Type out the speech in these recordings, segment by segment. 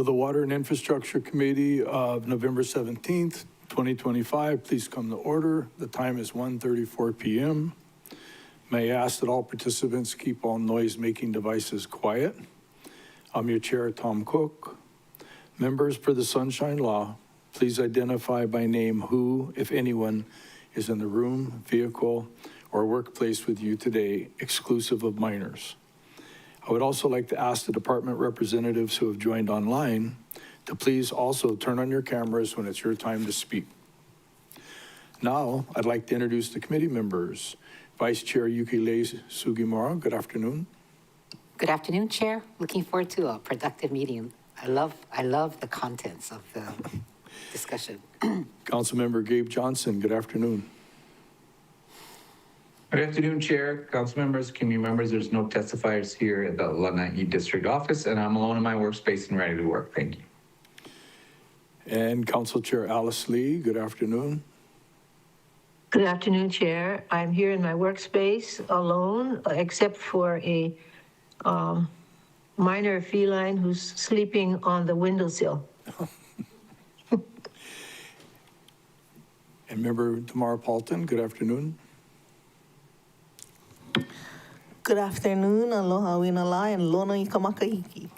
Will the Water and Infrastructure Committee of November 17th, 2025, please come to order. The time is 1:34 p.m. May I ask that all participants keep all noise-making devices quiet. I'm your chair, Tom Cook. Members, per the Sunshine Law, please identify by name who, if anyone, is in the room, vehicle, or workplace with you today, exclusive of minors. I would also like to ask the department representatives who have joined online to please also turn on your cameras when it's your time to speak. Now, I'd like to introduce the committee members. Vice Chair Yukile Sugimura, good afternoon. Good afternoon, Chair. Looking forward to a productive meeting. I love the contents of the discussion. Councilmember Gabe Johnson, good afternoon. Good afternoon, Chair, council members, community members. There's no testifiers here at the Lanai District Office, and I'm alone in my workspace and ready to work. Thank you. And Council Chair Alice Lee, good afternoon. Good afternoon, Chair. I'm here in my workspace alone, except for a minor feline who's sleeping on the windowsill. And Member Tamara Paulton, good afternoon. Good afternoon, aloha winala and lona I kamakahiki.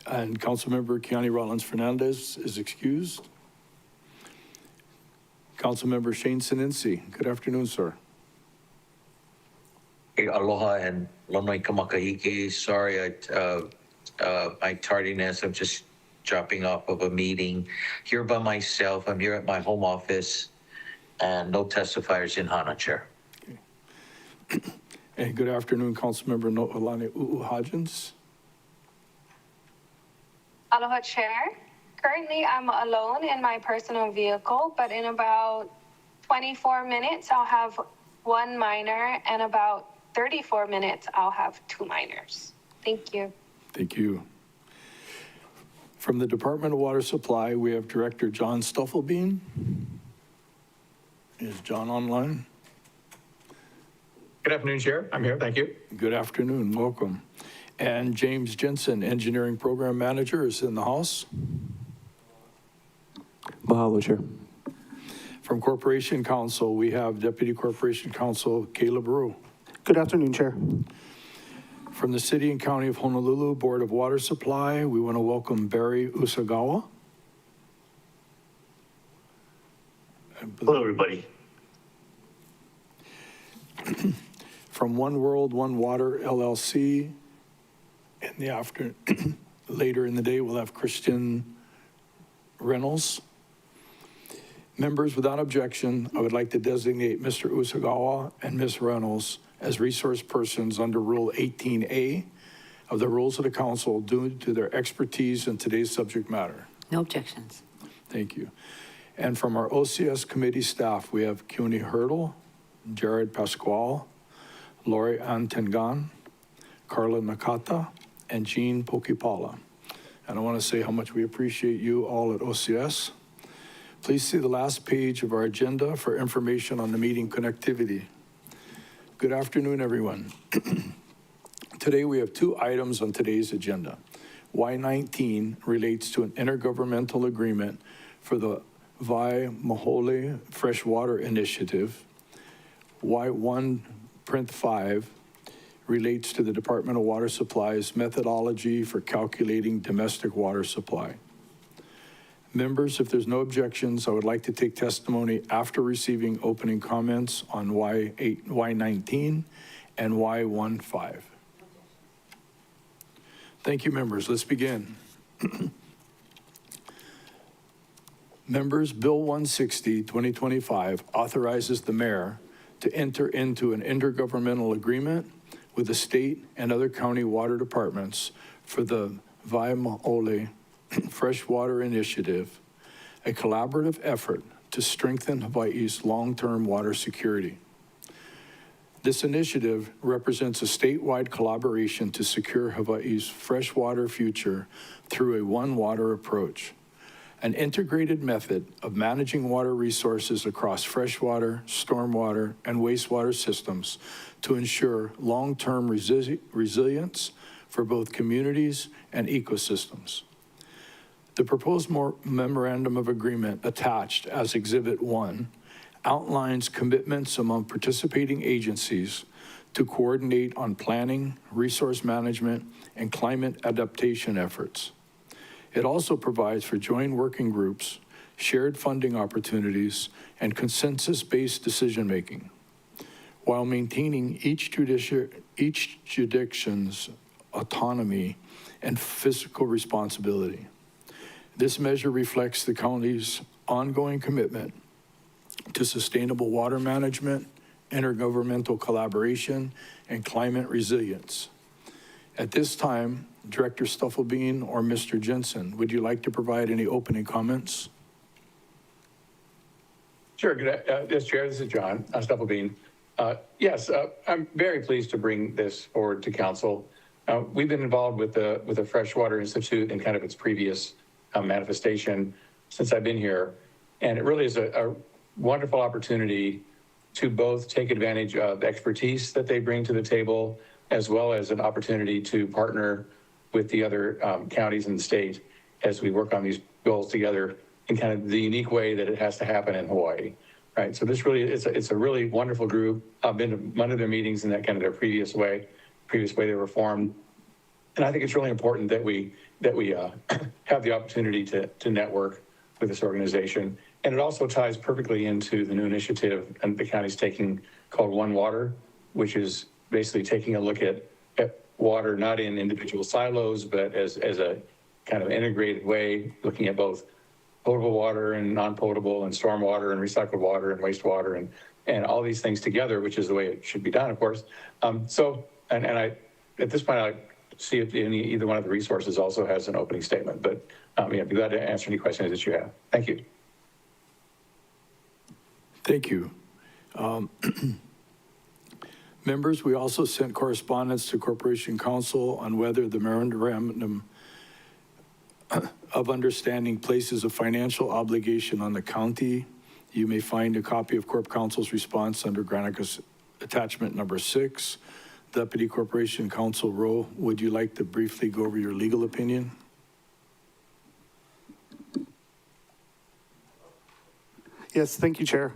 And Councilmember Kiani Rollins Fernandez is excused. Councilmember Shane Sinensi, good afternoon, sir. Hey, aloha and lona I kamakahiki. Sorry, my tardiness. I'm just dropping off of a meeting here by myself. I'm here at my home office, and no testifiers in Hana, Chair. And good afternoon, Councilmember No'olani U'uhajins. Aloha, Chair. Currently, I'm alone in my personal vehicle, but in about 24 minutes, I'll have one minor, and about 34 minutes, I'll have two minors. Thank you. Thank you. From the Department of Water Supply, we have Director John Stuffelbein. Is John online? Good afternoon, Chair. I'm here. Thank you. Good afternoon. Welcome. And James Jensen, Engineering Program Manager, is in the house. Mahalo, Chair. From Corporation Counsel, we have Deputy Corporation Counsel Caleb Rue. Good afternoon, Chair. From the City and County of Honolulu Board of Water Supply, we want to welcome Barry Usagawa. Hello, everybody. From One World, One Water LLC, in the afternoon, later in the day, we'll have Christian Reynolds. Members, without objection, I would like to designate Mr. Usagawa and Ms. Reynolds as resource persons under Rule 18A of the Rules of the Council due to their expertise in today's subject matter. No objections. Thank you. And from our OCS committee staff, we have CUNY Hurdle, Jared Pasquale, Lori Antengan, Carla Nakata, and Jean Pokipala. And I want to say how much we appreciate you all at OCS. Please see the last page of our agenda for information on the meeting connectivity. Good afternoon, everyone. Today we have two items on today's agenda. Y19 relates to an intergovernmental agreement for the Waimaole Freshwater Initiative. Y1.5 relates to the Department of Water Supply's methodology for calculating domestic water supply. Members, if there's no objections, I would like to take testimony after receiving opening comments on Y19 and Y15. Thank you, members. Let's begin. Members, Bill 160, 2025 authorizes the mayor to enter into an intergovernmental agreement with the state and other county water departments for the Waimaole Freshwater Initiative, a collaborative effort to strengthen Hawaii's long-term water security. This initiative represents a statewide collaboration to secure Hawaii's freshwater future through a one water approach, an integrated method of managing water resources across freshwater, stormwater, and wastewater systems to ensure long-term resilience for both communities and ecosystems. The proposed memorandum of agreement attached as Exhibit 1 outlines commitments among participating agencies to coordinate on planning, resource management, and climate adaptation efforts. It also provides for joint working groups, shared funding opportunities, and consensus-based decision-making, while maintaining each jurisdiction's autonomy and fiscal responsibility. This measure reflects the county's ongoing commitment to sustainable water management, intergovernmental collaboration, and climate resilience. At this time, Director Stufflebean or Mr. Jensen, would you like to provide any opening comments? Sure. Yes, Chair, this is John Stufflebean. Yes, I'm very pleased to bring this forward to council. We've been involved with the Freshwater Institute in kind of its previous manifestation since I've been here. And it really is a wonderful opportunity to both take advantage of the expertise that they bring to the table, as well as an opportunity to partner with the other counties in the state as we work on these goals together in kind of the unique way that it has to happen in Hawaii, right? So this really, it's a really wonderful group. I've been to one of their meetings in that kind of their previous way they were formed. And I think it's really important that we have the opportunity to network with this organization. And it also ties perfectly into the new initiative and the county's taking called One Water, which is basically taking a look at water, not in individual silos, but as a kind of integrated way, looking at both potable water and non-potable and stormwater and recycled water and wastewater and all these things together, which is the way it should be done, of course. And I, at this point, I see if either one of the resources also has an opening statement, but yeah, I'd be glad to answer any questions that you have. Thank you. Thank you. Members, we also sent correspondence to Corporation Counsel on whether the memorandum of understanding places a financial obligation on the county. You may find a copy of Corp Counsel's response under Granicus attachment number 6. Deputy Corporation Counsel Rowe, would you like to briefly go over your legal opinion? Yes, thank you, Chair.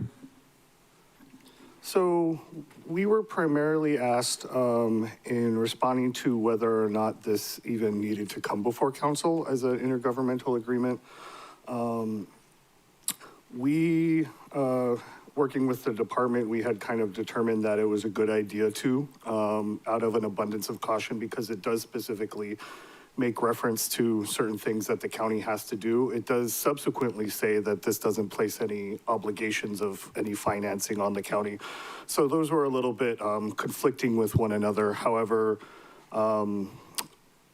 So we were primarily asked in responding to whether or not this even needed to come before council as an intergovernmental agreement. Working with the department, we had kind of determined that it was a good idea to, out of an abundance of caution, because it does specifically make reference to certain things that the county has to do. It does subsequently say that this doesn't place any obligations of any financing on the county. So those were a little bit conflicting with one another. However,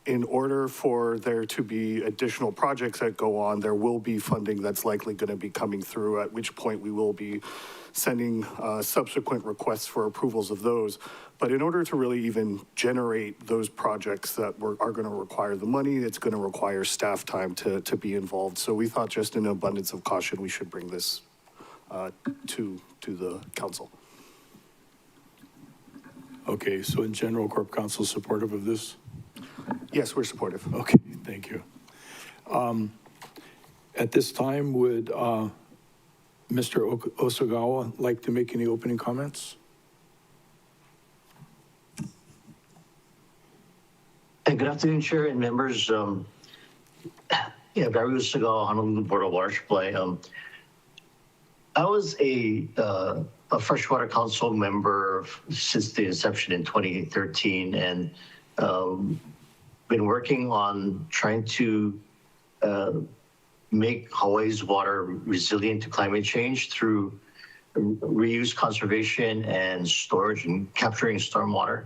in order for there to be additional projects that go on, there will be funding that's likely going to be coming through, at which point we will be sending subsequent requests for approvals of those. But in order to really even generate those projects that are going to require the money, it's going to require staff time to be involved. So we thought, just in abundance of caution, we should bring this to the council. Okay, so in general, Corp Counsel supportive of this? Yes, we're supportive. Okay, thank you. At this time, would Mr. Osagawa like to make any opening comments? And good afternoon, Chair and members. Barry Osagawa, Honolulu Board of Water Supply. I was a Freshwater Council member since the inception in 2013, and been working on trying to make Hawaii's water resilient to climate change through reuse, conservation, and storage and capturing stormwater.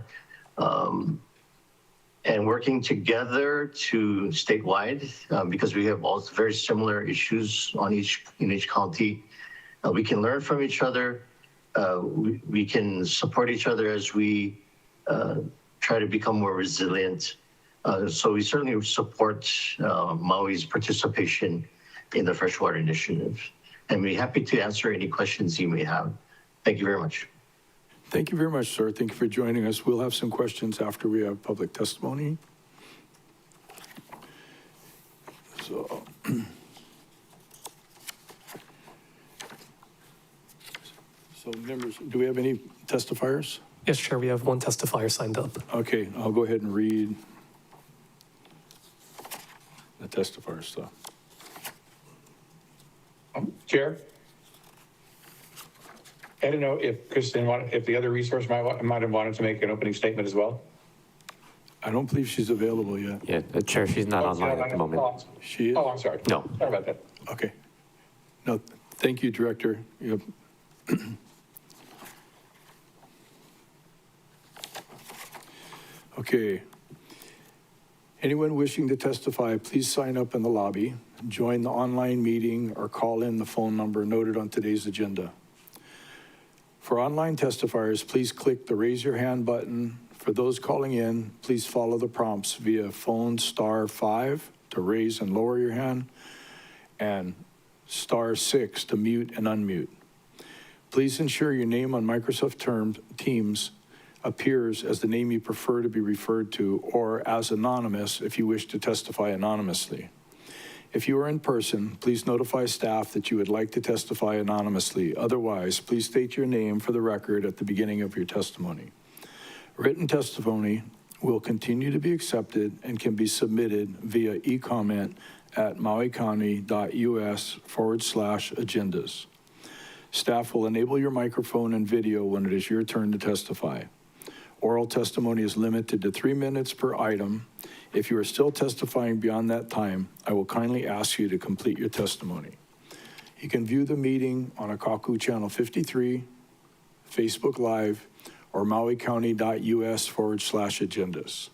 And working together to statewide, because we have all very similar issues in each county. We can learn from each other. We can support each other as we try to become more resilient. So we certainly support Maui's participation in the Freshwater Initiative. And we're happy to answer any questions you may have. Thank you very much. Thank you very much, sir. Thank you for joining us. We'll have some questions after we have public testimony. So, so members, do we have any testifiers? Yes, Chair, we have one testifier signed up. Okay, I'll go ahead and read the testifier stuff. Chair? I don't know if Kristen if the other resource might have wanted to make an opening statement as well. I don't believe she's available yet. Yeah, Chair, she's not online at the moment. She is? Oh, I'm sorry. No. Sorry about that. Okay. No, thank you, Director. Yep. Okay. Anyone wishing to testify, please sign up in the lobby, join the online meeting, or call in the phone number noted on today's agenda. For online testifiers, please click the raise your hand button. For those calling in, please follow the prompts via phone *5 to raise and lower your hand, and *6 to mute and unmute. Please ensure your name on Microsoft Teams appears as the name you prefer to be referred to, or as anonymous if you wish to testify anonymously. If you are in person, please notify staff that you would like to testify anonymously. Otherwise, please state your name for the record at the beginning of your testimony. Written testimony will continue to be accepted and can be submitted via e-comment at mauicounty.us/agendas. Staff will enable your microphone and video when it is your turn to testify. Oral testimony is limited to 3 minutes per item. If you are still testifying beyond that time, I will kindly ask you to complete your testimony. You can view the meeting on Akaku Channel 53, Facebook Live, or mauicounty.us/agendas.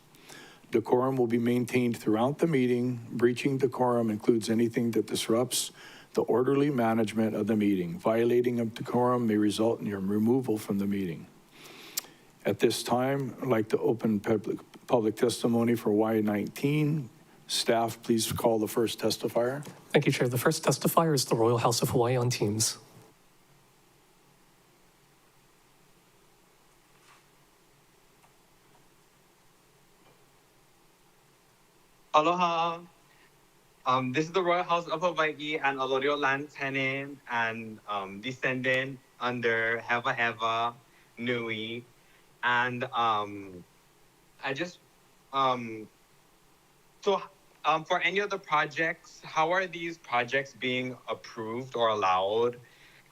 Decorum will be maintained throughout the meeting. Breaching decorum includes anything that disrupts the orderly management of the meeting. Violating of decorum may result in your removal from the meeting. At this time, I'd like to open public testimony for Y19. Staff, please call the first testifier. Thank you, Chair. The first testifier is the Royal House of Hawaii on Teams. Aloha. This is the Royal House of Hawaii and Alorio land tenant and descendant under Heva Heva Nui. And I just, for any of the projects, how are these projects being approved or allowed?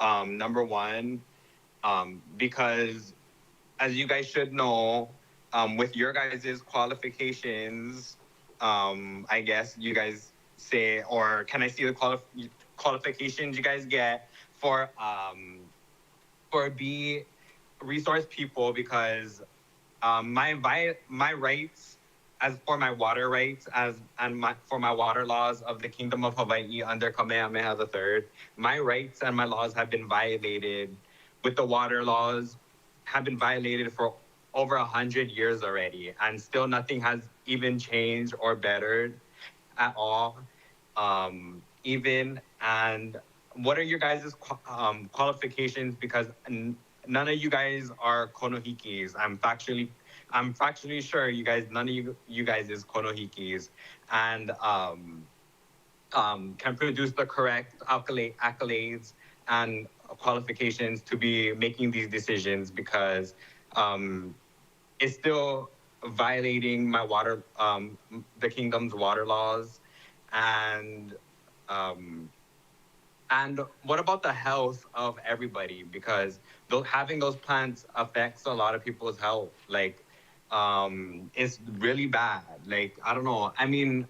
Number one, because as you guys should know, with your guys' qualifications, I guess you guys say, or can I see the qualifications you guys get for B resource people? Because my rights, as for my water rights, for my water laws of the Kingdom of Hawaii under Kamehameha III, my rights and my laws have been violated. With the water laws, have been violated for over 100 years already, and still nothing has even changed or bettered at all. And what are your guys' qualifications? Because none of you guys are konohikis. I'm factually sure you guys, none of you guys is konohikis, and can produce the correct accolades and qualifications to be making these decisions, because it's still violating my water, the kingdom's water laws. And what about the health of everybody? Because having those plants affects a lot of people's health. Like, it's really bad. Like, I don't know. I mean,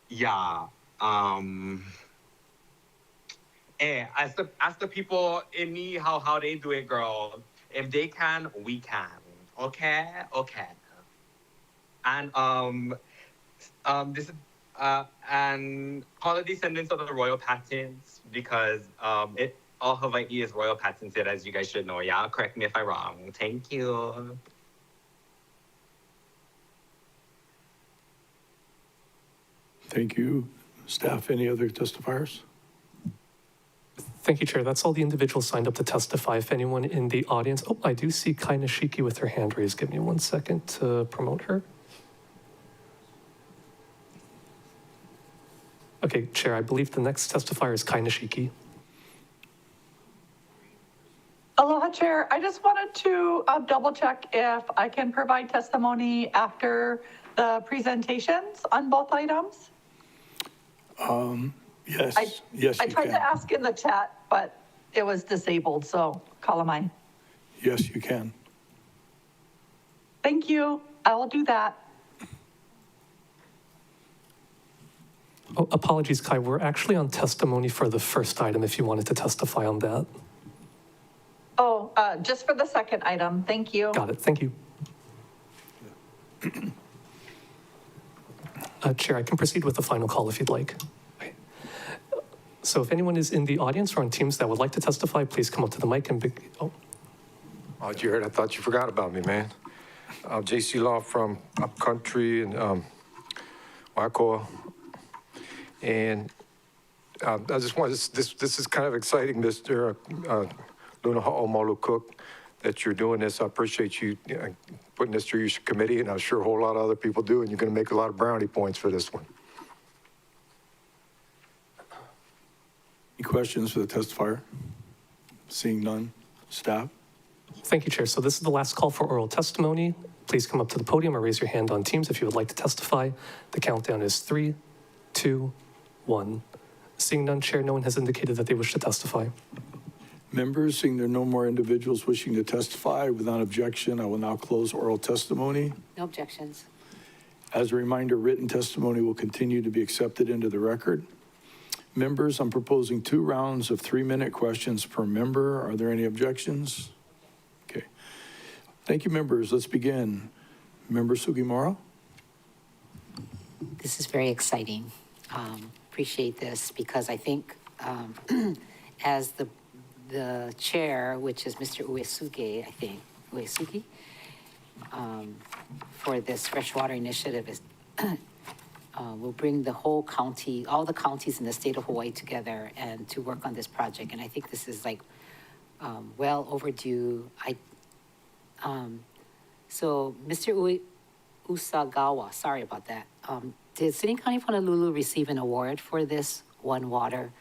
yeah. Ask the people in me how they do it, girl. If they can, we can. Okay. And this is and call the descendants of the royal patents, because all Hawaii is royal patented, as you guys should know. Yeah, correct me if I'm wrong. Thank you. Thank you. Staff, any other testifiers? Thank you, Chair. That's all the individuals signed up to testify. If anyone in the audience, oh, I do see Kai Nishiki with her hand raised. Give me 1 second to promote her. Okay, Chair, I believe the next testifier is Kai Nishiki. Aloha, Chair. I just wanted to double check if I can provide testimony after the presentations on both items. Yes, yes, I you tried can. to ask in the chat, but it was disabled, so Kalamai. Yes, you can. Thank you. I will do that. Oh, apologies, Kai. We're actually on testimony for the first item if you wanted to testify on that. Oh, just for the second item. Thank you. Got it. Thank you. Chair, I can proceed with the final call if you'd like. Okay. So if anyone is in the audience or on Teams that would like to testify, please come up to the mic and Oh, Jared, I thought you forgot about me, man. JC Law from Upcountry and Waikoa. And I just want, this is kind of exciting, Mr. Luna Ha'omalu Cook, that you're doing this. I appreciate you putting this through your committee, and I'm sure a whole lot of other people do, and you're going to make a lot of brownie points for this one. Any questions for the testifier? Seeing none. Staff? Thank you, Chair. So this is the last call for oral testimony. Please come up to the podium or raise your hand on Teams if you would like to testify. The countdown is 3, 2, 1. Seeing none, Chair, no one has indicated that they wish to testify. Members, seeing there are no more individuals wishing to testify, without objection, I will now close oral testimony. No objections. As a reminder, written testimony will continue to be accepted into the record. Members, I'm proposing 2 rounds of 3-minute questions per member. Are there any objections? Okay. Thank you, members. Let's begin. Member Sugimura? This is very exciting. Appreciate this because I think as the chair, which is Mr. Uesugi, I think, Uesugi, for this freshwater initiative is will bring the whole county, all the counties in the state of Hawaii together and to work on this project. And I think this is like well overdue. So Mr. Usagawa, sorry about that. Did City County of Honolulu receive an award for this One Water?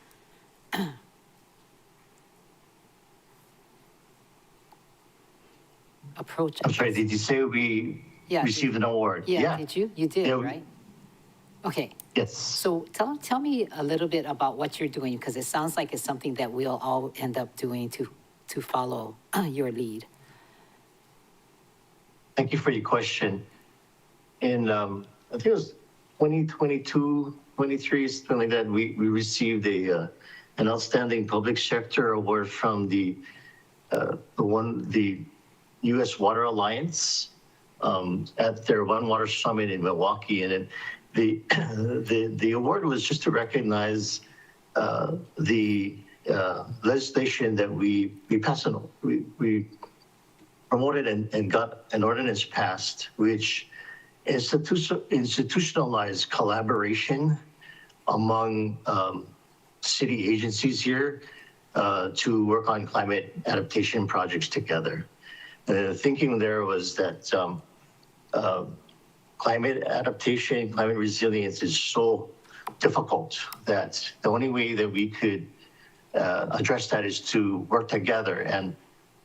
Approach? I'm sorry, did you say we received an award? Yeah, did you? You did, Yeah, right? Okay. Yes. So tell me a little bit about what you're doing, because it sounds like it's something that we'll all end up doing to follow your lead. Thank you for your question. In, I think it was 2022, 23, something like that, we received an outstanding public sector award from the U.S. Water Alliance at their One Water Summit in Milwaukee. And the award was just to recognize the legislation that we passed, we promoted and got an ordinance passed, which institutionalized collaboration among city agencies here to work on climate adaptation projects together. The thinking there was that climate adaptation, climate resilience is so difficult that the only way that we could address that is to work together. And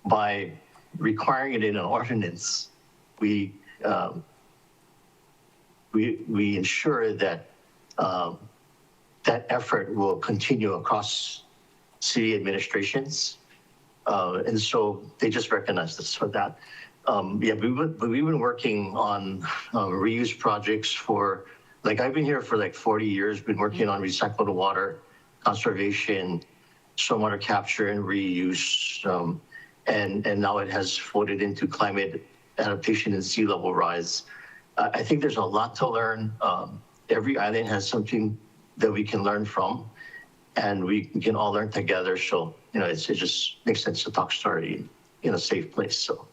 by requiring it in an ordinance, we ensure that that effort will continue across city administrations. And so they just recognized us for that. We've been working on reuse projects for, like, I've been here for like 40 years, been working on recycled water, conservation, stormwater capture and reuse. And now it has folded into climate adaptation and sea level rise. I think there's a lot to learn. Every island has something that we can learn from, and we can all learn together. So, you know, it just makes sense to talk story in a safe place, so.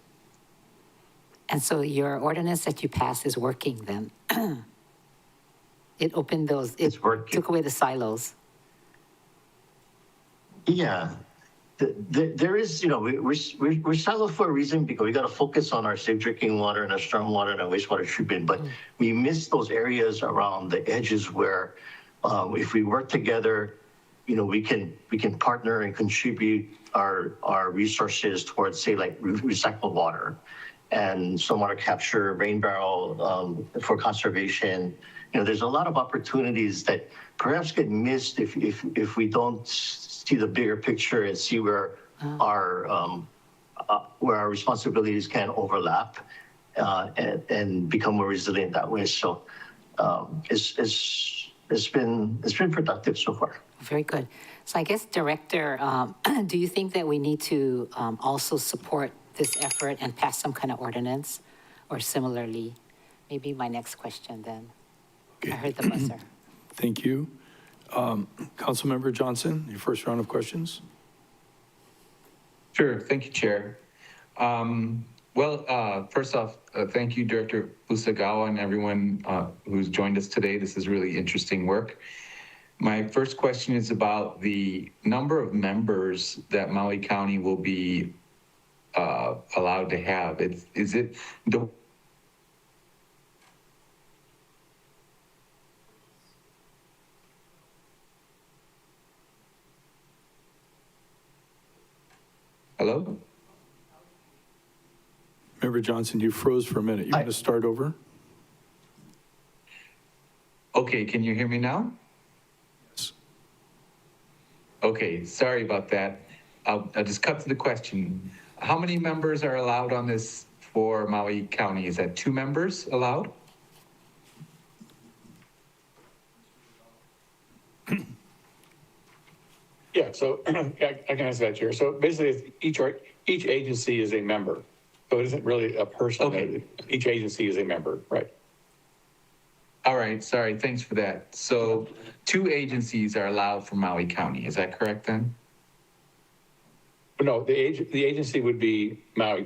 And so your ordinance that you passed is working then? It opened those, it took away the silos. Yeah, there is, you know, we're siloed for a reason because we got to focus on our safe drinking water and our storm water and our wastewater treatment, but we miss those areas around the edges where if we work together, we can partner and contribute our resources towards, say, like recycled water and stormwater capture, rain barrel for conservation. There's a lot of opportunities that perhaps get missed if we don't see the bigger picture and see where our responsibilities can overlap and become more resilient that way. So it's been productive so far. Very good. So I guess, Director, do you think that we need to also support this effort and pass some kind of ordinance, or similarly? Maybe my next question then. I heard the buzzer. Thank you. Councilmember Johnson, your first round of questions. Sure. Thank you, Chair. First off, thank you, Director Busagawa, and everyone who's joined us today. This is really interesting work. My first question is about the number of members that Maui County will be allowed to have. Is it the Hello? Member Johnson, you froze for a minute. You want to start over? Okay, can you hear me now? Yes. Okay, sorry about that. I'll just cut to the question. How many members are allowed on this for Maui County? Is that 2 members allowed? Yeah, so I can answer that, Chair. So basically, each agency is a member. So it isn't really a person. Okay. Each agency is a member, right? All right, sorry, thanks for that. So 2 agencies are allowed for Maui County, is that correct then? But no, the agency would be Maui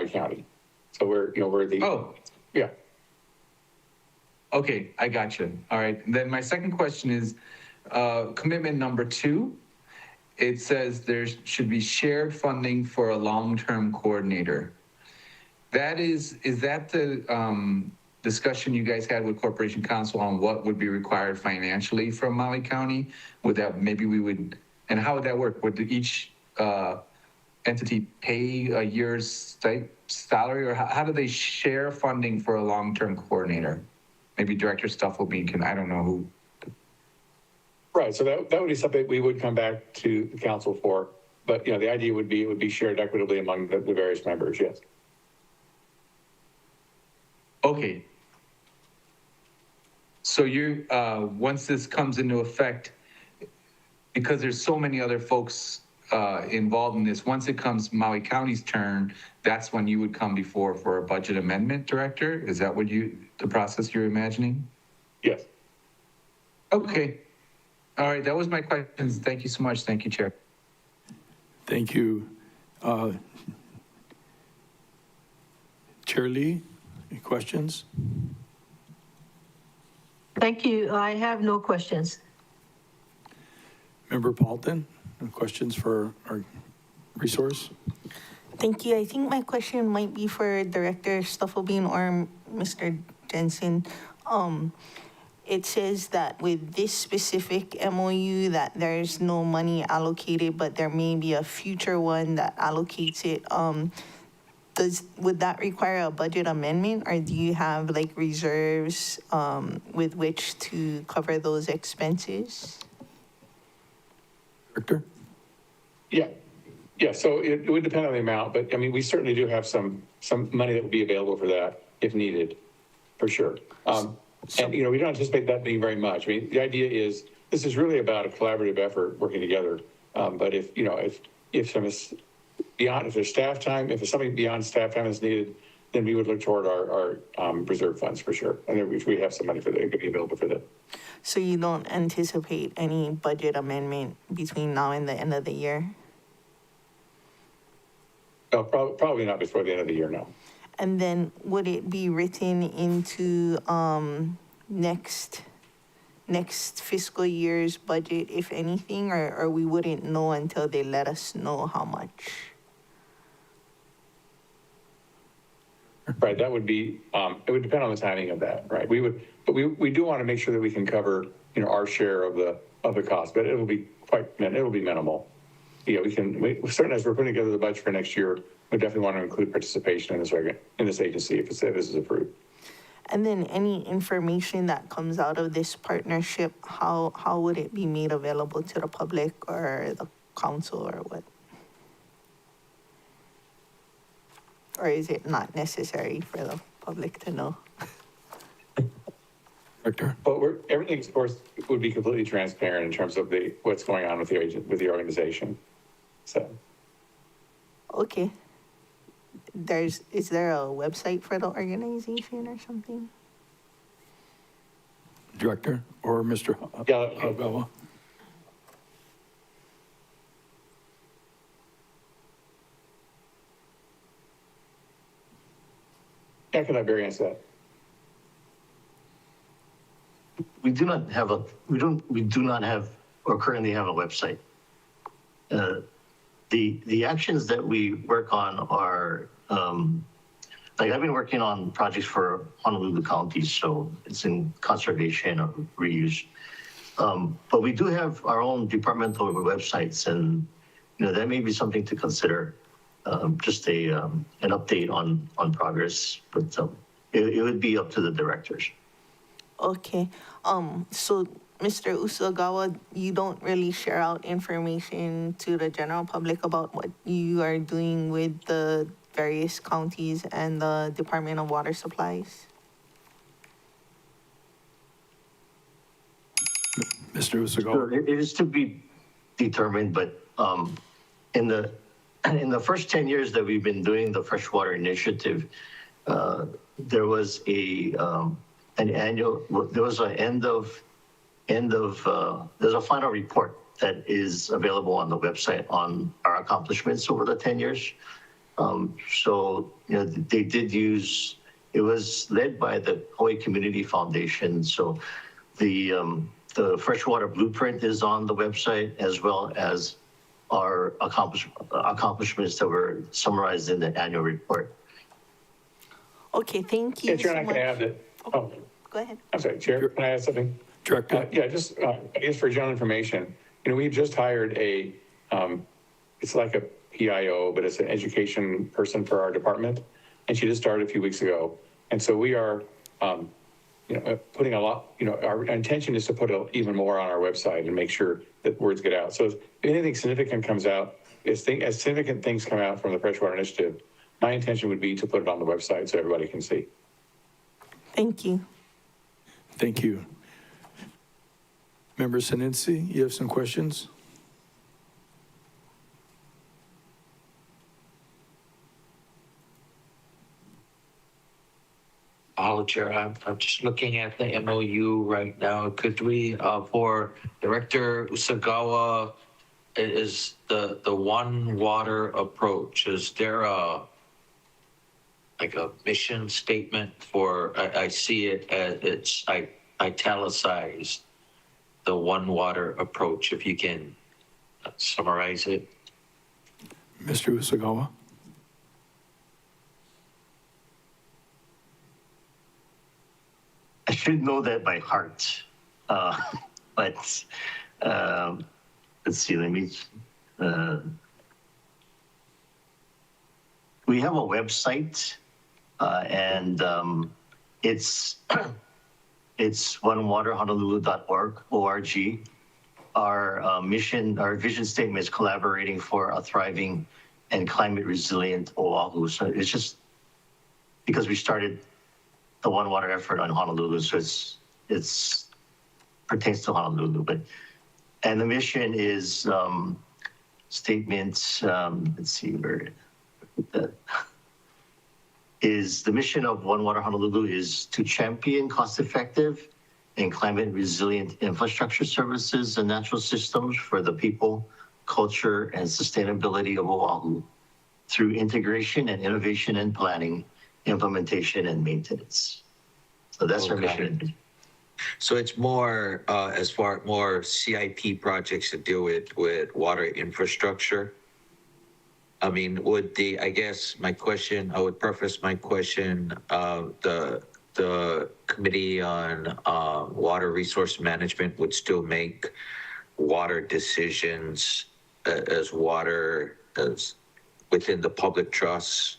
County. So we're the. Oh. Yeah. Okay, I got you. All right, then my second question is commitment number 2. It says there should be shared funding for a long-term coordinator. Is that the discussion you guys had with Corporation Counsel on what would be required financially from Maui County? And how would that work? Would each entity pay a year's salary, or how do they share funding for a long-term coordinator? Maybe Director Stufflebean can, I don't know who. Right, so that would be something we would come back to the council for, but the idea would be it would be shared equitably among the various members. Yes. Okay. So once this comes into effect, because there's so many other folks involved in this, once it comes Maui County's turn, that's when you would come before for a budget amendment, Director? Is that the process you're imagining? Yes. Okay. All right, that was my questions. Thank you so much. Thank you, Chair. Thank you. Chair Lee, any questions? Thank you. I have no questions. Member Paulton, any questions for our resource? Thank you. I think my question might be for Director Stufflebean or Mr. Jensen. It says that with this specific MOU that there's no money allocated, but there may be a future one that allocates it. Would that require a budget amendment, or do you have like reserves with which to cover those expenses? Director? Yeah. So it would depend on the amount, but I mean, we certainly do have some money that would be available for that if needed, for sure. And we don't anticipate that being very much. I mean, the idea is this is really about a collaborative effort working together. But if there's staff time, if there's something beyond staff time is needed, then we would look toward our reserve funds for sure. And if we have some money for that, it could be available for that. So you don't anticipate any budget amendment between now and the end of the year? No, probably not before the end of the year, no. And then would it be written into next fiscal year's budget, if anything, or we wouldn't know until they let us know how much? Right, that would be, it would depend on the timing of that, right? We do want to make sure that we can cover our share of the cost, but it'll be minimal. Yeah, we certainly, as we're putting together the budget for next year, we definitely want to include participation in this agency if this is approved. And then any information that comes out of this partnership, how would it be made available to the public or the council or what? Or is it not necessary for the public to know? Director? But everything, of course, would be completely transparent in terms of what's going on with the organization. So. Okay. Is there a website for the organization or something? Director or Mr. Ogawa? Yeah, can I Barry answer that? We do not have or currently have a website. The actions that we work on are, like I've been working on projects for Honolulu County, so it's in conservation or reuse. But we do have our own departmental websites, and that may be something to consider. Just an update on progress, but it would be up to the directors. Okay. So Mr. Usagawa, you don't really share out information to the general public about what you are doing with the various counties and the Department of Water Supplies? Mr. Usagawa? Sure, it is to be determined, but in the first 10 years that we've been doing the freshwater initiative, there was there's a final report that is available on the website on our accomplishments over the 10 years. So, they did use, it was led by the Hawaii Community Foundation. So the freshwater blueprint is on the website, as well as our accomplishments that were summarized in the annual report. Okay, thank you. Yeah, Chair, so I can much. add that. Oh, Go ahead. I'm sorry, Chair, can I add something? Director? Yeah, just, I guess for general information, we've just hired it's like a PIO, but it's an education person for our department. And she just started a few weeks ago. And so we are, putting a lot, our intention is to put even more on our website and make sure that words get out. So if anything significant comes out, as significant things come out from the Freshwater Initiative, my intention would be to put it on the website so everybody can see. Thank you. Thank you. Member Sinensi, you have some questions? Hello, Chair. I'm just looking at the MOU right now. Could we, for Director Usagawa, is the one water approach, is there like a mission statement for, I see it as it's italicized, the one water approach, if you can summarize it? Mr. Usagawa? I should know that by heart, but let's see. We have a website, and it's onewaterhonolulu.org. Our mission, our vision statement is collaborating for a thriving and climate resilient Oahu. So it's just because we started the One Water effort on Honolulu, so it's pertains to Honolulu, and the mission is statements. Let's see where that is. The mission of One Water Honolulu is to champion cost-effective and climate-resilient infrastructure services and natural systems for the people, culture, and sustainability of Oahu through integration and innovation and planning, implementation and maintenance. So that's our mission. So it's more more CIP projects to deal with water infrastructure. I mean, I would preface my question, the the Committee on Water Resource Management would still make water decisions as within the public trust.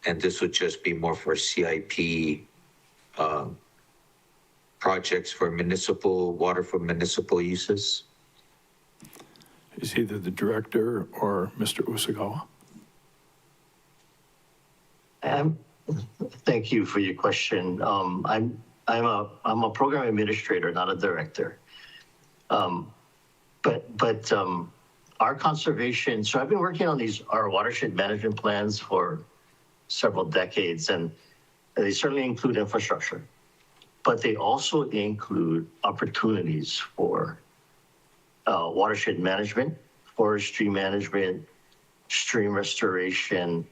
And this would just be more for CIP projects for water for municipal uses. Is either the director or Mr. Usagawa? Thank you for your question. I'm a program administrator, not a director. But our conservation, so I've been working on our watershed management plans for several decades, and they certainly include infrastructure, but they also include opportunities for watershed management, forestry management, stream restoration.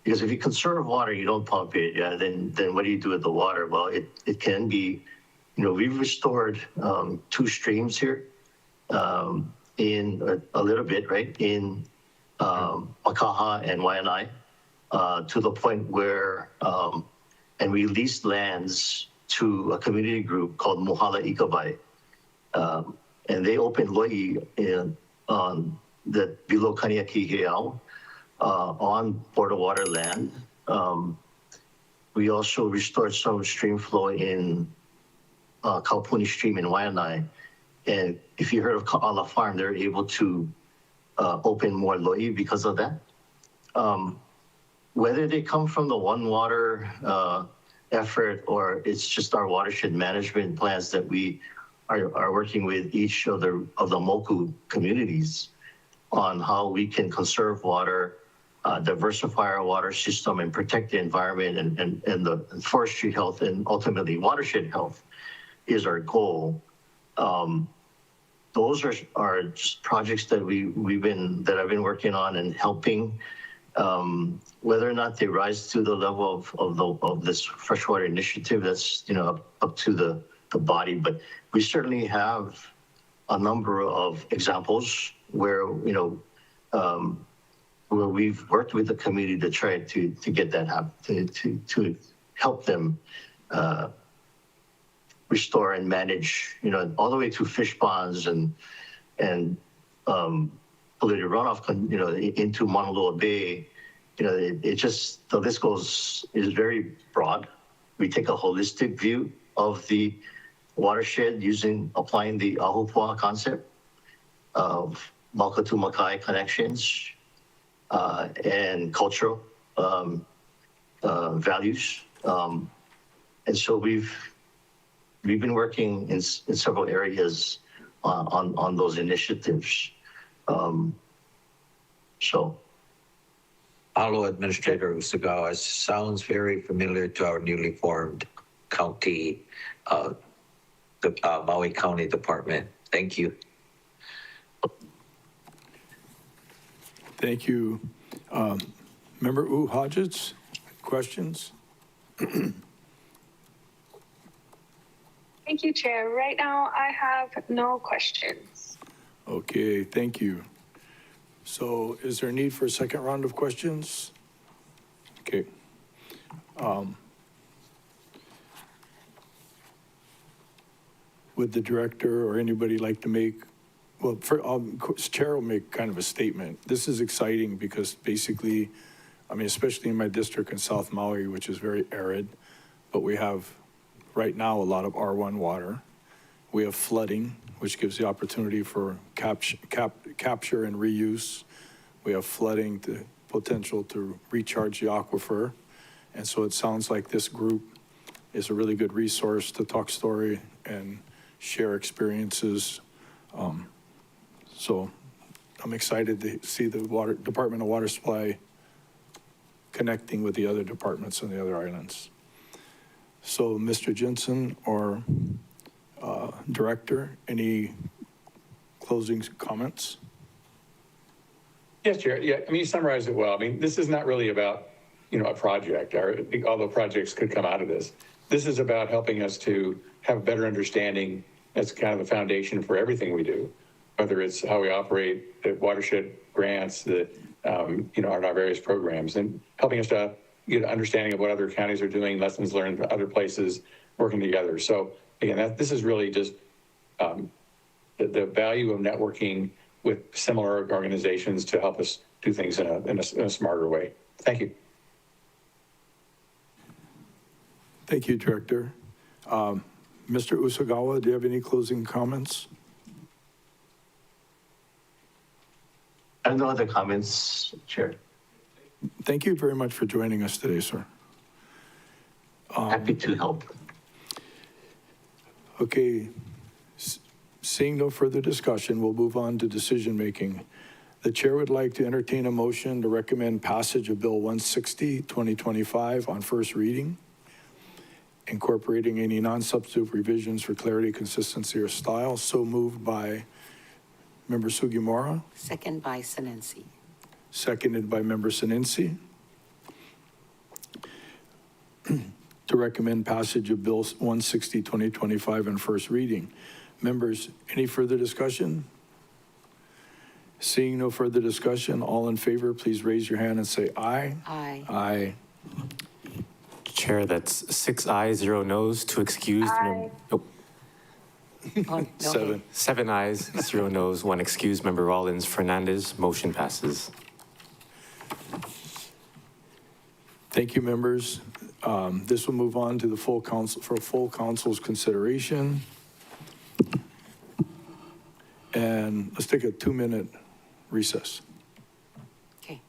Because if you conserve water, you don't pump it, then what do you do with the water? Well, it can be, we've restored 2 streams here in a little bit, right, in Makaha and Waianae, to the point where, and we leased lands to a community group called Mohala Ikabai. And they opened lo'i on the below Kaniaki Heiau, on border water land. We also restored some stream flow in Kaupuni Stream in Waianae. And if you heard of Ka'ala Farm, they're able to open more lo'i because of that. Whether they come from the One Water effort or it's just our watershed management plans that we are working with each of the Moku communities on how we can conserve water, diversify our water system, and protect the environment and the forestry health and ultimately watershed health is our goal. Those are just projects that I've been working on and helping. Whether or not they rise to the level of this freshwater initiative, that's up to the body, but we certainly have a number of examples where where we've worked with the community to try to get that happen, to help them restore and manage, all the way to fish ponds and polluted runoff, into Mauna Loa Bay. It just, the list is very broad. We take a holistic view of the watershed applying the Ahupua'a concept of Mauka to Makai connections and cultural values. And so we've been working in several areas on those initiatives. Alo Administrator Usagawa, sounds very familiar to our newly formed county, the Maui County Department. Thank you. Thank you. Member Hodges, questions? Thank you, Chair. Right now, I have no questions. Okay, thank you. So is there a need for a second round of questions? Okay. Would the director or anybody like to make, Chair will make kind of a statement. This is exciting because basically, especially in my district in South Maui, which is very arid, but we have right now a lot of R1 water. We have flooding, which gives the opportunity for capture and reuse. We have flooding, the potential to recharge the aquifer. And so it sounds like this group is a really good resource to talk story and share experiences. So I'm excited to see the Department of Water Supply connecting with the other departments on the other islands. So Mr. Jensen or Director, any closing comments? Yes, Chair. Yeah, you summarized it well. This is not really about, a project, although projects could come out of this. This is about helping us to have a better understanding. That's kind of the foundation for everything we do, whether it's how we operate the watershed grants, on our various programs, and helping us to get an understanding of what other counties are doing, lessons learned from other places, working together. So again, this is really just the value of networking with similar organizations to help us do things in a smarter way. Thank you. Thank you, Director. Mr. Usagawa, do you have any closing comments? I have no other comments, Chair. Thank you very much for joining us today, sir. Happy to help. Okay, seeing no further discussion, we'll move on to decision-making. The chair would like to entertain a motion to recommend passage of Bill 160, 2025 on first reading, incorporating any non-substantive revisions for clarity, consistency, or style. So moved by Member Sugimura, Second by Sinensi. seconded by Member Sinensi. To recommend passage of Bill 160, 2025 on first reading. Members, any further discussion? Seeing no further discussion, all in favor, please raise your hand and say aye. Aye. Aye. Chair, that's 6 ayes, 0 noes to excuse. Aye. Oh, Oh, no. 7. 7 ayes, 0 noes, 1 excused. Member Rollins Fernandez, motion passes. Thank you, members. This will move on to the full council for full council's consideration. And let's take a 2-minute recess. Okay.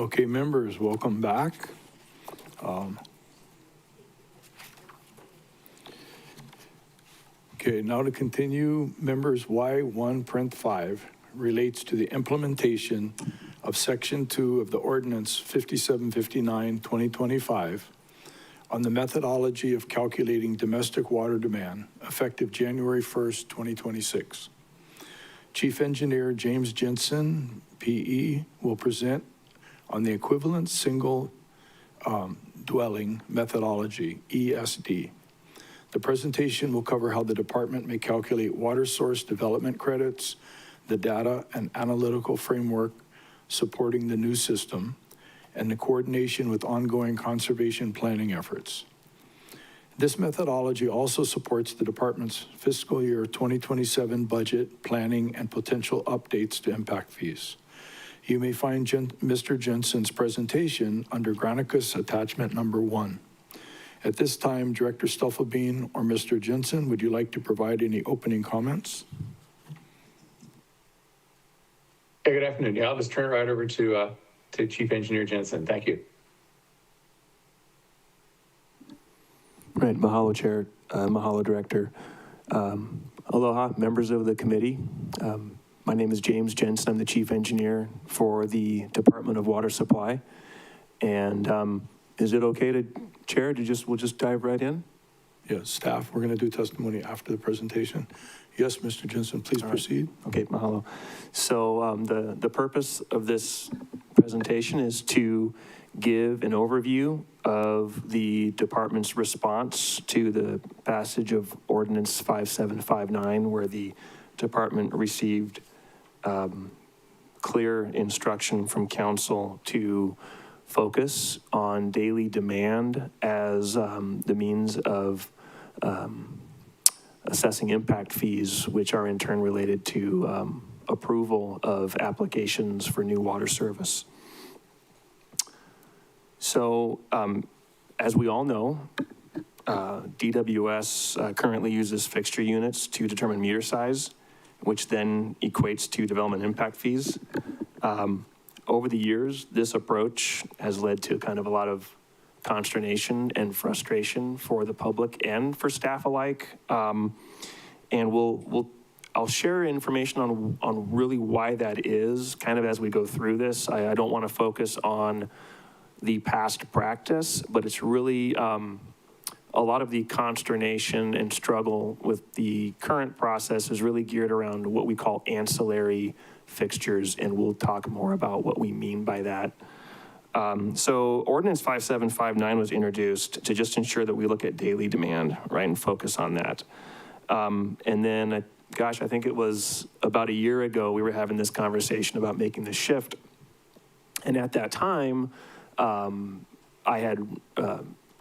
Okay, members, welcome back. Okay, now to continue, members, Y1.5 relates to the implementation of Section 2 of the Ordinance 5759-2025 on the methodology of calculating domestic water demand effective January 1st, 2026. Chief Engineer James Jensen, PE, will present on the equivalent single dwelling methodology, ESD. The presentation will cover how the department may calculate water source development credits, the data and analytical framework supporting the new system, and the coordination with ongoing conservation planning efforts. This methodology also supports the department's fiscal year 2027 budget planning and potential updates to impact fees. You may find Mr. Jensen's presentation under Granicus Attachment Number 1. At this time, Director Stufflebean or Mr. Jensen, would you like to provide any opening comments? Yeah, good afternoon. Yeah, I'll just turn it right over to Chief Engineer Jensen. Thank you. Right, mahalo, Chair, mahalo, Director. Aloha, members of the committee. My name is James Jensen. I'm the Chief Engineer for the Department of Water Supply. And is it okay to, Chair, we'll just dive right in? Yes, staff, we're going to do testimony after the presentation. Yes, Mr. Jensen, please proceed. Okay, mahalo. So the purpose of this presentation is to give an overview of the department's response to the passage of Ordinance 5759, where the department received clear instruction from council to focus on daily demand as the means of assessing impact fees, which are in turn related to approval of applications for new water service. So as we all know, DWS currently uses fixture units to determine meter size, which then equates to development impact fees. Over the years, this approach has led to kind of a lot of consternation and frustration for the public and for staff alike. And I'll share information on really why that is kind of as we go through this. I don't want to focus on the past practice, but it's really a lot of the consternation and struggle with the current process is really geared around what we call ancillary fixtures, and we'll talk more about what we mean by that. So Ordinance 5759 was introduced to just ensure that we look at daily demand, right, and focus on that. And then, gosh, I think it was about a year ago, we were having this conversation about making the shift. And at that time, I had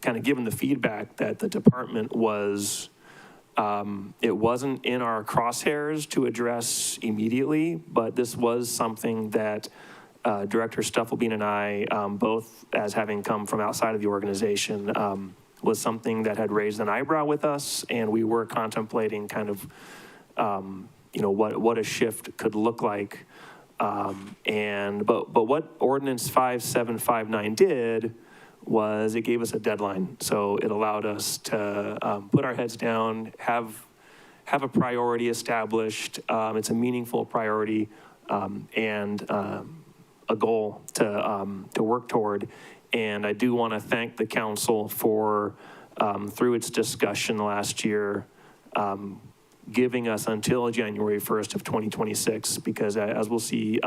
kind of given the feedback that the department was, it wasn't in our crosshairs to address immediately, but this was something that Director Stufflebean and I, both as having come from outside of the organization, was something that had raised an eyebrow with us, and we were contemplating kind of, what a shift could look like. But what Ordinance 5759 did was it gave us a deadline. So it allowed us to put our heads down, have a priority established. It's a meaningful priority and a goal to work toward. And I do want to thank the council for, through its discussion last year, giving us until January 1st of 2026, because as we'll see,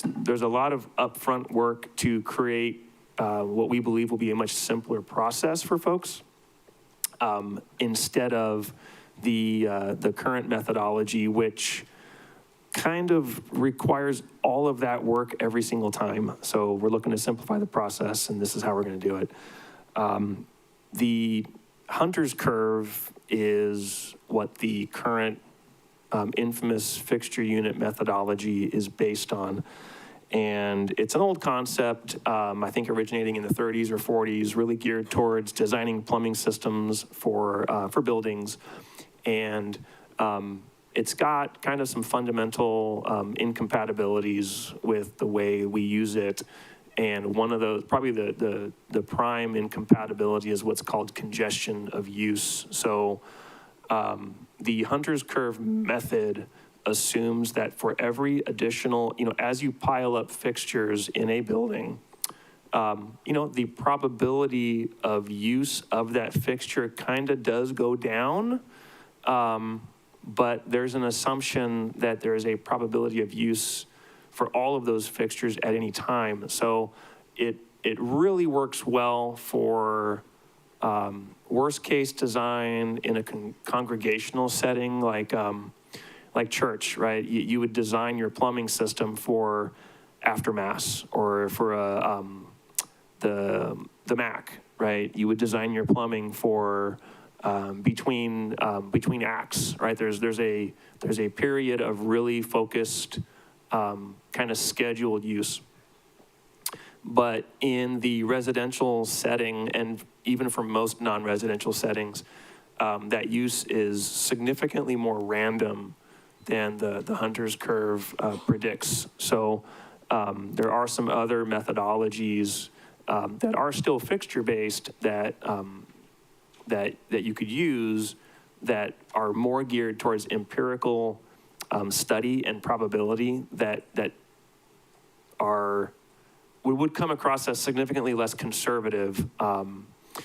there's a lot of upfront work to create what we believe will be a much simpler process for folks, instead of the current methodology, which kind of requires all of that work every single time. So we're looking to simplify the process, and this is how we're going to do it. The Hunter's curve is what the current infamous fixture unit methodology is based on. And it's an old concept, I think originating in the 30s or 40s, really geared towards designing plumbing systems for buildings. And it's got kind of some fundamental incompatibilities with the way we use it. And one of those, probably the prime incompatibility is what's called congestion of use. So the Hunter's Curve method assumes that for every additional, as you pile up fixtures in a building, the probability of use of that fixture kind of does go down, but there's an assumption that there is a probability of use for all of those fixtures at any time. So it really works well for worst case design in a congregational setting like church, right? You would design your plumbing system for after mass or for the MAC, right? You would design your plumbing for between acts, right? There's a period of really focused kind of scheduled use. But in the residential setting, and even for most non-residential settings, that use is significantly more random than the Hunter's Curve predicts. So there are some other methodologies that are still fixture-based that you could use that are more geared towards empirical study and probability that would come across as significantly less conservative.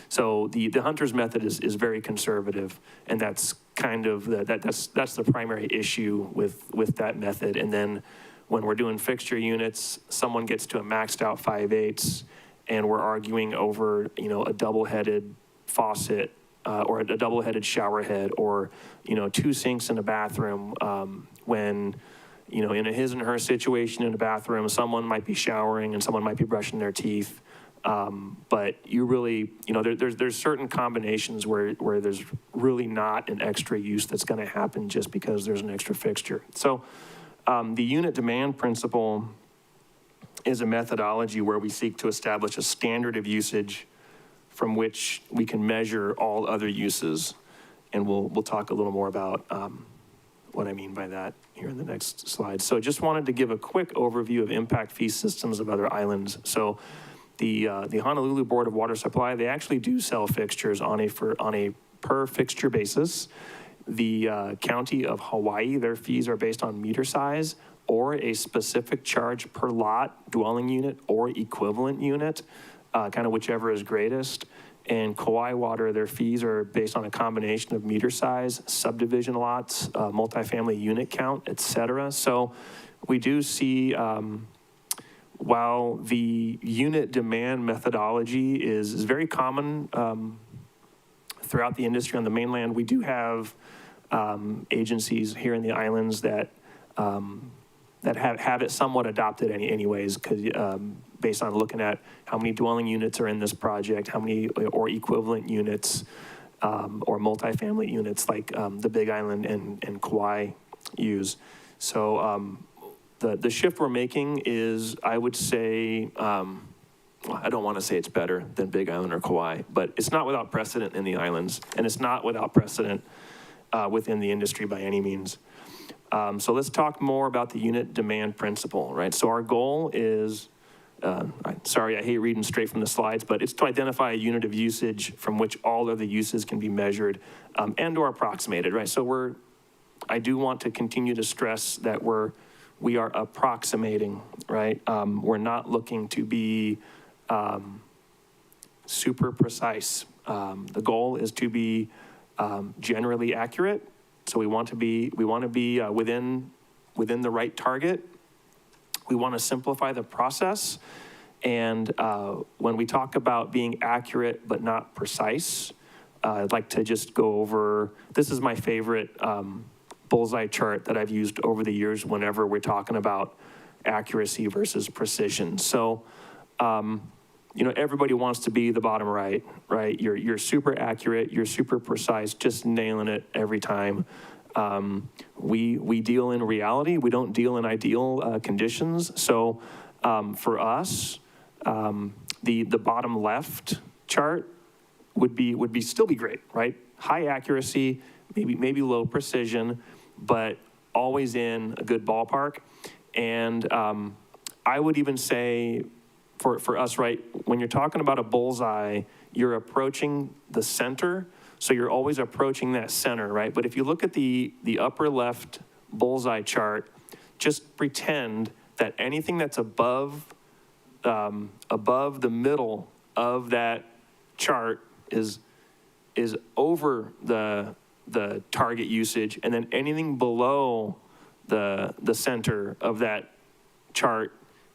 So the Hunter's method is very conservative, and that's kind of that's the primary issue with that method. And then when we're doing fixture units, someone gets to a maxed out 5/8, and we're arguing over a double-headed faucet or a double-headed shower head, or 2 sinks in a bathroom. When in a his and her situation in a bathroom, someone might be showering and someone might be brushing their teeth. But you really, there's certain combinations where there's really not an extra use that's going to happen just because there's an extra fixture. So the unit demand principle is a methodology where we seek to establish a standard of usage from which we can measure all other uses. And we'll talk a little more about what I mean by that here in the next slide. So just wanted to give a quick overview of impact fee systems of other islands. So the Honolulu Board of Water Supply, they actually do sell fixtures on a per fixture basis. The County of Hawaii, their fees are based on meter size or a specific charge per lot, dwelling unit, or equivalent unit, kind of whichever is greatest. And Kauai Water, their fees are based on a combination of meter size, subdivision lots, multifamily unit count, et cetera. So we do see, while the unit demand methodology is very common throughout the industry on the mainland, we do have agencies here in the islands that have it somewhat adopted anyways, because based on looking at how many dwelling units are in this project, how many or equivalent units or multifamily units like the Big Island and Kauai use. So the shift we're making is, I would say, I don't want to say it's better than Big Island or Kauai, but it's not without precedent in the islands, and it's not without precedent within the industry by any means. So let's talk more about the unit demand principle, right? So our goal is, sorry, I hate reading straight from the slides, but it's to identify a unit of usage from which all of the uses can be measured and or approximated, right? So I do want to continue to stress that we are approximating, right? We're not looking to be super precise. The goal is to be generally accurate. So we want to be within the right target. We want to simplify the process. And when we talk about being accurate but not precise, I'd like to just go over, this is my favorite bullseye chart that I've used over the years whenever we're talking about accuracy versus precision. So, everybody wants to be the bottom right? You're super accurate, you're super precise, just nailing it every time. We deal in reality, we don't deal in ideal conditions. So for us, the bottom left chart would still be great, right? High accuracy, maybe low precision, but always in a good ballpark. And I would even say for us, right, when you're talking about a bullseye, you're approaching the center, so you're always approaching that center, right? But if you look at the upper left bullseye chart, just pretend that anything that's above the middle of that chart is over the target usage, and then anything below the center of that chart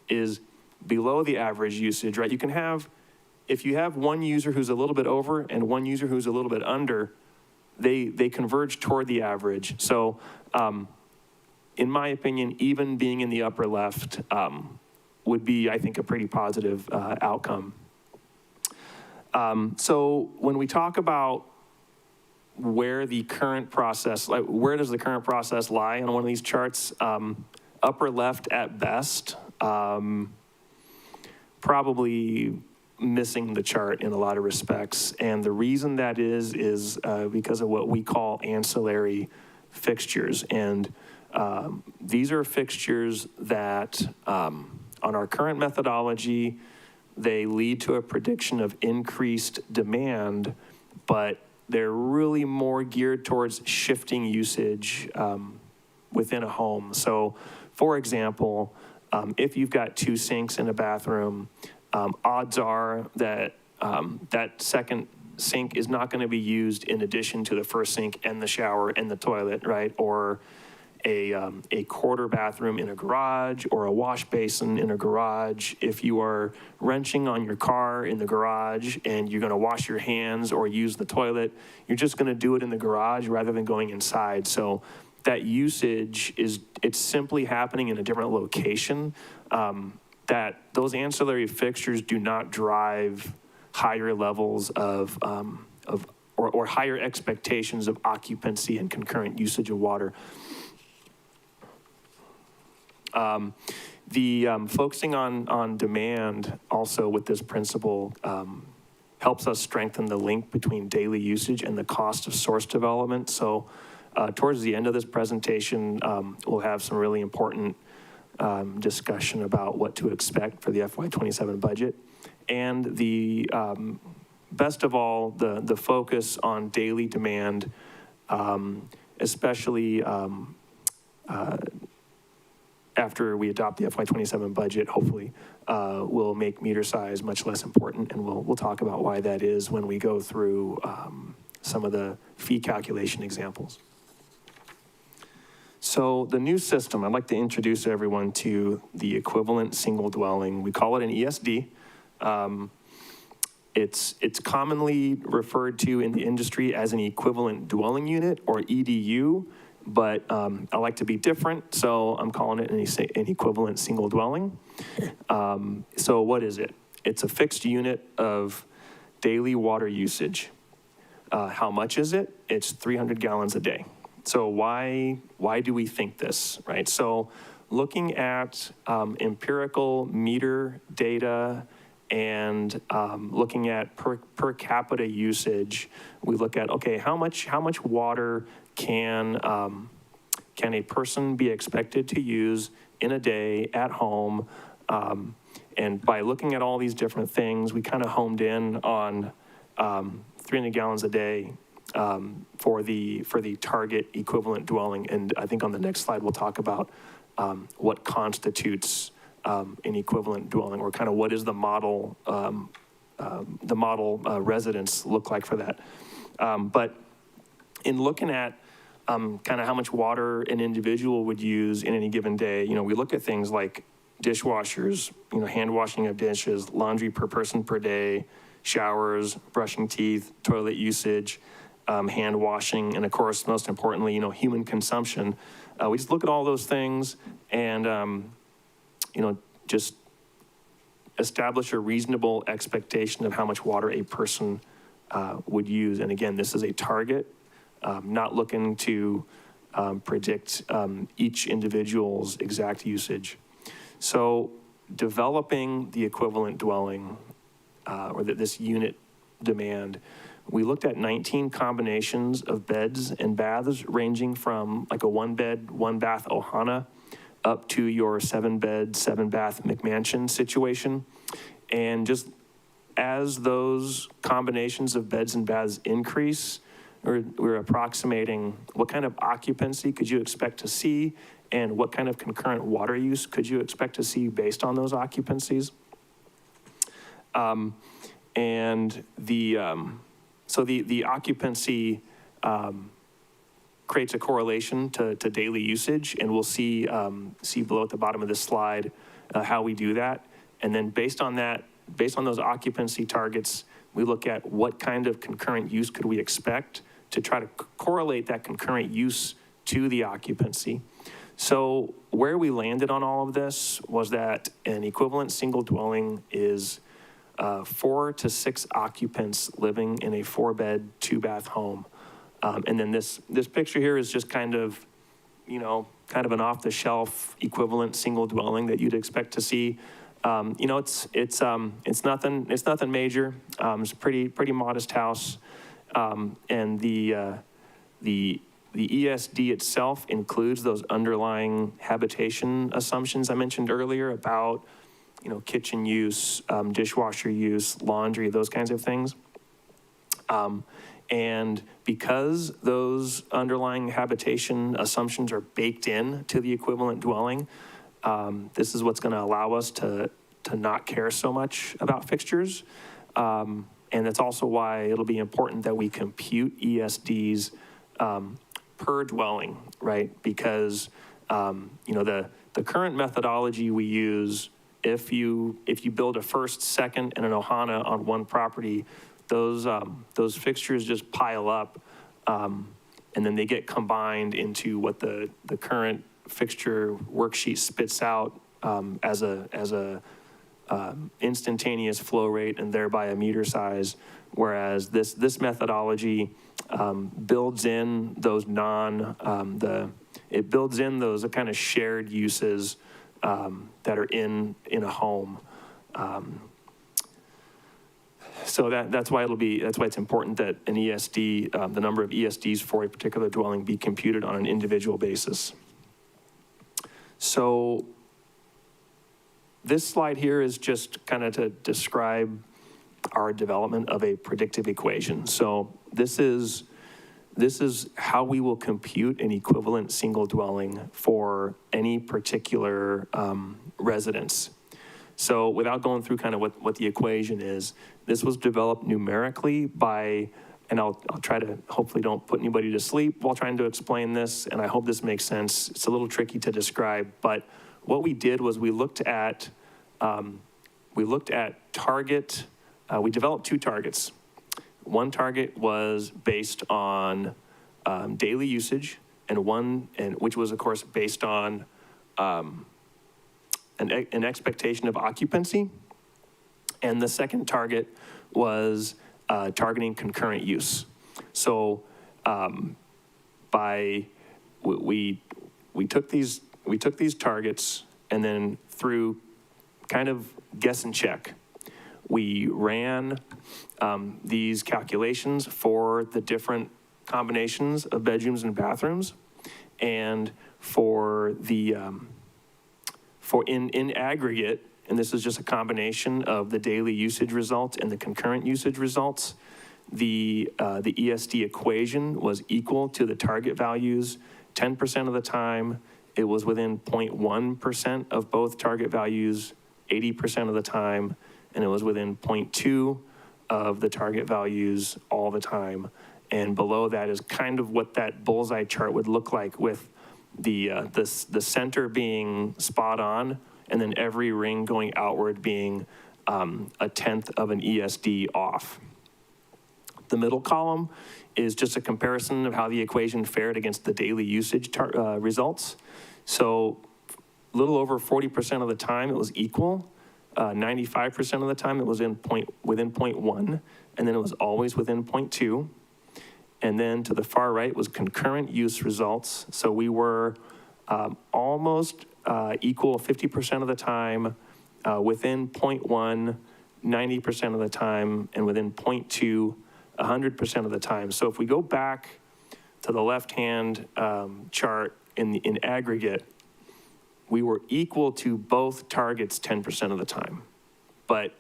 is below the average usage, right? You can have, if you have one user who's a little bit over and one user who's a little bit under, they converge toward the average. So in my opinion, even being in the upper left would be, I think, a pretty positive outcome. So when we talk about where the current process, like where does the current process lie on one of these charts? Upper left at best, probably missing the chart in a lot of respects. And the reason that is because of what we call ancillary fixtures. And these are fixtures that on our current methodology, they lead to a prediction of increased demand, but they're really more geared towards shifting usage within a home. So for example, if you've got 2 sinks in a bathroom, odds are that that second sink is not going to be used in addition to the first sink and the shower and the toilet, right? Or a quarter bathroom in a garage or a wash basin in a garage. If you are wrenching on your car in the garage and you're going to wash your hands or use the toilet, you're just going to do it in the garage rather than going inside. So that usage it's simply happening in a different location. That those ancillary fixtures do not drive higher levels of or higher expectations of occupancy and concurrent usage of water. Focusing on demand also with this principle helps us strengthen the link between daily usage and the cost of source development. So towards the end of this presentation, we'll have some really important discussion about what to expect for the FY27 budget. And the best of all, the focus on daily demand, especially after we adopt the FY27 budget, hopefully, will make meter size much less important, and we'll talk about why that is when we go through some of the fee calculation examples. So the new system, I'd like to introduce everyone to the equivalent single dwelling. We call it an ESD. It's commonly referred to in the industry as an equivalent dwelling unit, or EDU, but I like to be different, so I'm calling it an equivalent single dwelling. So what is it? It's a fixed unit of daily water usage. How much is it? It's 300 gallons a day. So why do we think this, right? So looking at empirical meter data and looking at per capita usage, we look at, okay, how much water can a person be expected to use in a day at home? And by looking at all these different things, we kind of homed in on 300 gallons a day for the target equivalent dwelling. And I think on the next slide, we'll talk about what constitutes an equivalent dwelling, or kind of what is the model residence look like for that. But in looking at kind of how much water an individual would use in any given day, we look at things like dishwashers, hand washing of dishes, laundry per person per day, showers, brushing teeth, toilet usage, hand washing, and of course, most importantly, human consumption. We just look at all those things and, just establish a reasonable expectation of how much water a person would use. And again, this is a target, not looking to predict each individual's exact usage. So developing the equivalent dwelling, or this unit demand, We looked at 19 combinations of beds and baths ranging from like a 1-bed, 1-bath Ohana up to your 7-bed, 7-bath McMansion situation. And just as those combinations of beds and baths increase, we're approximating what kind of occupancy could you expect to see and what kind of concurrent water use could you expect to see based on those occupancies. And so the occupancy creates a correlation to daily usage, and we'll see below at the bottom of this slide how we do that. And then based on those occupancy targets, we look at what kind of concurrent use could we expect to try to correlate that concurrent use to the occupancy. So where we landed on all of this was that an equivalent single dwelling is 4 to 6 occupants living in a 4-bed, 2-bath home. And then this picture here is just kind of an off-the-shelf equivalent single dwelling that you'd expect to see. It's nothing major. It's a pretty modest house. And the ESD itself includes those underlying habitation assumptions I mentioned earlier about, kitchen use, dishwasher use, laundry, those kinds of things. And because those underlying habitation assumptions are baked in to the equivalent dwelling, this is what's going to allow us to not care so much about fixtures. And that's also why it'll be important that we compute ESDs per dwelling, right? Because the current methodology we use, if you build a first, second, and an Ohana on one property, those fixtures just pile up, and then they get combined into what the current fixture worksheet spits out as a instantaneous flow rate and thereby a meter size, whereas this methodology builds in those it builds in those kind of shared uses that are in a home. So that's why it's important that an ESD, the number of ESDs for a particular dwelling, be computed on an individual basis. So this slide here is just kind of to describe our development of a predictive equation. So this is how we will compute an equivalent single dwelling for any particular residence. So without going through kind of what the equation is, this was developed numerically by, and I'll try to hopefully don't put anybody to sleep while trying to explain this, and I hope this makes sense. It's a little tricky to describe, but what we did was we looked at target, we developed 2 targets. One target was based on daily usage, and which was of course based on an expectation of occupancy. And the second target was targeting concurrent use. So we took these targets, and then through kind of guess and check, we ran these calculations for the different combinations of bedrooms and bathrooms, and for the in aggregate, and this is just a combination of the daily usage results and the concurrent usage results, the ESD equation was equal to the target values 10% of the time. It was within 0.1% of both target values 80% of the time, and it was within 0.2 of the target values all the time. And below that is kind of what that bullseye chart would look like, with the center being spot on, and then every ring going outward being 1/10 of an ESD off. The middle column is just a comparison of how the equation fared against the daily usage results. So a little over 40% of the time it was equal. 95% of the time it was within 0.1, and then it was always within 0.2. And then to the far right was concurrent use results. So we were almost equal 50% of the time, within 0.1, 90% of the time, and within 0.2, 100% of the time. So if we go back to the left-hand chart in aggregate, we were equal to both targets 10% of the time, but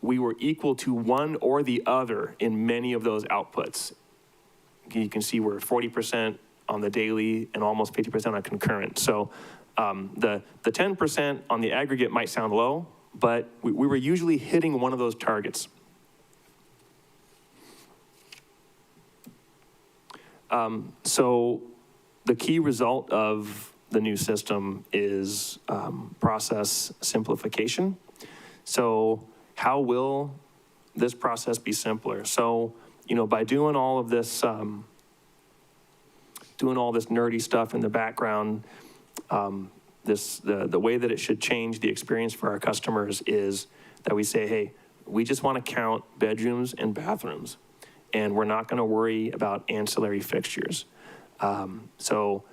we were equal to one or the other in many of those outputs. You can see we're 40% on the daily and almost 50% on concurrent. So the 10% on the aggregate might sound low, but we were usually hitting one of those targets. So the key result of the new system is process simplification. So how will this process be simpler? So, you know, by doing all of this, nerdy stuff in the background, the way that it should change the experience for our customers is that we say, hey, we just want to count bedrooms and bathrooms, and we're not going to worry about ancillary fixtures. So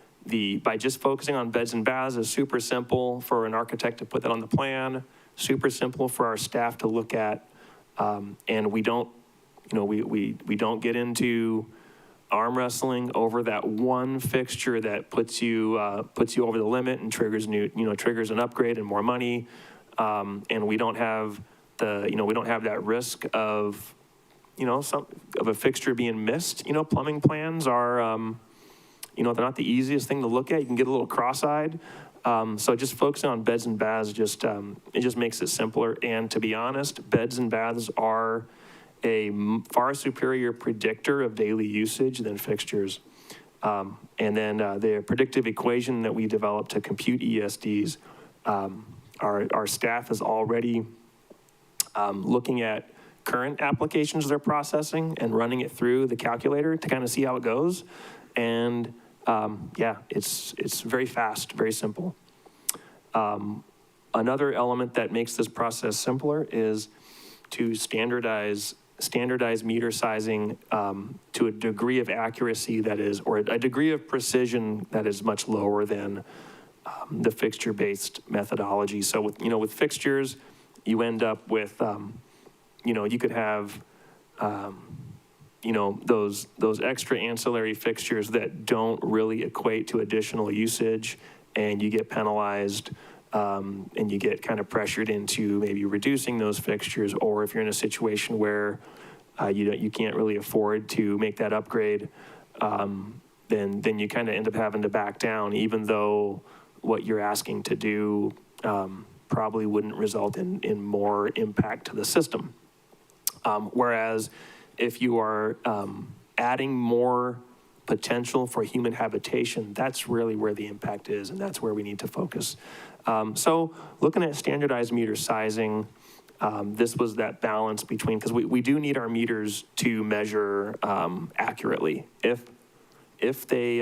by just focusing on beds and baths is super simple for an architect to put that on the plan, super simple for our staff to look at, and we don't, you know, we don't get into arm wrestling over that one fixture that puts you over the limit and triggers triggers an upgrade and more money, and we don't have that risk of a fixture being missed. You know, plumbing plans are they're not the easiest thing to look at. You can get a little cross-eyed. So just focusing on beds and baths it just makes it simpler. And to be honest, beds and baths are a far superior predictor of daily usage than fixtures. And then the predictive equation that we developed to compute ESDs, our staff is already looking at current applications they're processing and running it through the calculator to kind of see how it goes. And it's very fast, very simple. Another element that makes this process simpler is to standardize meter sizing to a degree of accuracy that is, or a degree of precision that is much lower than the fixture-based methodology. So with fixtures, you end up with, you could have, those extra ancillary fixtures that don't really equate to additional usage, and you get penalized, and you get kind of pressured into maybe reducing those fixtures, or if you're in a situation where you can't really afford to make that upgrade, then you kind of end up having to back down, even though what you're asking to do probably wouldn't result in more impact to the system. Whereas if you are adding more potential for human habitation, that's really where the impact is, and that's where we need to focus. So looking at standardized meter sizing, this was that balance between, because we do need our meters to measure accurately. If they,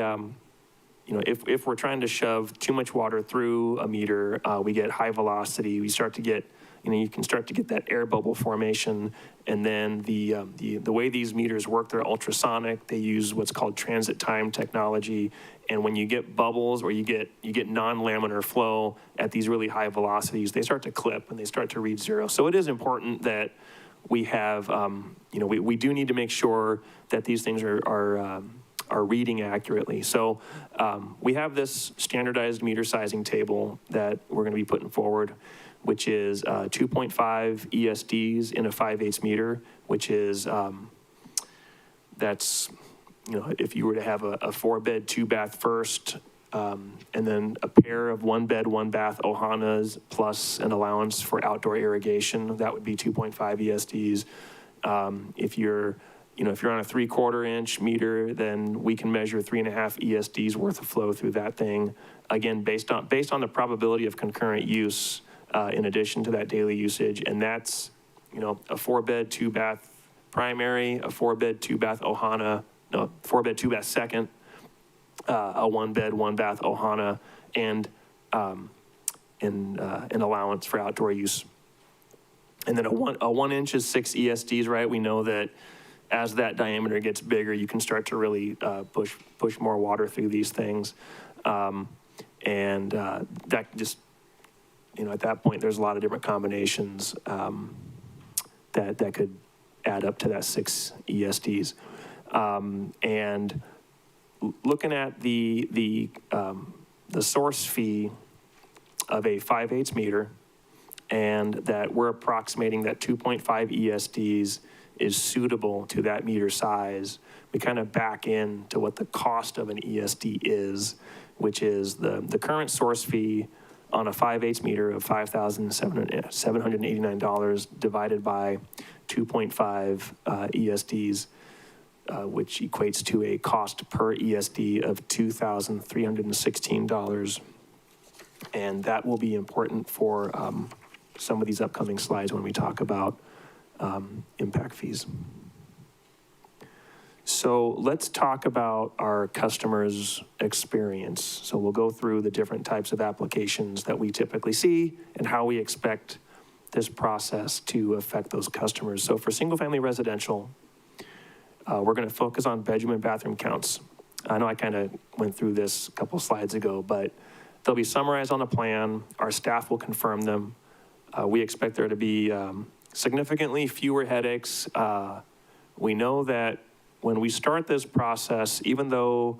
if we're trying to shove too much water through a meter, we get high velocity, we start to get, you can start to get that air bubble formation. And then the way these meters work, they're ultrasonic. They use what's called transit time technology. And when you get bubbles or you get non-laminar flow at these really high velocities, they start to clip and they start to read zero. So it is important that we have, we do need to make sure that these things are reading accurately. So we have this standardized meter sizing table that we're going to be putting forward, which is 2.5 ESDs in a 5/8 meter, which is, that's, if you were to have a 4-bed, 2-bath first, and then a pair of 1-bed, 1-bath Ohanas plus an allowance for outdoor irrigation, that would be 2.5 ESDs. If you're on a 3/4-inch meter, then we can measure 3.5 ESDs worth of flow through that thing. Again, based on the probability of concurrent use, in addition to that daily usage. And that's, a 4-bed, 2-bath primary, a 4-bed, 2-bath Ohana, no, 4-bed, 2-bath second, a 1-bed, 1-bath Ohana, and an allowance for outdoor use. And then a 1 inch is 6 ESDs, right? We know that as that diameter gets bigger, you can start to really push more water through these things. That just, at that point, there's a lot of different combinations that could add up to that 6 ESDs. And looking at the source fee of a 5/8 meter, and that we're approximating that 2.5 ESDs is suitable to that meter size, we kind of back in to what the cost of an ESD is, which is the current source fee on a 5/8 meter of $5,789 divided by 2.5 ESDs, which equates to a cost per ESD of $2,316. And that will be important for some of these upcoming slides when we talk about impact fees. So let's talk about our customers' experience. So we'll go through the different types of applications that we typically see and how we expect this process to affect those customers. So for single-family residential, we're going to focus on bedroom and bathroom counts. I know I kind of went through this a couple slides ago, but they'll be summarized on the plan. Our staff will confirm them. We expect there to be significantly fewer headaches. We know that when we start this process, even though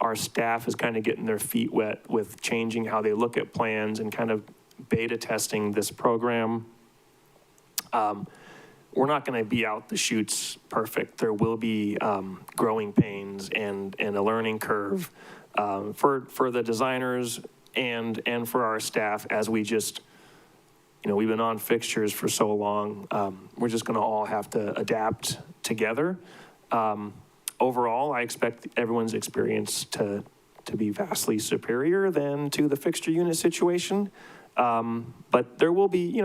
our staff is kind of getting their feet wet with changing how they look at plans and kind of beta testing this program, we're not going to be out the chutes perfect. There will be growing pains and a learning curve for the designers and for our staff as we just, we've been on fixtures for so long. We're just going to all have to adapt together. Overall, I expect everyone's experience to be vastly superior than to the fixture unit situation. But there will be,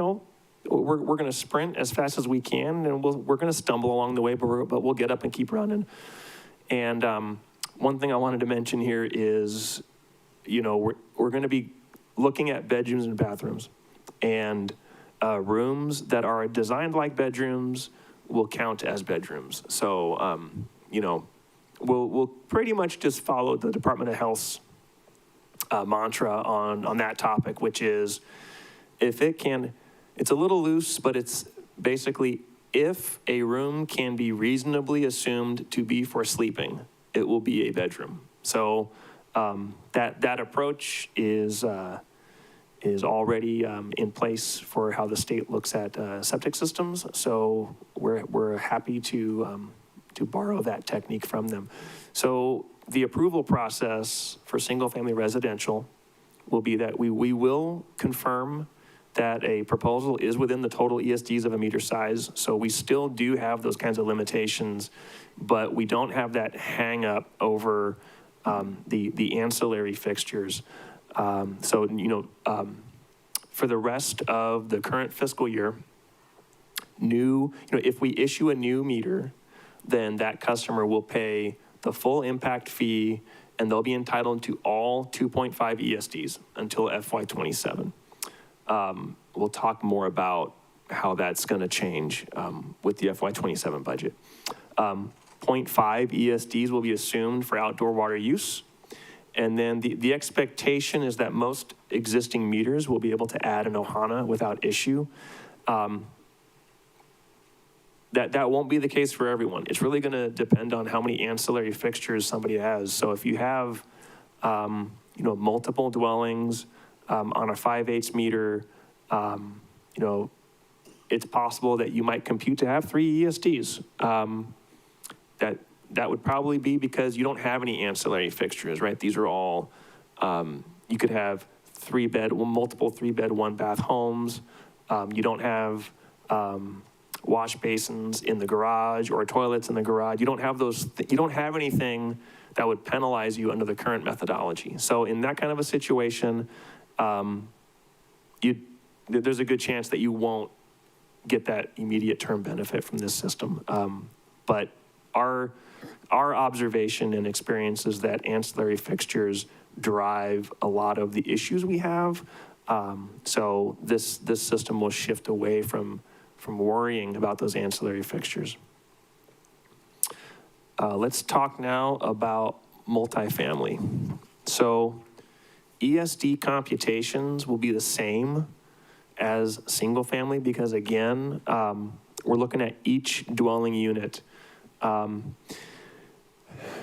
we're going to sprint as fast as we can, and we're going to stumble along the way, but we'll get up and keep running. And one thing I wanted to mention here is, we're going to be looking at bedrooms and bathrooms, and rooms that are designed like bedrooms will count as bedrooms. So, we'll pretty much just follow the Department of Health's mantra on that topic, which is it's a little loose, but it's basically if a room can be reasonably assumed to be for sleeping, it will be a bedroom. So that approach is already in place for how the state looks at septic systems. So we're happy to borrow that technique from them. So the approval process for single-family residential will be that we will confirm that a proposal is within the total ESDs of a meter size. So we still do have those kinds of limitations, but we don't have that hang up over the ancillary fixtures. For the rest of the current fiscal year, if we issue a new meter, then that customer will pay the full impact fee, and they'll be entitled to all 2.5 ESDs until FY27. We'll talk more about how that's going to change with the FY27 budget. 0.5 ESDs will be assumed for outdoor water use. And then the expectation is that most existing meters will be able to add an Ohana without issue. That won't be the case for everyone. It's really going to depend on how many ancillary fixtures somebody has. So if you have, multiple dwellings on a 5/8 meter, it's possible that you might compute to have 3 ESDs. That would probably be because you don't have any ancillary fixtures, right? These are all, you could have multiple 3-bed, 1-bath homes. You don't have wash basins in the garage or toilets in the garage. You don't have you don't have anything that would penalize you under the current methodology. So in that kind of a situation, there's a good chance that you won't get that immediate term benefit from this system. But our observation and experience is that ancillary fixtures drive a lot of the issues we have. So this system will shift away from worrying about those ancillary fixtures. Let's talk now about multifamily. So ESD computations will be the same as single family because again, we're looking at each dwelling unit.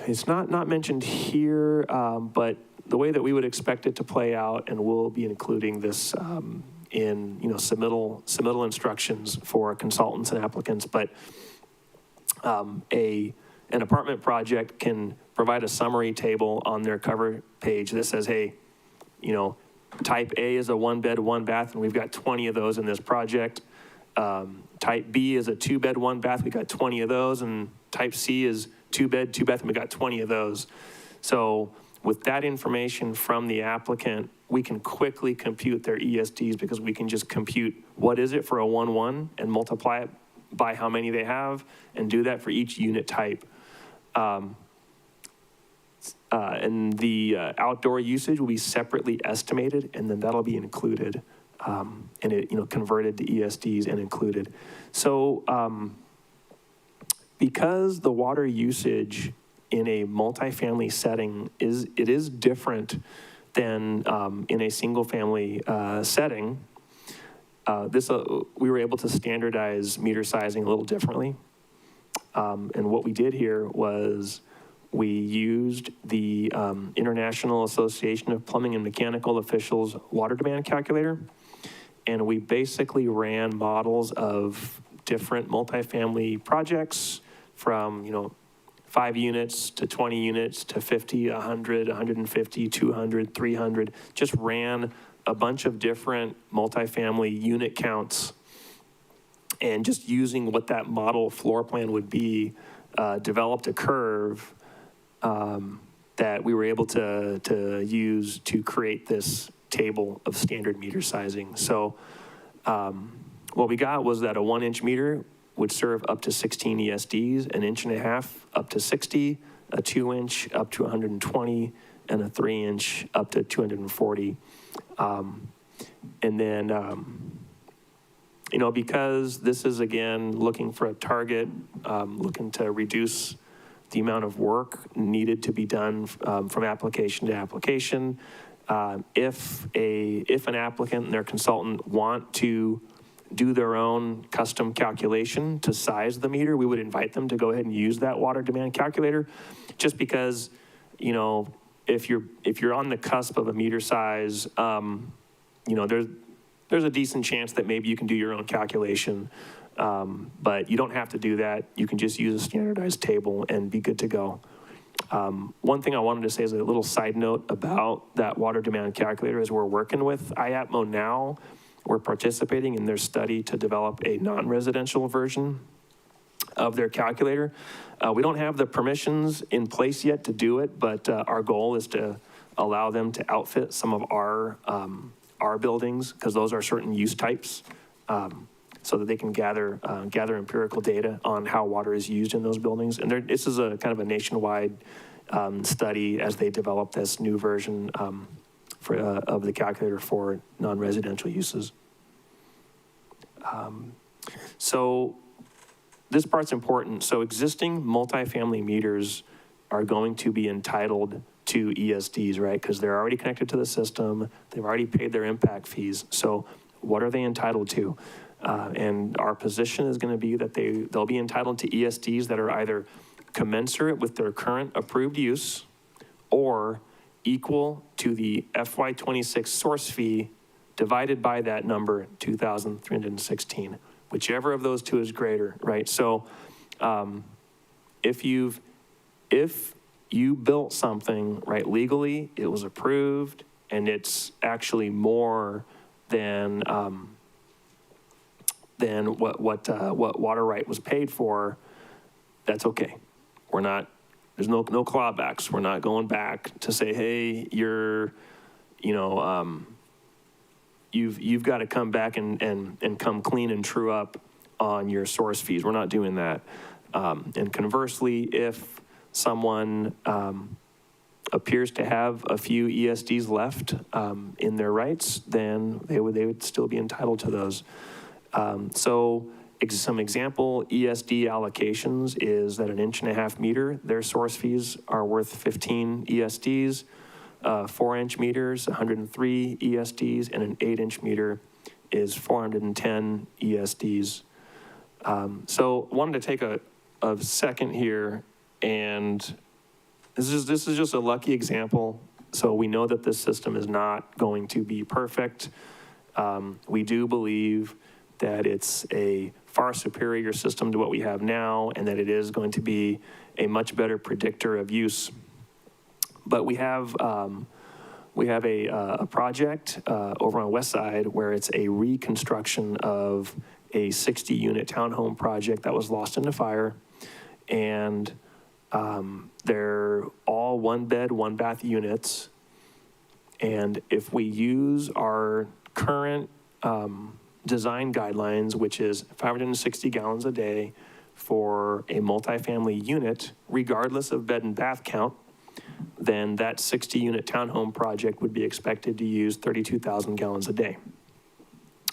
It's not mentioned here, but the way that we would expect it to play out, and we'll be including this in submittal instructions for consultants and applicants, but an apartment project can provide a summary table on their cover page that says, hey, type A is a 1-bed, 1-bath, and we've got 20 of those in this project. Type B is a 2-bed, 1-bath, we got 20 of those, and type C is 2-bed, 2-bath, and we got 20 of those. So with that information from the applicant, we can quickly compute their ESDs because we can just compute what is it for a 1-1 and multiply it by how many they have and do that for each unit type. And the outdoor usage will be separately estimated, and then that'll be included and it converted to ESDs and included. So because the water usage in a multifamily setting is different than in a single family setting, we were able to standardize meter sizing a little differently. And what we did here was we used the International Association of Plumbing and Mechanical Officials water demand calculator, and we basically ran models of different multifamily projects from 5 units to 20 units to 50, 100, 150, 200, 300, just ran a bunch of different multifamily unit counts, and just using what that model floor plan would be, developed a curve that we were able to use to create this table of standard meter sizing. So what we got was that a 1-inch meter would serve up to 16 ESDs, an 1.5 inch up to 60, a 2-inch up to 120, and a 3-inch up to 240. And then, because this is, again, looking for a target, looking to reduce the amount of work needed to be done from application to application. If an applicant and their consultant want to do their own custom calculation to size the meter, we would invite them to go ahead and use that water demand calculator, just because, if you're on the cusp of a meter size, there's a decent chance that maybe you can do your own calculation, but you don't have to do that. You can just use a standardized table and be good to go. One thing I wanted to say as a little side note about that water demand calculator is we're working with IAPMO now. We're participating in their study to develop a non-residential version of their calculator. We don't have the permissions in place yet to do it, but our goal is to allow them to outfit some of our buildings, because those are certain use types, so that they can gather empirical data on how water is used in those buildings. And this is a kind of a nationwide study as they develop this new version of the calculator for non-residential uses. So this part's important. So existing multifamily meters are going to be entitled to ESDs, right? Because they're already connected to the system. They've already paid their impact fees. So what are they entitled to? And our position is going to be that they'll be entitled to ESDs that are either commensurate with their current approved use or equal to the FY26 source fee divided by that number, 2,316, whichever of those two is greater, right? So if you built something, right, legally, it was approved, and it's actually more than what water right was paid for, that's okay. There's no clawbacks. We're not going back to say, hey, you've got to come back and come clean and true up on your source fees. We're not doing that. And conversely, if someone appears to have a few ESDs left in their rights, then they would still be entitled to those. So some example ESD allocations is that an 1.5 inch meter, their source fees are worth 15 ESDs, 4-inch meters, 103 ESDs, and an 8-inch meter is 410 ESDs. So wanted to take a second here, and this is just a lucky example. So we know that this system is not going to be perfect. We do believe that it's a far superior system to what we have now, and that it is going to be a much better predictor of use. But we have a project over on West Side where it's a reconstruction of a 60-unit townhome project that was lost in the fire. And they're all 1-bed, 1-bath units. And if we use our current design guidelines, which is 560 gallons a day for a multifamily unit, regardless of bed and bath count, then that 60-unit townhome project would be expected to use 32,000 gallons a day.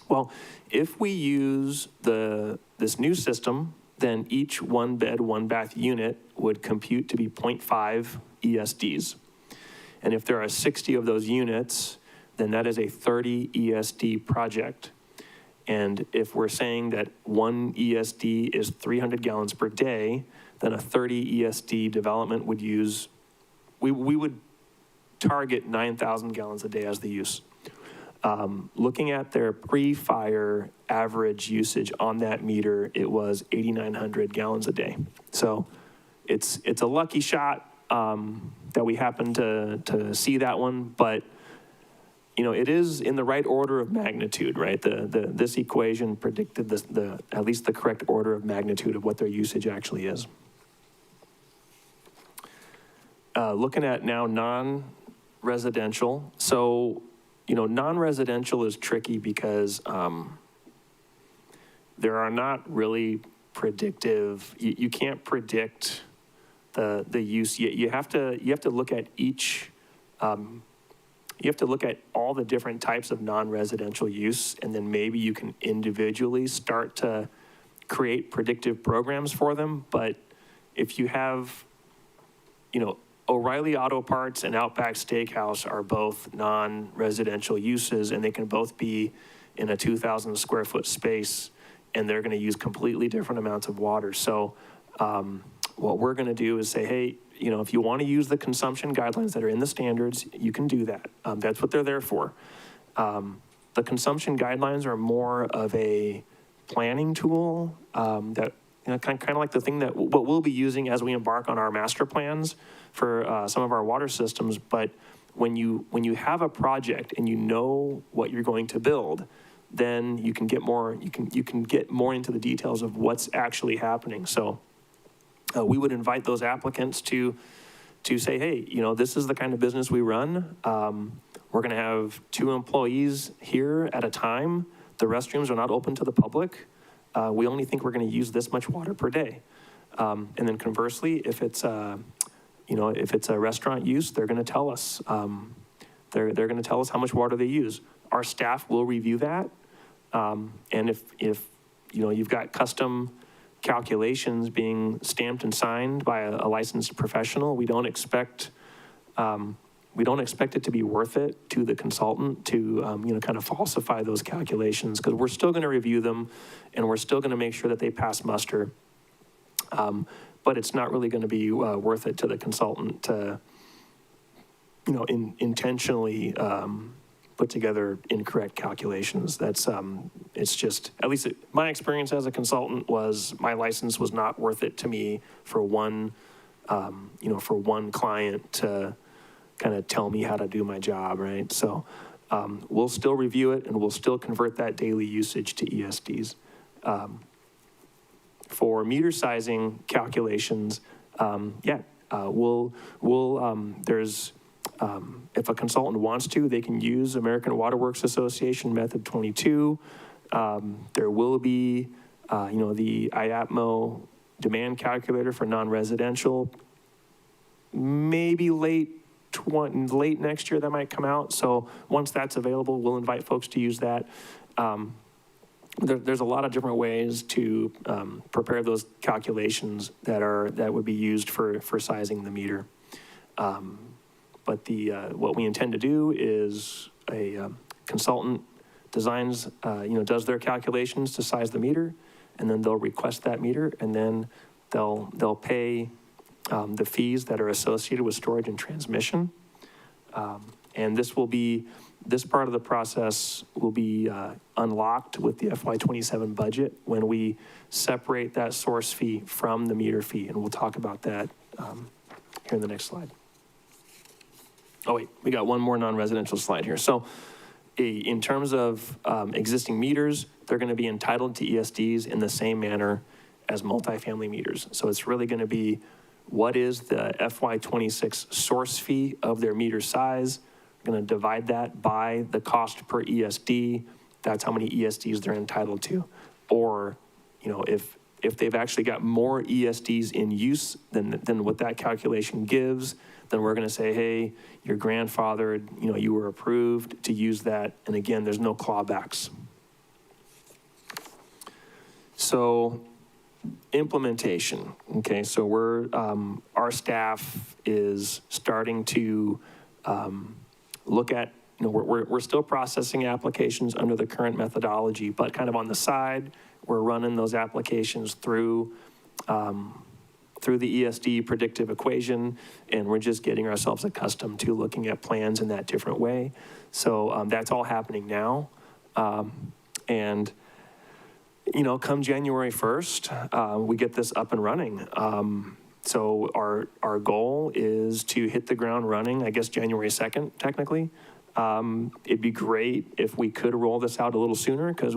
Well, if we use this new system, then each 1-bed, 1-bath unit would compute to be 0.5 ESDs. And if there are 60 of those units, then that is a 30 ESD project. And if we're saying that 1 ESD is 300 gallons per day, then a 30 ESD development would use, we would target 9,000 gallons a day as the use. Looking at their pre-fire average usage on that meter, it was 8,900 gallons a day. So it's a lucky shot that we happen to see that one, but you know, it is in the right order of magnitude, right? This equation predicted at least the correct order of magnitude of what their usage actually is. Looking at now non-residential. So, you know, non-residential is tricky because there are not really predictive, you can't predict the use. You have to look at each, you have to look at all the different types of non-residential use, and then maybe you can individually start to create predictive programs for them. But if you have, you know, O'Reilly Auto Parts and Outback Steakhouse are both non-residential uses, and they can both be in a 2,000 square foot space, and they're going to use completely different amounts of water. So what we're going to do is say, hey, you know, if you want to use the consumption guidelines that are in the standards, you can do that. That's what they're there for. The consumption guidelines are more of a planning tool that, you know, kind of like the thing that what we'll be using as we embark on our master plans for some of our water systems. But when you have a project and you know what you're going to build, then you can get more, you can get more into the details of what's actually happening. So we would invite those applicants to say, hey, you know, this is the kind of business we run. We're going to have 2 employees here at a time. The restrooms are not open to the public. We only think we're going to use this much water per day. And then conversely, if it's you know, if it's a restaurant use, they're going to tell us. They're going to tell us how much water they use. Our staff will review that. And if you know, you've got custom calculations being stamped and signed by a licensed professional, we don't expect it to be worth it to the consultant to you know, kind of falsify those calculations, because we're still going to review them and we're still going to make sure that they pass muster. But it's not really going to be worth it to the consultant to, you know, intentionally put together incorrect calculations. That's, it's just, at least my experience as a consultant was my license was not worth it to me for one, you know, for one client to kind of tell me how to do my job, right? So we'll still review it and we'll still convert that daily usage to ESDs. For meter sizing calculations, there's, if a consultant wants to, they can use American Water Works Association Method 22. There will be, you know, the IAPMO demand calculator for non-residential. Maybe late next year that might come out. So once that's available, we'll invite folks to use that. There's a lot of different ways to prepare those calculations that would be used for sizing the meter. But what we intend to do is a consultant designs, you know, does their calculations to size the meter. and then they'll request that meter, and then they'll pay the fees that are associated with storage and transmission. And this part of the process will be unlocked with the FY27 budget when we separate that source fee from the meter fee. And we'll talk about that here in the next slide. Oh wait, we got one more non-residential slide here. So in terms of existing meters, they're going to be entitled to ESDs in the same manner as multifamily meters. So it's really going to be, what is the FY26 source fee of their meter size? We're going to divide that by the cost per ESD. That's how many ESDs they're entitled to. Or, you know, if they've actually got more ESDs in use than what that calculation gives, then we're going to say, hey, you're grandfathered, you know, you were approved to use that. And again, there's no clawbacks. So implementation, okay, so our staff is starting to look at, you know, we're still processing applications under the current methodology, but kind of on the side, we're running those applications through the ESD predictive equation, and we're just getting ourselves accustomed to looking at plans in that different way. So that's all happening now. And you know, come January 1st, we get this up and running. So our goal is to hit the ground running, I guess, January 2nd, technically. It'd be great if we could roll this out a little sooner, because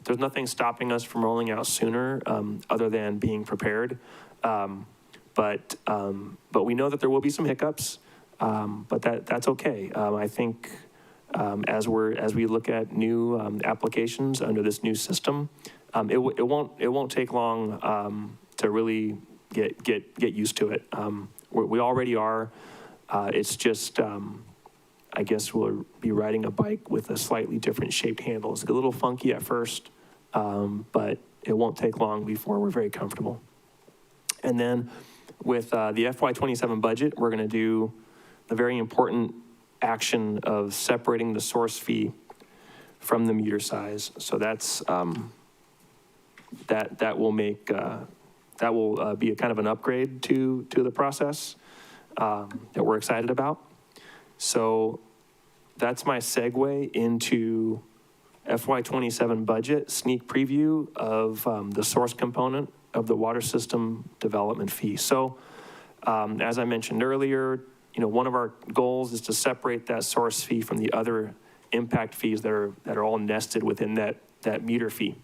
there's nothing stopping us from rolling out sooner other than being prepared. But we know that there will be some hiccups, but that's okay. I think as we look at new applications under this new system, it won't take long to really get used to it. We already are. It's just I guess we'll be riding a bike with a slightly different shaped handle. It's a little funky at first, but it won't take long before we're very comfortable. And then with the FY27 budget, we're going to do the very important action of separating the source fee from the meter size. So that's that will make that will be a kind of an upgrade to the process that we're excited about. So that's my segue into FY27 budget sneak preview of the source component of the water system development fee. So as I mentioned earlier, you know, one of our goals is to separate that source fee from the other impact fees that are all nested within that meter fee.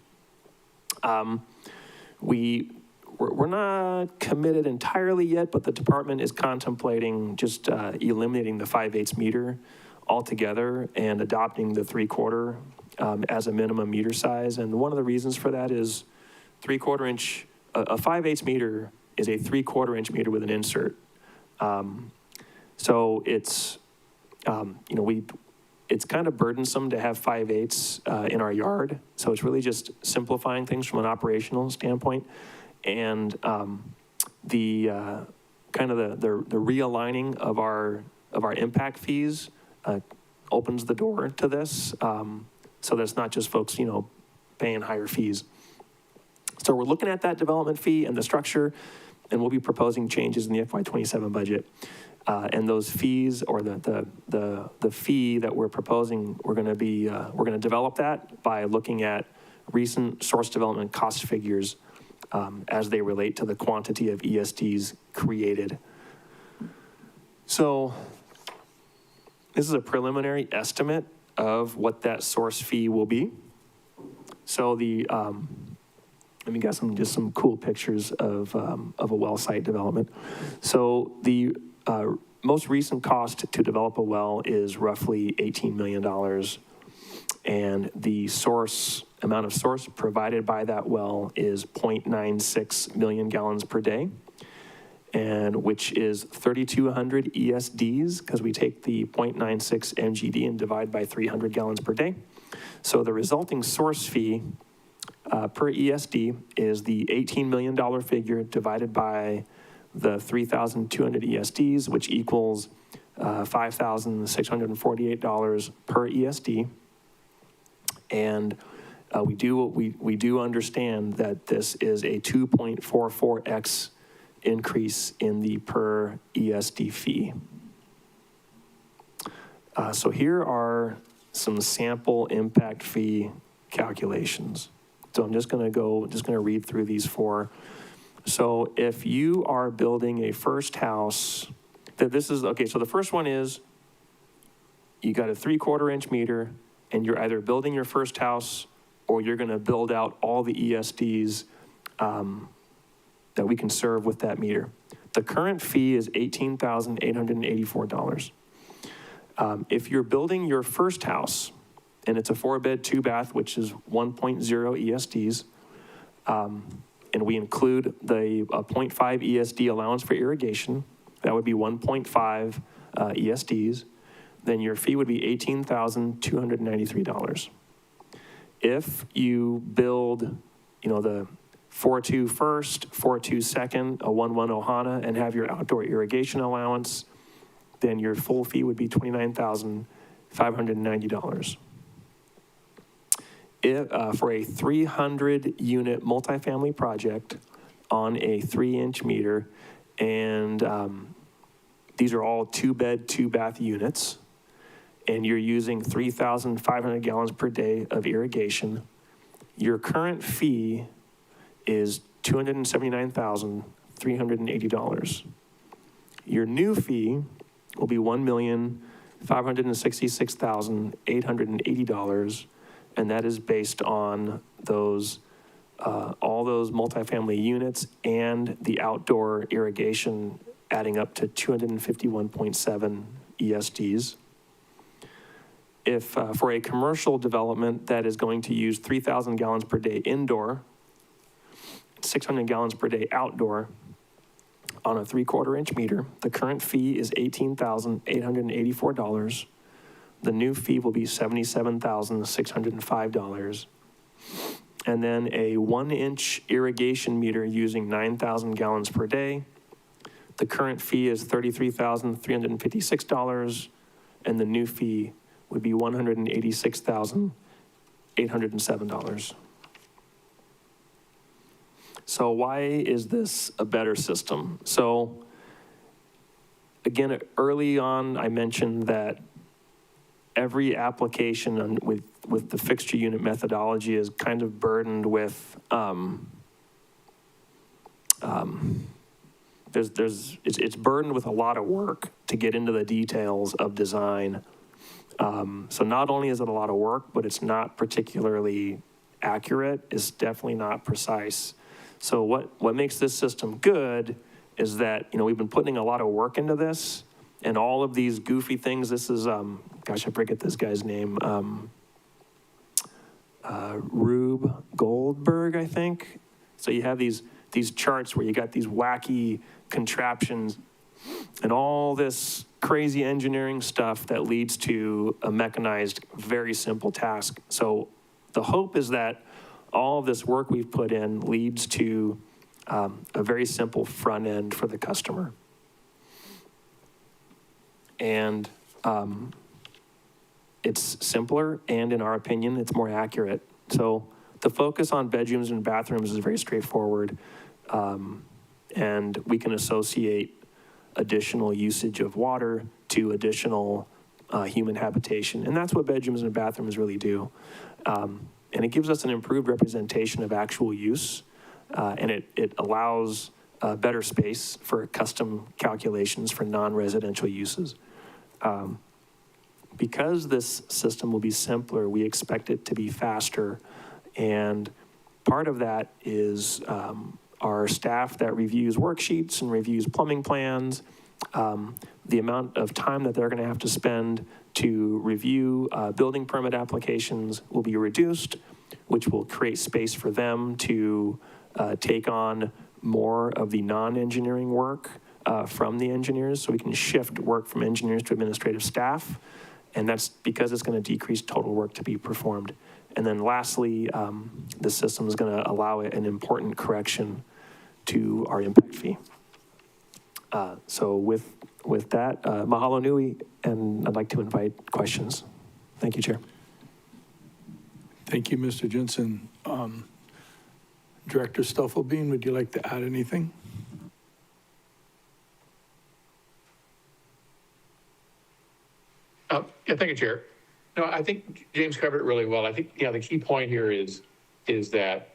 We're not committed entirely yet, but the department is contemplating just eliminating the 5/8 meter altogether and adopting the 3/4 as a minimum meter size. And one of the reasons for that is 3/4 inch, a 5/8 meter is a 3/4 inch meter with an insert. So it's, you know, it's kind of burdensome to have 5/8 in our yard. So it's really just simplifying things from an operational standpoint. And the kind of the realigning of our impact fees opens the door to this. So that's not just folks, you know, paying higher fees. So we're looking at that development fee and the structure, and we'll be proposing changes in the FY27 budget. And those fees, or the fee that we're proposing, we're going to develop that by looking at recent source development cost figures as they relate to the quantity of ESDs created. So this is a preliminary estimate of what that source fee will be. So let me get some cool pictures of a well site development. So the most recent cost to develop a well is roughly $18 million. And the amount of source provided by that well is 0.96 million gallons per day, and which is 3,200 ESDs, because we take the 0.96 MGD and divide by 300 gallons per day. So the resulting source fee per ESD is the $18 million figure divided by the 3,200 ESDs, which equals $5,648 per ESD. And We do understand that this is a 2.44x increase in the per ESD fee. So here are some sample impact fee calculations. So I'm just going to read through these four. So if you are building a first house, so the first one is you got a 3/4 inch meter and you're either building your first house or you're going to build out all the ESDs that we can serve with that meter. The current fee is $18,884. If you're building your first house, and it's a 4-bed, 2-bath, which is 1.0 ESDs, and we include the 0.5 ESD allowance for irrigation, that would be 1.5 ESDs, then your fee would be $18,293. If you build, the 4.2 first, 4.2 second, a 1.1 Ohana, and have your outdoor irrigation allowance, then your full fee would be $29,590. For a 300-unit multifamily project on a 3-inch meter, and these are all 2-bed, 2-bath units, and you're using 3,500 gallons per day of irrigation, your current fee is $279,380. Your new fee will be $1,566,880, and that is based on those all those multifamily units and the outdoor irrigation adding up to 251.7 ESDs. If for a commercial development that is going to use 3,000 gallons per day indoor, 600 gallons per day outdoor, on a 3/4 inch meter, the current fee is $18,884. The new fee will be $77,605. And then a 1-inch irrigation meter using 9,000 gallons per day. The current fee is $33,356, and the new fee would be $186,807. So why is this a better system? So again, early on, I mentioned that every application with the fixture unit methodology is kind of burdened with, it's burdened with a lot of work to get into the details of design. So not only is it a lot of work, but it's not particularly accurate. It's definitely not precise. So what makes this system good is that, we've been putting a lot of work into this, and all of these goofy things. This is, gosh, I forget this guy's name. Rube Goldberg, I think. So you have these charts where you got these wacky contraptions and all this crazy engineering stuff that leads to a mechanized, very simple task. So the hope is that all of this work we've put in leads to a very simple front end for the customer. And it's simpler, and in our opinion, it's more accurate. So the focus on bedrooms and bathrooms is very straightforward, and we can associate additional usage of water to additional human habitation. And that's what bedrooms and bathrooms really do. And it gives us an improved representation of actual use, and it allows better space for custom calculations for non-residential uses. Because this system will be simpler, we expect it to be faster. And part of that is our staff that reviews worksheets and reviews plumbing plans, the amount of time that they're going to have to spend to review building permit applications will be reduced, which will create space for them to take on more of the non-engineering work from the engineers. So we can shift work from engineers to administrative staff. And that's because it's going to decrease total work to be performed. And then lastly, the system is going to allow an important correction to our impact fee. So with that, mahalo nui, and I'd like to invite questions. Thank you, Chair. Thank you, Mr. Jensen. Director Stuffelbein, would you like to add anything? Yeah, thank you, Chair. No, I think James covered it really well. I think, the key point here is that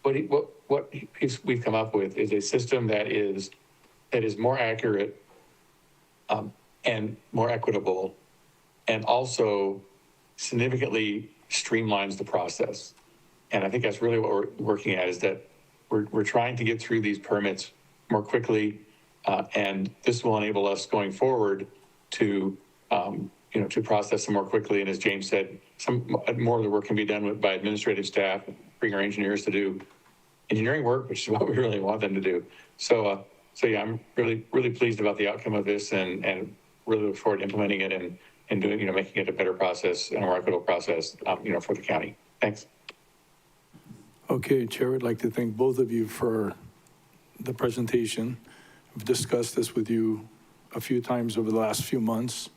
we've come up with is a system that is more accurate and more equitable, and also significantly streamlines the process. And I think that's really what we're working at, is that we're trying to get through these permits more quickly, and this will enable us going forward to process them more quickly. And as James said, some more of the work can be done by administrative staff, bring our engineers to do engineering work, which is what we really want them to do. So yeah, I'm really pleased about the outcome of this, and really look forward to implementing it and doing, making it a better process and a more equitable process, for the county. Thanks. Okay, Chair, I'd like to thank both of you for the presentation. I've discussed this with you a few times over the last few months.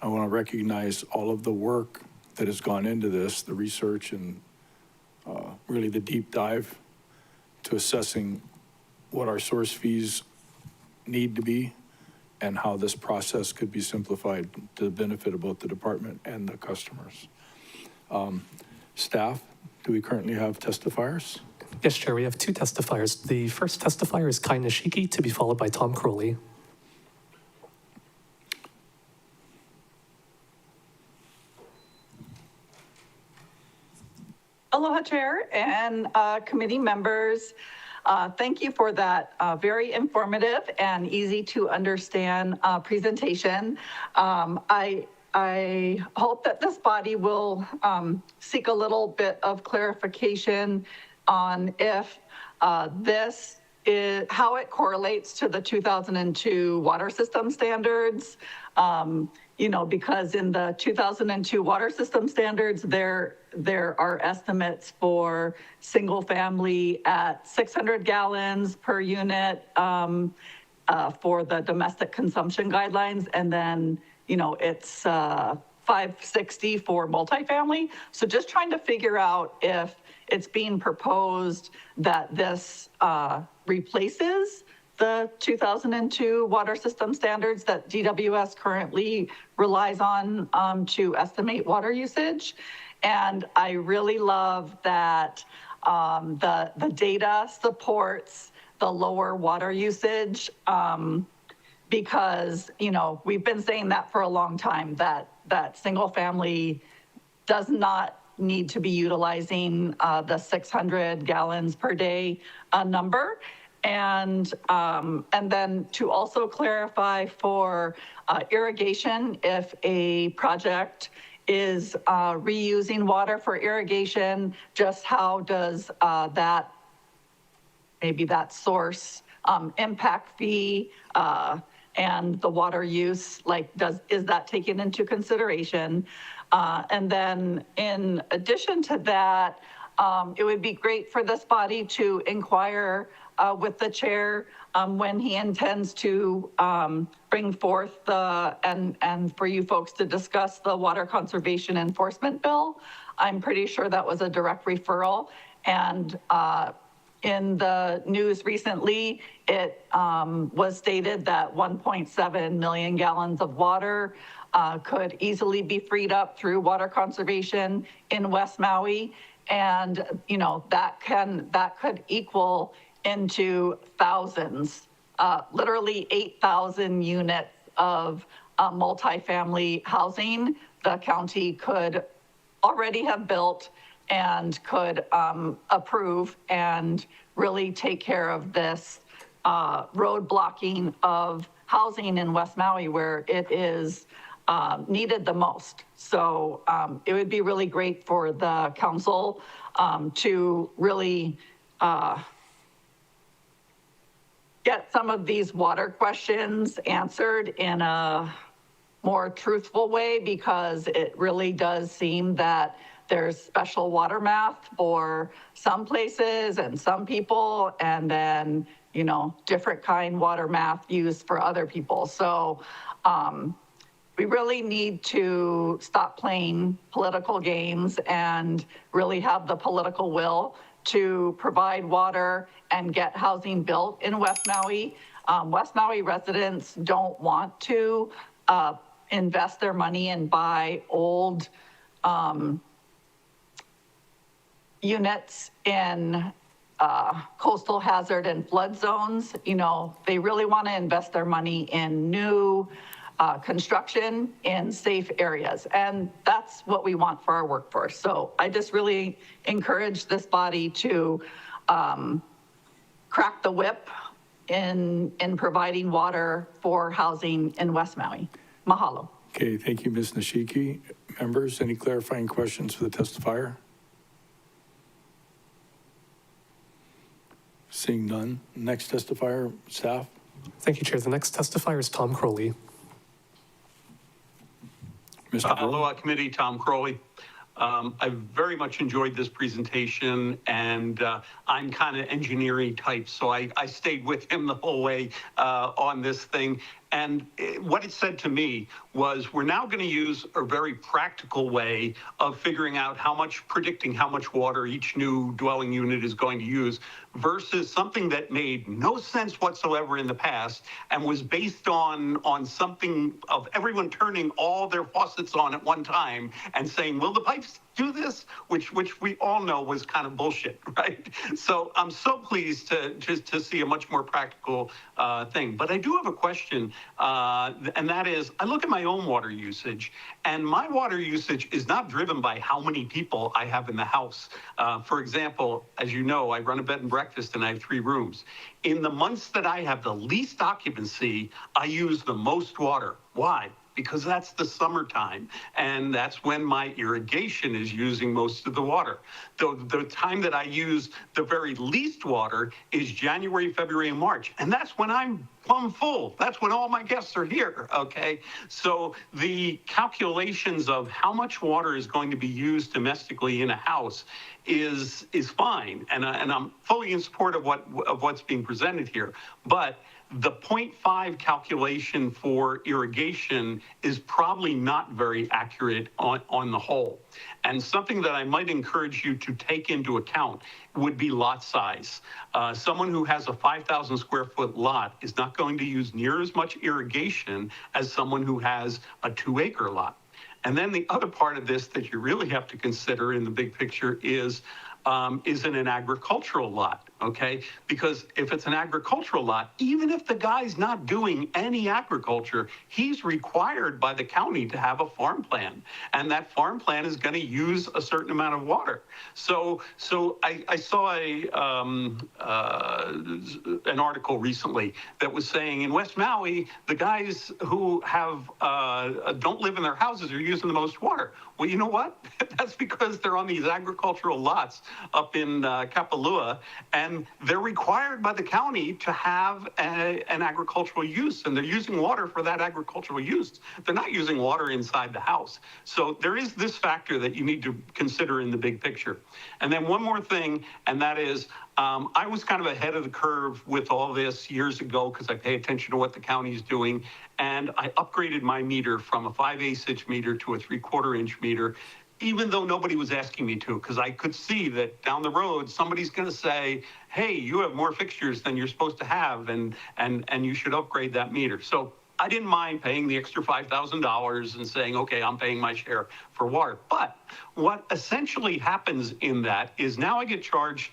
I want to recognize all of the work that has gone into this, the research and really the deep dive to assessing what our source fees need to be and how this process could be simplified to the benefit of both the department and the customers. Staff, do we currently have testifiers? Yes, Chair, we have two testifiers. The first testifier is Kai Nishiki, to be followed by Tom Crowley. Aloha, Chair and committee members. Thank you for that very informative and easy to understand presentation. I hope that this body will seek a little bit of clarification on if this is how it correlates to the 2002 water system standards. Because in the 2002 water system standards, there are estimates for single family at 600 gallons per unit for the domestic consumption guidelines. And then, it's 560 for multifamily. So just trying to figure out if it's being proposed that this replaces the 2002 water system standards that DWS currently relies on to estimate water usage. And I really love that the data supports the lower water usage because, we've been saying that for a long time, that single family does not need to be utilizing the 600 gallons per day number. And then to also clarify for irrigation, if a project is reusing water for irrigation, just how does maybe that source impact fee and the water use, is that taken into consideration? And then in addition to that, it would be great for this body to inquire with the chair when he intends to bring forth and for you folks to discuss the water conservation enforcement bill. I'm pretty sure that was a direct referral. And in the news recently, it was stated that 1.7 million gallons of water could easily be freed up through water conservation in West Maui. And, that could equal into thousands, literally 8,000 units of multifamily housing the county could already have built and could approve and really take care of this road blocking of housing in West Maui where it is needed the most. So it would be really great for the council to really get some of these water questions answered in a more truthful way, because it really does seem that there's special water math for some places and some people, and then, different kind water math used for other people. So we really need to stop playing political games and really have the political will to provide water and get housing built in West Maui. West Maui residents don't want to invest their money and buy old units in coastal hazard and flood zones. You know, they really want to invest their money in new construction in safe areas. And that's what we want for our workforce. So I just really encourage this body to crack the whip in providing water for housing in West Maui. Mahalo. Okay, thank you, Ms. Nishiki. Members, any clarifying questions for the testifier? Seeing none. Next testifier, staff. Thank you, Chair. The next testifier is Tom Crowley. Mr. Crowley. Aloha Committee, Tom Crowley. I very much enjoyed this presentation, and I'm kind of engineering type, so I stayed with him the whole way on this thing. And what it said to me was, we're now going to use a very practical way of figuring out predicting how much water each new dwelling unit is going to use, versus something that made no sense whatsoever in the past and was based on something of everyone turning all their faucets on at one time and saying, will the pipes do this? Which we all know was kind of bullshit, right? So I'm so pleased to see a much more practical thing. But I do have a question, and that is, I look at my own water usage, and my water usage is not driven by how many people I have in the house. For example, as you know, I run a bed and breakfast and I have 3 rooms. In the months that I have the least occupancy, I use the most water. Why? Because that's the summertime, and that's when my irrigation is using most of the water. The time that I use the very least water is January, February, and March, and that's when I'm plumb full. That's when all my guests are here, okay? So the calculations of how much water is going to be used domestically in a house is fine, and I'm fully in support of what's being presented here, but the 0.5 calculation for irrigation is probably not very accurate on the whole. And something that I might encourage you to take into account would be lot size. Someone who has a 5,000 square foot lot is not going to use near as much irrigation as someone who has a 2-acre lot. And then the other part of this that you really have to consider in the big picture is in an agricultural lot, okay? Because if it's an agricultural lot, even if the guy's not doing any agriculture, he's required by the county to have a farm plan. And that farm plan is gonna use a certain amount of water. So I saw an article recently that was saying in West Maui, the guys who don't live in their houses are using the most water. Well, you know what? That's because they're on these agricultural lots up in Kapalua, and they're required by the county to have an agricultural use, and they're using water for that agricultural use. They're not using water inside the house. So there is this factor that you need to consider in the big picture. And then one more thing, and that is, I was kind of ahead of the curve with all this years ago because I pay attention to what the county is doing, and I upgraded my meter from a 5/8 inch meter to a 3/4 inch meter, even though nobody was asking me to, because I could see that down the road, somebody's going to say, hey, you have more fixtures than you're supposed to have, and you should upgrade that meter. So I didn't mind paying the extra $5,000 and saying, okay, I'm paying my share for water. But what essentially happens in that is now I get charged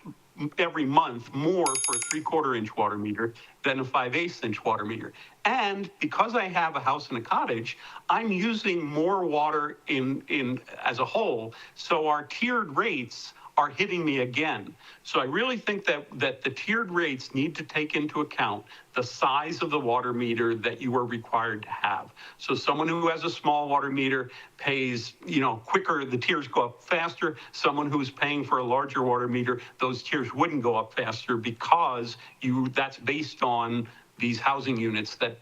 every month more for a 3/4 inch water meter than a 5/8 inch water meter. And because I have a house and a cottage, I'm using more water in as a whole. So our tiered rates are hitting me again. So I really think that the tiered rates need to take into account the size of the water meter that you are required to have. So someone who has a small water meter pays, quicker, the tiers go up faster. Someone who's paying for a larger water meter, those tiers wouldn't go up faster because that's based on these housing units that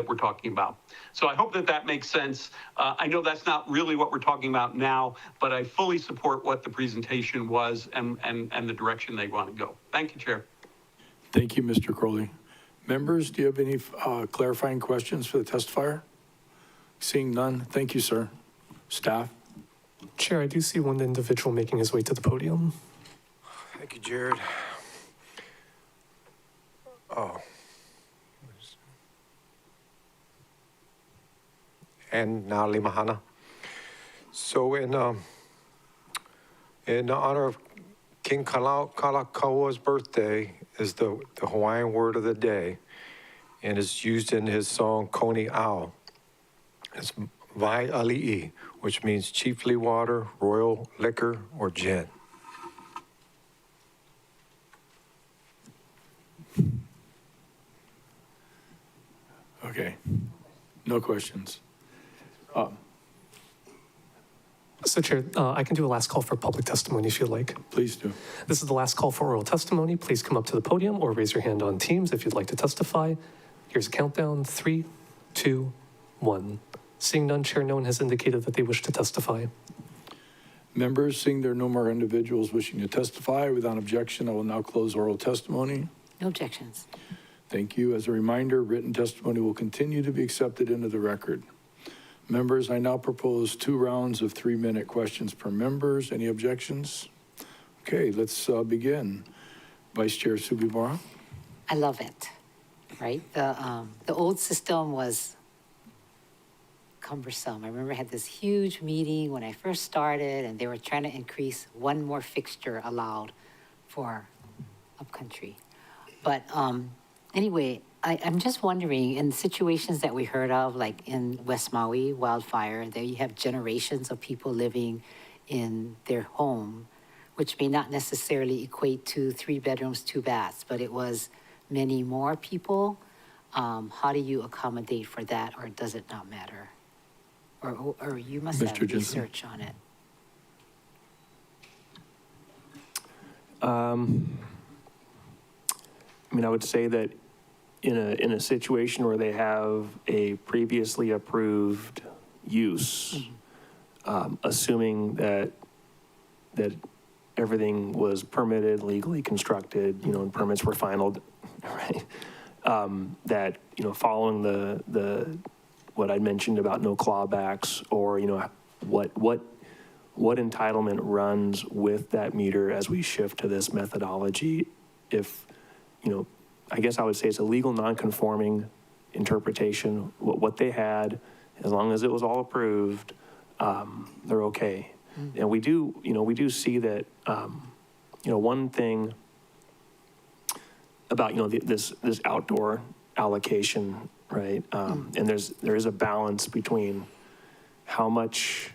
we're talking about. So I hope that makes sense. I know that's not really what we're talking about now, but I fully support what the presentation was and the direction they want to go. Thank you, Chair. Thank you, Mr. Crowley. Members, do you have any clarifying questions for the testifier? Seeing none, thank you, sir. Staff? Chair, I do see one individual making his way to the podium. Thank you, Jared. Oh. And now Limahana. So in honor of King Kalakaua's birthday is the Hawaiian word of the day, and it's used in his song Koni Ao. It's Vai Ali'i, which means chiefly water, royal liquor, or gin. Okay, no questions. So Chair, I can do a last call for public testimony if you'd like. Please do. This is the last call for oral testimony. Please come up to the podium or raise your hand on Teams if you'd like to testify. Here's a countdown, 3, 2, 1. Seeing none, Chair, no one has indicated that they wish to testify. Members, seeing there are no more individuals wishing to testify, without objection, I will now close oral testimony. No objections. Thank you. As a reminder, written testimony will continue to be accepted into the record. Members, I now propose 2 rounds of 3-minute questions per members. Any objections? Okay, let's begin. Vice Chair Sugibara. I love it, right? The old system was cumbersome. I remember I had this huge meeting when I first started, and they were trying to increase 1 more fixture allowed for upcountry. But anyway, I'm just wondering, in situations that we heard of, like in West Maui wildfire, there you have generations of people living in their home, which may not necessarily equate to 3 bedrooms, 2 baths, but it was many more people. How do you accommodate for that, or does it not matter? Or you must have Mr. Jensen. research on it. I mean, I would say that in a situation where they have a previously approved use, assuming that everything was permitted, legally constructed, and permits were finalized, right? That, following the what I mentioned about no clawbacks, or, what entitlement runs with that meter as we shift to this methodology. If, I guess I would say it's a legal non-conforming interpretation. What they had, as long as it was all approved, they're okay. And we do see that, one thing about, this outdoor allocation, right? And there is a balance between how much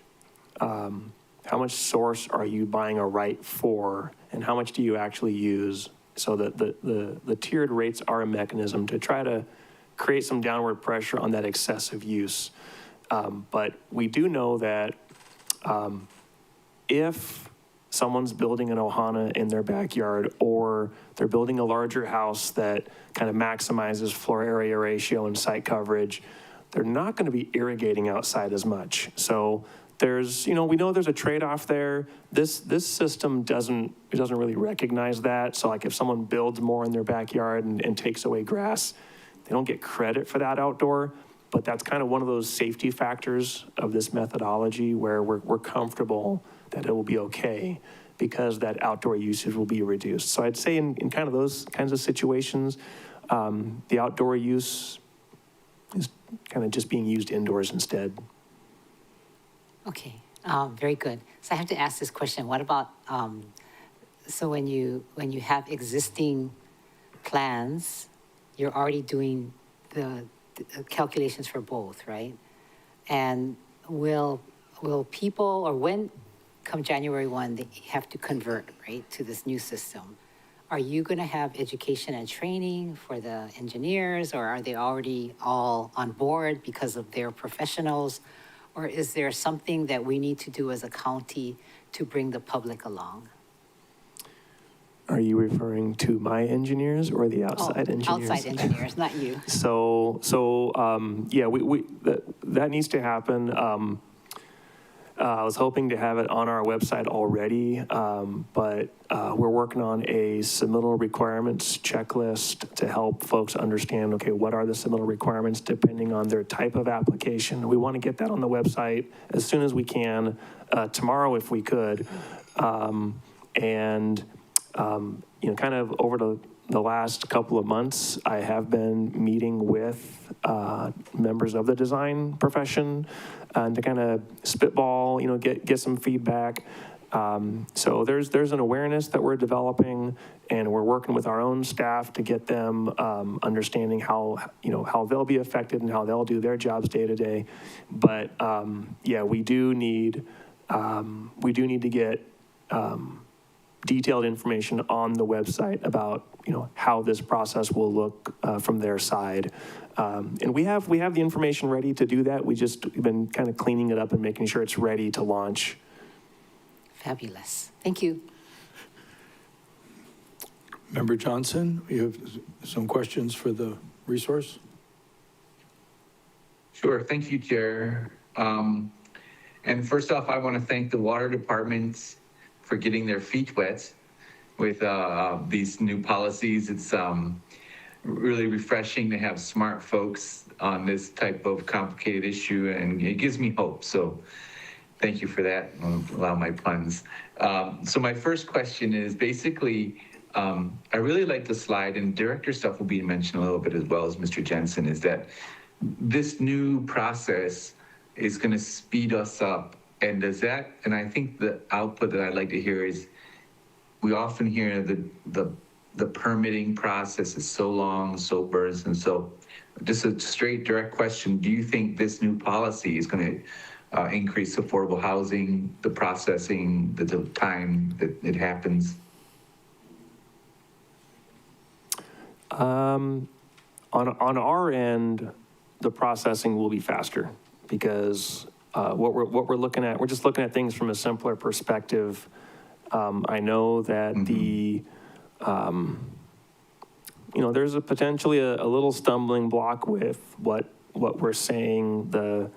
source are you buying a right for, and how much do you actually use, so that the tiered rates are a mechanism to try to create some downward pressure on that excessive use. But we do know that if someone's building an ohana in their backyard, or they're building a larger house that kind of maximizes floor area ratio and site coverage, they're not going to be irrigating outside as much. So there's, we know there's a trade-off there. This system doesn't really recognize that. So like if someone builds more in their backyard and takes away grass, they don't get credit for that outdoor. But that's kind of one of those safety factors of this methodology, where we're comfortable that it will be okay, because that outdoor usage will be reduced. So I'd say in kind of those kinds of situations, the outdoor use is kind of just being used indoors instead. Okay, very good. So I have to ask this question. What about, so when you have existing plans, you're already doing the calculations for both, right? And will people, or when, come January 1, they have to convert, right, to this new system? Are you going to have education and training for the engineers, or are they already all on board because of their professionals? Or is there something that we need to do as a county to bring the public along? Are you referring to my engineers or the outside engineers? Outside engineers, not you. So yeah, that needs to happen. I was hoping to have it on our website already, but we're working on a submittal requirements checklist to help folks understand, okay, what are the submittal requirements depending on their type of application. We want to get that on the website as soon as we can, tomorrow if we could. Kind of over the last couple of months, I have been meeting with members of the design profession and to kind of spitball, get some feedback. So there's an awareness that we're developing, and we're working with our own staff to get them understanding how they'll be affected and how they'll do their jobs day to day. But yeah, we do need to get detailed information on the website about how this process will look from their side. And we have the information ready to do that. We've been kind of cleaning it up and making sure it's ready to launch. Fabulous. Thank you. Member Johnson, you have some questions for the resource? Sure, thank you, Chair. And first off, I want to thank the water departments for getting their feet wet with these new policies. It's really refreshing to have smart folks on this type of complicated issue, and it gives me hope. So thank you for that. I'll allow my puns. So my first question is basically, I really like the slide, and Director Stuff will be mentioned a little bit as well as Mr. Jensen, is that this new process is going to speed us up. And does that, and I think the output that I'd like to hear is, we often hear the permitting process is so long, so burdensome. So just a straight, direct question, do you think this new policy is going to increase affordable housing, the processing, the time that it happens? On our end, the processing will be faster because what we're looking at, we're just looking at things from a simpler perspective. I know that there's potentially a little stumbling block with what we're saying the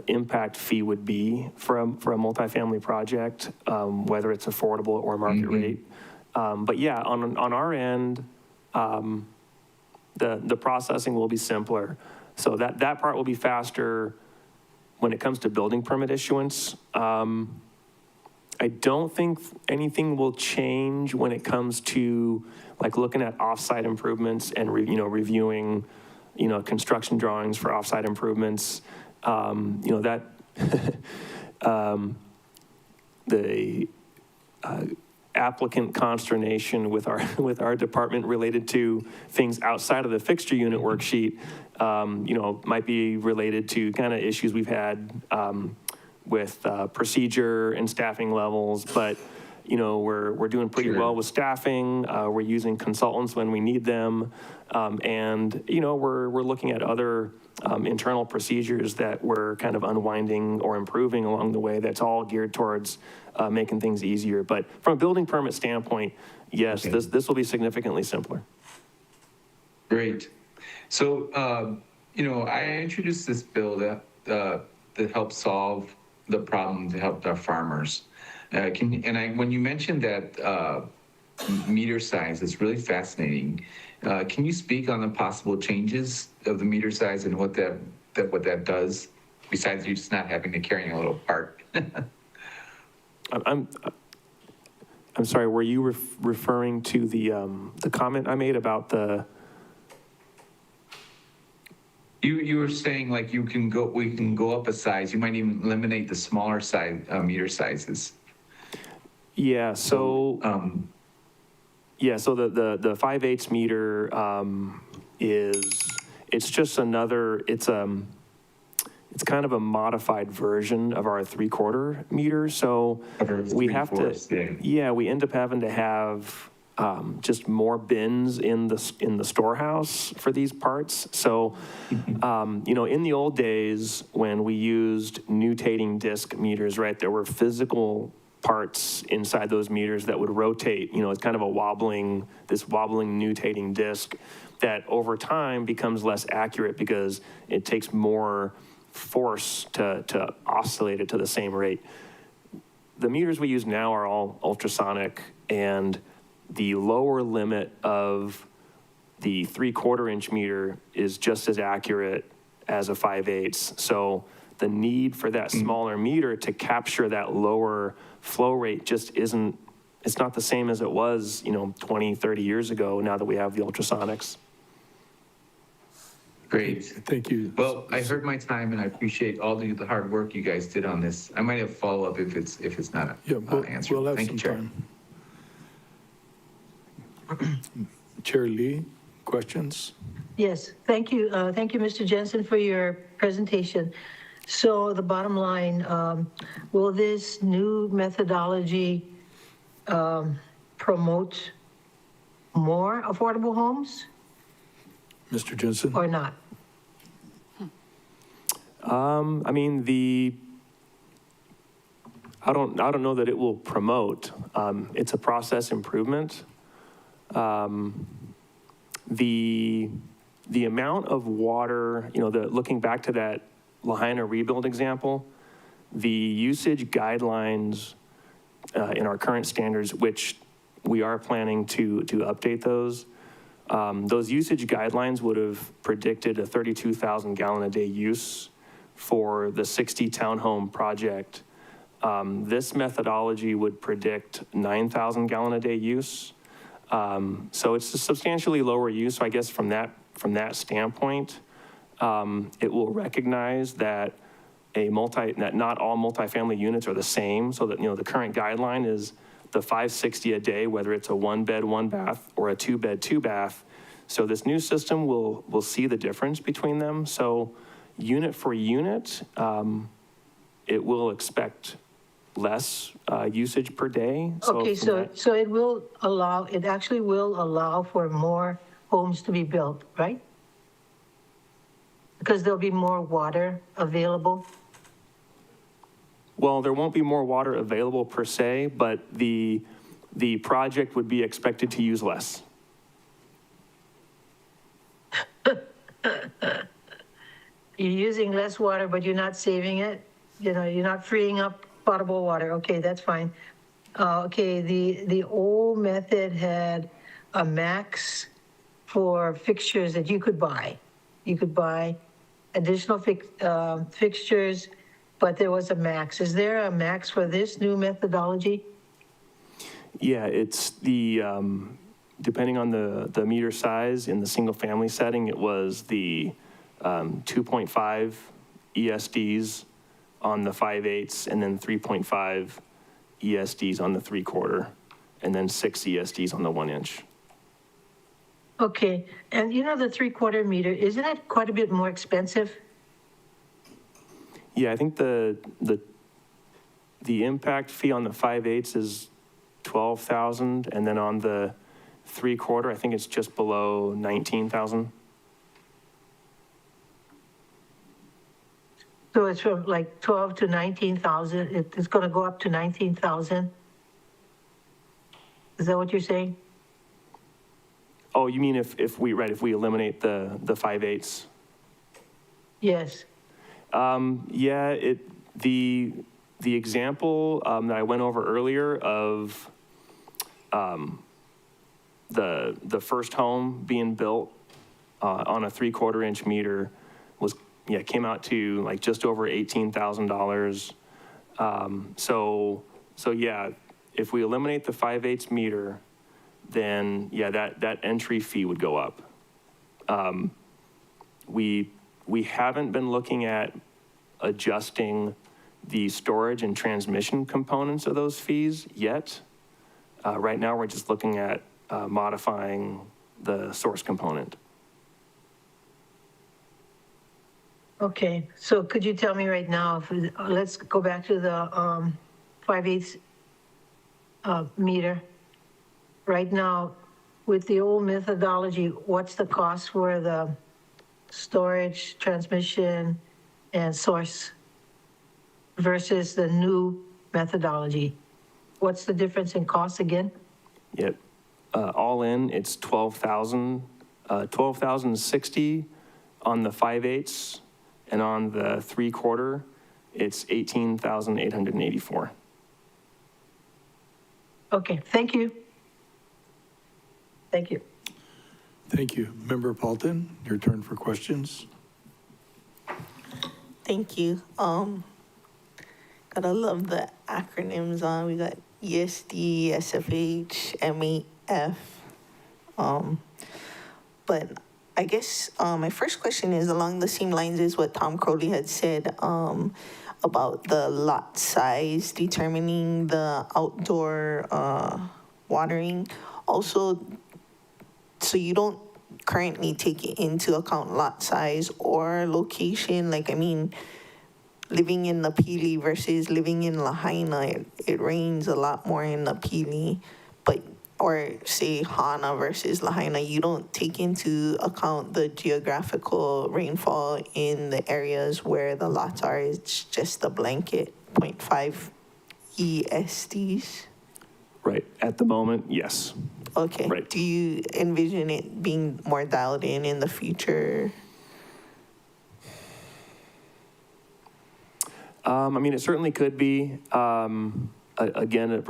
impact fee would be for a multifamily project, whether it's affordable or market rate. But yeah, on our end, the processing will be simpler. So that part will be faster. When it comes to building permit issuance, I don't think anything will change when it comes to like looking at offsite improvements and reviewing construction drawings for offsite improvements. That the applicant consternation with our department related to things outside of the fixture unit worksheet, might be related to kind of issues we've had with procedure and staffing levels, but we're doing pretty well with staffing. We're using consultants when we need them, and we're looking at other internal procedures that we're kind of unwinding or improving along the way. That's all geared towards making things easier. But from a building permit standpoint, yes, okay, this will be significantly simpler. Great. So I introduced this bill that helps solve the problem to help our farmers. When you mentioned that meter size, it's really fascinating. Can you speak on the possible changes of the meter size and what that does, besides you just not having to carry a little part? I'm sorry. Were you referring to the comment I made about the? You were saying like we can go up a size. You might even eliminate the smaller size meter sizes. Yeah. So the 5/8 meter it's just another. It's kind of a modified version of our 3/4 meter. So we have to. Yeah, we end up having to have just more bins in the storehouse for these parts. So, in the old days when we used nutating disc meters, right, there were physical parts inside those meters that would rotate. It's kind of a wobbling nutating disc that over time becomes less accurate because it takes more force to oscillate it to the same rate. The meters we use now are all ultrasonic, and the lower limit of the 3/4 inch meter is just as accurate as a 5/8. So the need for that smaller meter to capture that lower flow rate just isn't, it's not the same as it was, 20, 30 years ago, now that we have the ultrasonics. Great. Thank you. Well, I heard my time, and I appreciate all the hard work you guys did on this. I might have follow-up if it's not Yeah, answered. we'll have Thank some you, Chair. time. Chair Lee, questions? Yes, thank you. Thank you, Mr. Jensen, for your presentation. So the bottom line, will this new methodology promote more affordable homes Mr. Jensen? or not? I mean, I don't know that it will promote. It's a process improvement. The amount of water, looking back to that Lahaina rebuild example, the usage guidelines in our current standards, which we are planning to update those usage guidelines would have predicted a 32,000 gallon a day use for the 60 townhome project. This methodology would predict 9,000 gallon a day use. So it's a substantially lower use. So I guess from that standpoint, it will recognize that that not all multifamily units are the same. So that, the current guideline is the 560 a day, whether it's a 1 bed, 1 bath or a 2 bed, 2 bath. So this new system will see the difference between them. So unit for unit, it will expect less usage per day. Okay, so it actually will allow for more homes to be built, right? Because there'll be more water available. Well, there won't be more water available per se, but the project would be expected to use less. You're using less water, but you're not saving it. You're not freeing up potable water. Okay, that's fine. Okay, the old method had a max for fixtures that you could buy. You could buy additional fixtures, but there was a max. Is there a max for this new methodology? Yeah, it's depending on the meter size in the single family setting, it was the 2.5 ESDs on the 5/8 and then 3.5 ESDs on the 3/4 and then 6 ESDs on the 1 inch. Okay, and the 3/4 meter, isn't it quite a bit more expensive? Yeah, I think the impact fee on the 5/8 is 12,000, and then on the 3/4, I think it's just below 19,000. So it's from like 12 to 19,000. It's going to go up to 19,000. Is that what you're saying? Oh, you mean if we eliminate the 5/8? Yes. Yeah, the example that I went over earlier of the first home being built on a 3/4 inch meter came out to like just over $18,000. So yeah, if we eliminate the 5/8 meter, then yeah, that entry fee would go up. We haven't been looking at adjusting the storage and transmission components of those fees yet. Right now, we're just looking at modifying the source component. Okay, so could you tell me right now, let's go back to the 5/8 meter. Right now, with the old methodology, what's the cost for the storage, transmission, and source versus the new methodology? What's the difference in cost again? Yep. All in, it's $12,060 on the 5/8, And on the 3/4, it's 18,884. Okay, thank you. Thank you. Thank you. Member Paulton, your turn for questions. Thank you. Gotta love the acronyms. We got ESD, SFH, MEF. But I guess my first question is along the same lines as what Tom Crowley had said about the lot size determining the outdoor watering. Also, so you don't currently take into account lot size or location. Like, I mean, living in Napili versus living in Lahaina, it rains a lot more in Napili, but or say Hana versus Lahaina, you don't take into account the geographical rainfall in the areas where the lots are. It's just a blanket 0.5 ESDs. Right, at the moment, yes. Okay. Right. Do you envision it being more dialed in the future? I mean, it certainly could be. Again,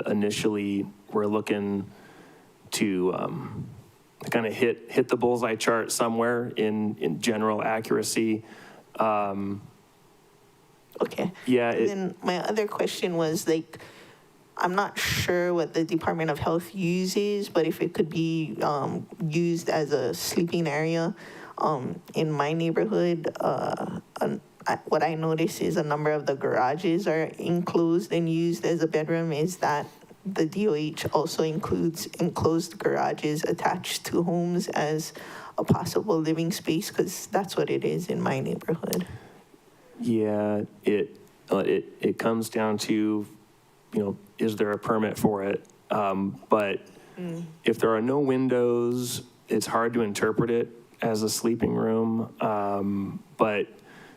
initially, we're looking to kind of hit the bullseye chart somewhere in general accuracy. Okay. Yeah. And then my other question was like, I'm not sure what the Department of Health uses, but if it could be used as a sleeping area in my neighborhood, what I notice is a number of the garages are enclosed and used as a bedroom. Is that the DOH also includes enclosed garages attached to homes as a possible living space? Because that's what it is in my neighborhood. Yeah, it comes down to, is there a permit for it? But if there are no windows, it's hard to interpret it as a sleeping room. But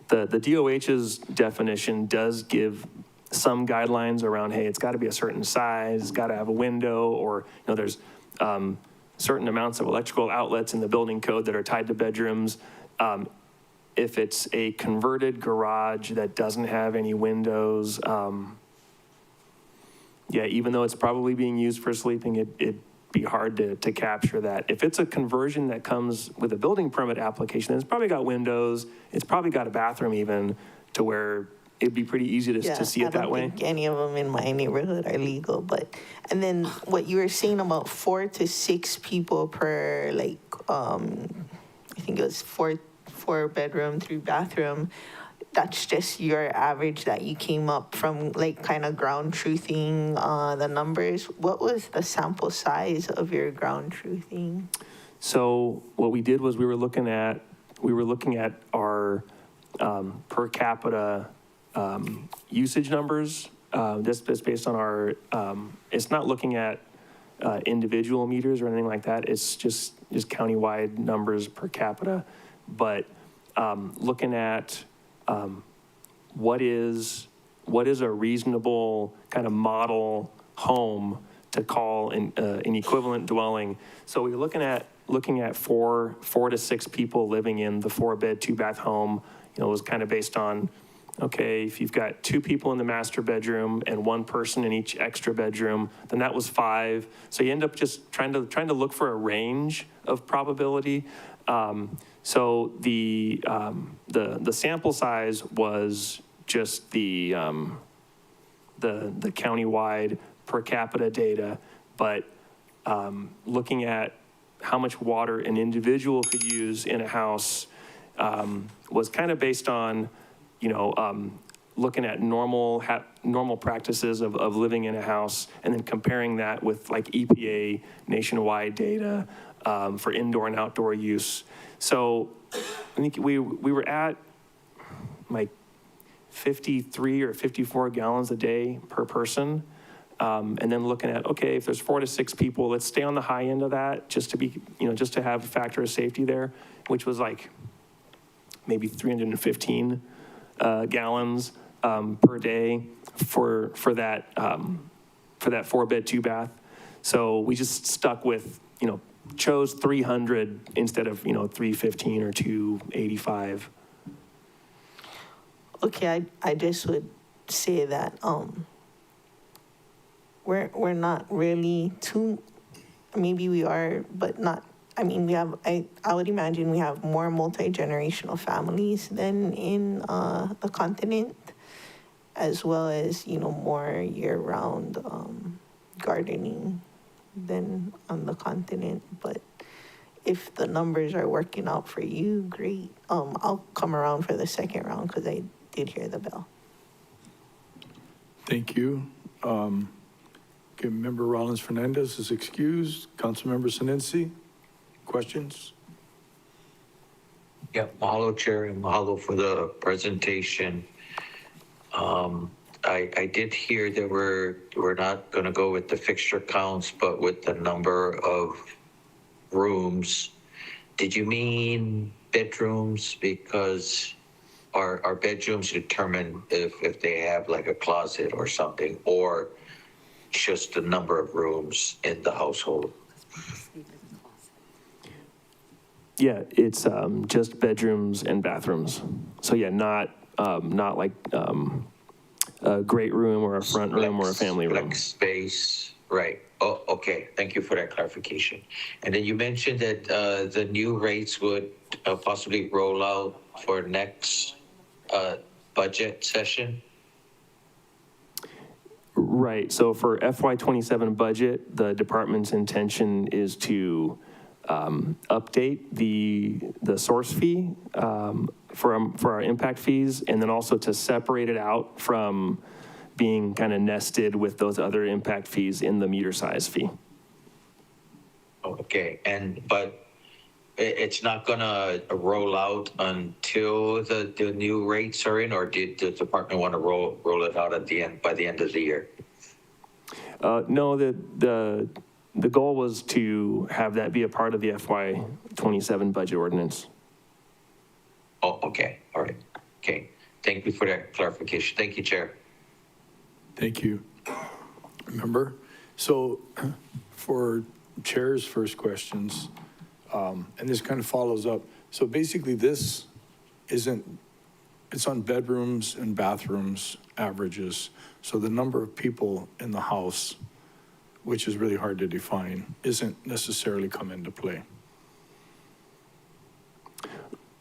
the DOH's definition does give some guidelines around, hey, it's got to be a certain size, it's got to have a window, or there's certain amounts of electrical outlets in the building code that are tied to bedrooms. If it's a converted garage that doesn't have any windows, yeah, even though it's probably being used for sleeping, it'd be hard to capture that. If it's a conversion that comes with a building permit application, then it's probably got windows, it's probably got a bathroom even, to where it'd be pretty easy to see it that way. I don't think any of them in my neighborhood are legal, and then what you were saying about 4 to 6 people per, like, I think it was four bedroom, 3 bathroom. That's just your average that you came up from, like, kind of ground truthing the numbers. What was the sample size of your ground truthing? So what we did was we were looking at our per capita usage numbers. This is based on our, it's not looking at individual meters or anything like that. It's just countywide numbers per capita. But looking at what is a reasonable kind of model home to call an equivalent dwelling. So we're looking at 4 to 6 people living in the 4-bed, 2-bath home. It was kind of based on, okay, if you've got 2 people in the master bedroom and 1 person in each extra bedroom, then that was 5. So you end up just trying to look for a range of probability. So the sample size was just the countywide per capita data, but looking at how much water an individual could use in a house was kind of based on, looking at normal practices of living in a house, and then comparing that with like EPA nationwide data for indoor and outdoor use. So I think we were at like 53 or 54 gallons a day per person. And then looking at, okay, if there's 4 to 6 people, let's stay on the high end of that just to be, just to have a factor of safety there, which was like maybe 315 gallons per day for that 4-bed, 2-bath. So we just stuck with, chose 300 instead of 315 or 285. Okay, I just would say that, we're not really too, maybe we are, but not, I mean, I would imagine we have more multi-generational families than in, the continent, as well as, more year-round, gardening than on the continent, but if the numbers are working out for you, great. I'll come around for the second round because I did hear the bell. Thank you. Okay, Member Rollins Fernandez is excused. Councilmember Senensi, questions? Yeah, mahalo, Chair, and mahalo for the presentation. I did hear that we're not going to go with the fixture counts, but with the number of rooms. Did you mean bedrooms? Because are bedrooms determined if they have like a closet or something, or just the number of rooms in the household? Yeah, it's just bedrooms and bathrooms. So yeah, not like a great room or a front room or a family room. Flex space, right. Oh, okay, thank you for that clarification. And then you mentioned that the new rates would possibly roll out for next budget session? Right, so for FY27 budget, the department's intention is to update the source fee for our impact fees, and then also to separate it out from being kind of nested with those other impact fees in the meter size fee. Okay, but it's not gonna roll out until the new rates are in, or did the department want to roll it out by the end of the year? No, the goal was to have that be a part of the FY27 budget ordinance. Oh, okay, all right, okay. Thank you for that clarification. Thank you, Chair. Thank you. Remember, so for Chair's first questions, and this kind of follows up. So basically this it's on bedrooms and bathrooms averages. So the number of people in the house, which is really hard to define, isn't necessarily come into play.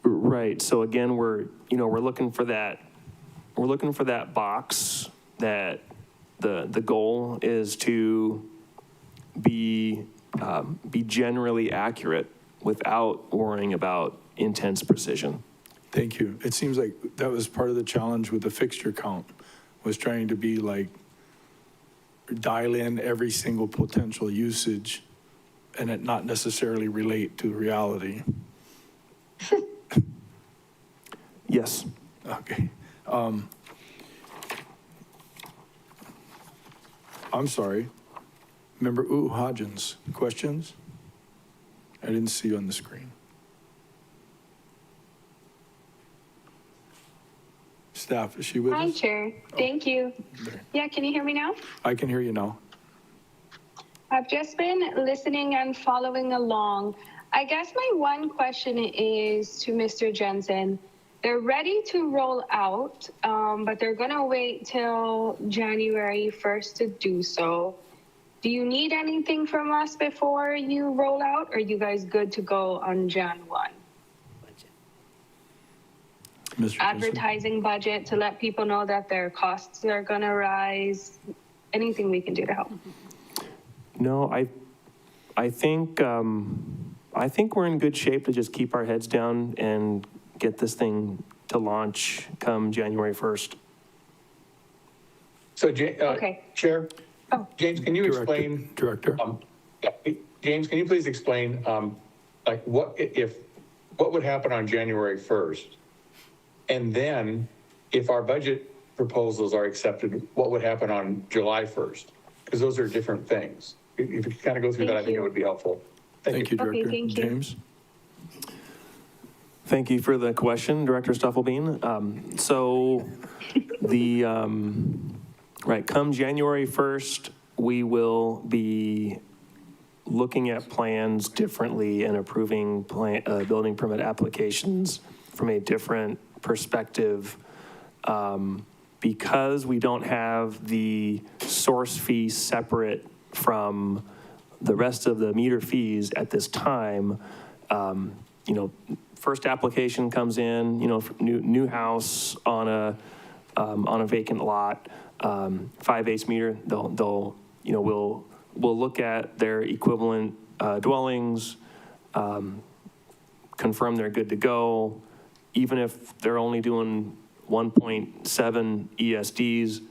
Right, so again, we're looking for that box that the goal is to be generally accurate without worrying about intense precision. Thank you. It seems like that was part of the challenge with the fixture count, was trying to be like, dial in every single potential usage and it not necessarily relate to reality. Yes. Okay. I'm sorry. Member Hodgins, questions? I didn't see you on the screen. Staff, is she with us? Hi, Chair. Thank you. Yeah, can you hear me now? I can hear you now. I've just been listening and following along. I guess my one question is to Mr. Jensen. They're ready to roll out, but they're going to wait till January 1st to do so. Do you need anything from us before you roll out? Or are you guys good to go on Jan 1? Advertising budget to let people know that their costs are going to rise. Anything we can do to help. No, I think we're in good shape to just keep our heads down and get this thing to launch come January 1st. So, Okay. Chair, James, can you explain? Director. James, can you please explain, like what would happen on January 1st? And then if our budget proposals are accepted, what would happen on July 1st? Because those are different things. If you could kind of go through that, I think it would be helpful. Thank you, Director. Okay, thank you. James? Thank you for the question, Director Stufflebean. So right, come January 1st, we will be looking at plans differently and approving building permit applications from a different perspective because we don't have the source fee separate from the rest of the meter fees at this time, first application comes in, new house on a vacant lot, 5/8 meter, we'll look at their equivalent dwellings, confirm they're good to go. Even if they're only doing 1.7 ESDs,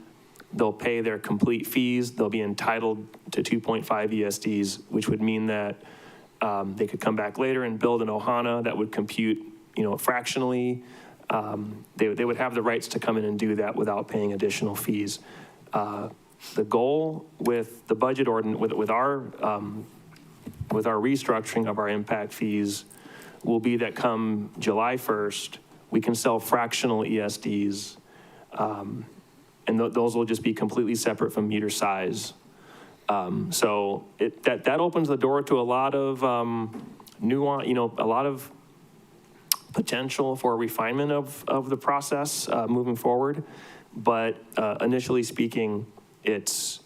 they'll pay their complete fees. They'll be entitled to 2.5 ESDs, which would mean that they could come back later and build an Ohana that would compute, fractionally. They would have the rights to come in and do that without paying additional fees. The goal with the budget ordinance, with our restructuring of our impact fees, will be that come July 1st, we can sell fractional ESDs, and those will just be completely separate from meter size. So that opens the door to a lot of nuance, a lot of potential for refinement of the process moving forward. But initially speaking, it's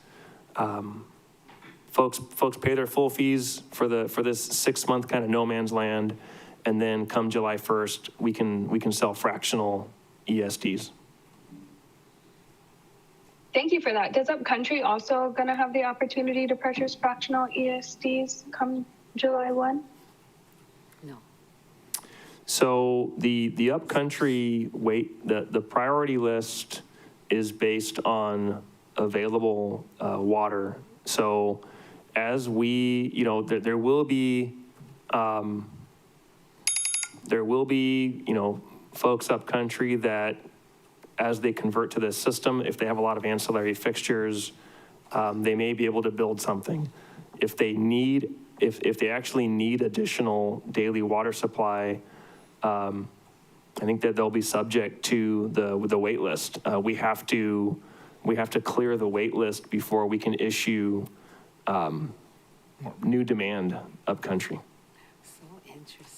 folks pay their full fees for this 6-month kind of no man's land, and then come July 1st, we can sell fractional ESDs. Thank you for that. Is Upcountry also going to have the opportunity to purchase fractional ESDs come July 1? No. So the Upcountry the priority list is based on available water. So as we, there will be folks Upcountry that, as they convert to this system, if they have a lot of ancillary fixtures, they may be able to build something. If they actually need additional daily water supply, I think that they'll be subject to the wait list. We have to clear the wait list before we can issue new demand Upcountry. So interesting.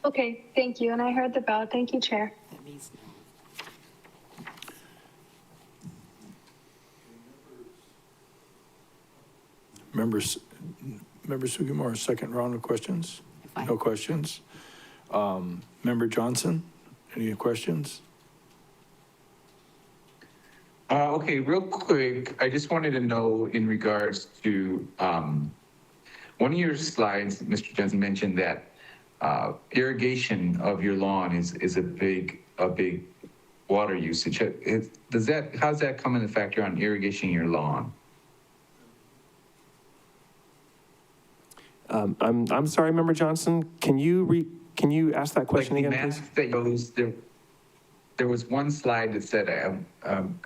Okay, thank you. And I heard the bell. Thank you, Chair. That means no. Member Sugimura, second round of questions? Fine. No questions? Member Johnson, any questions? Okay, real quick, I just wanted to know in regards to one of your slides, Mr. Johnson mentioned that irrigation of your lawn is a big water usage. How's that come into factor on irrigating your lawn? I'm sorry, Member Johnson. Can you ask that question again, please? That goes, there was one slide that said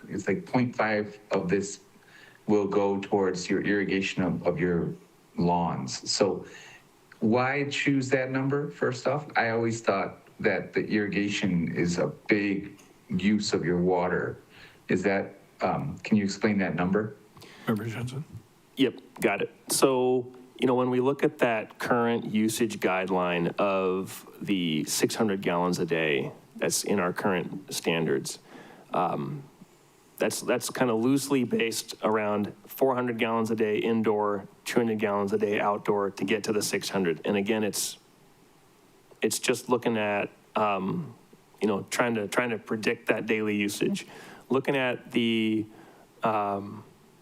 it's like 0.5 of this will go towards your irrigation of your lawns. So why choose that number, first off? I always thought that the irrigation is a big use of your water. Is that, can you explain that number? Member Johnson? Yep, got it. So, when we look at that current usage guideline of the 600 gallons a day, that's in our current standards, that's kind of loosely based around 400 gallons a day indoor, 200 gallons a day outdoor to get to the 600. And again, it's just looking at, trying to predict that daily usage. Looking at the,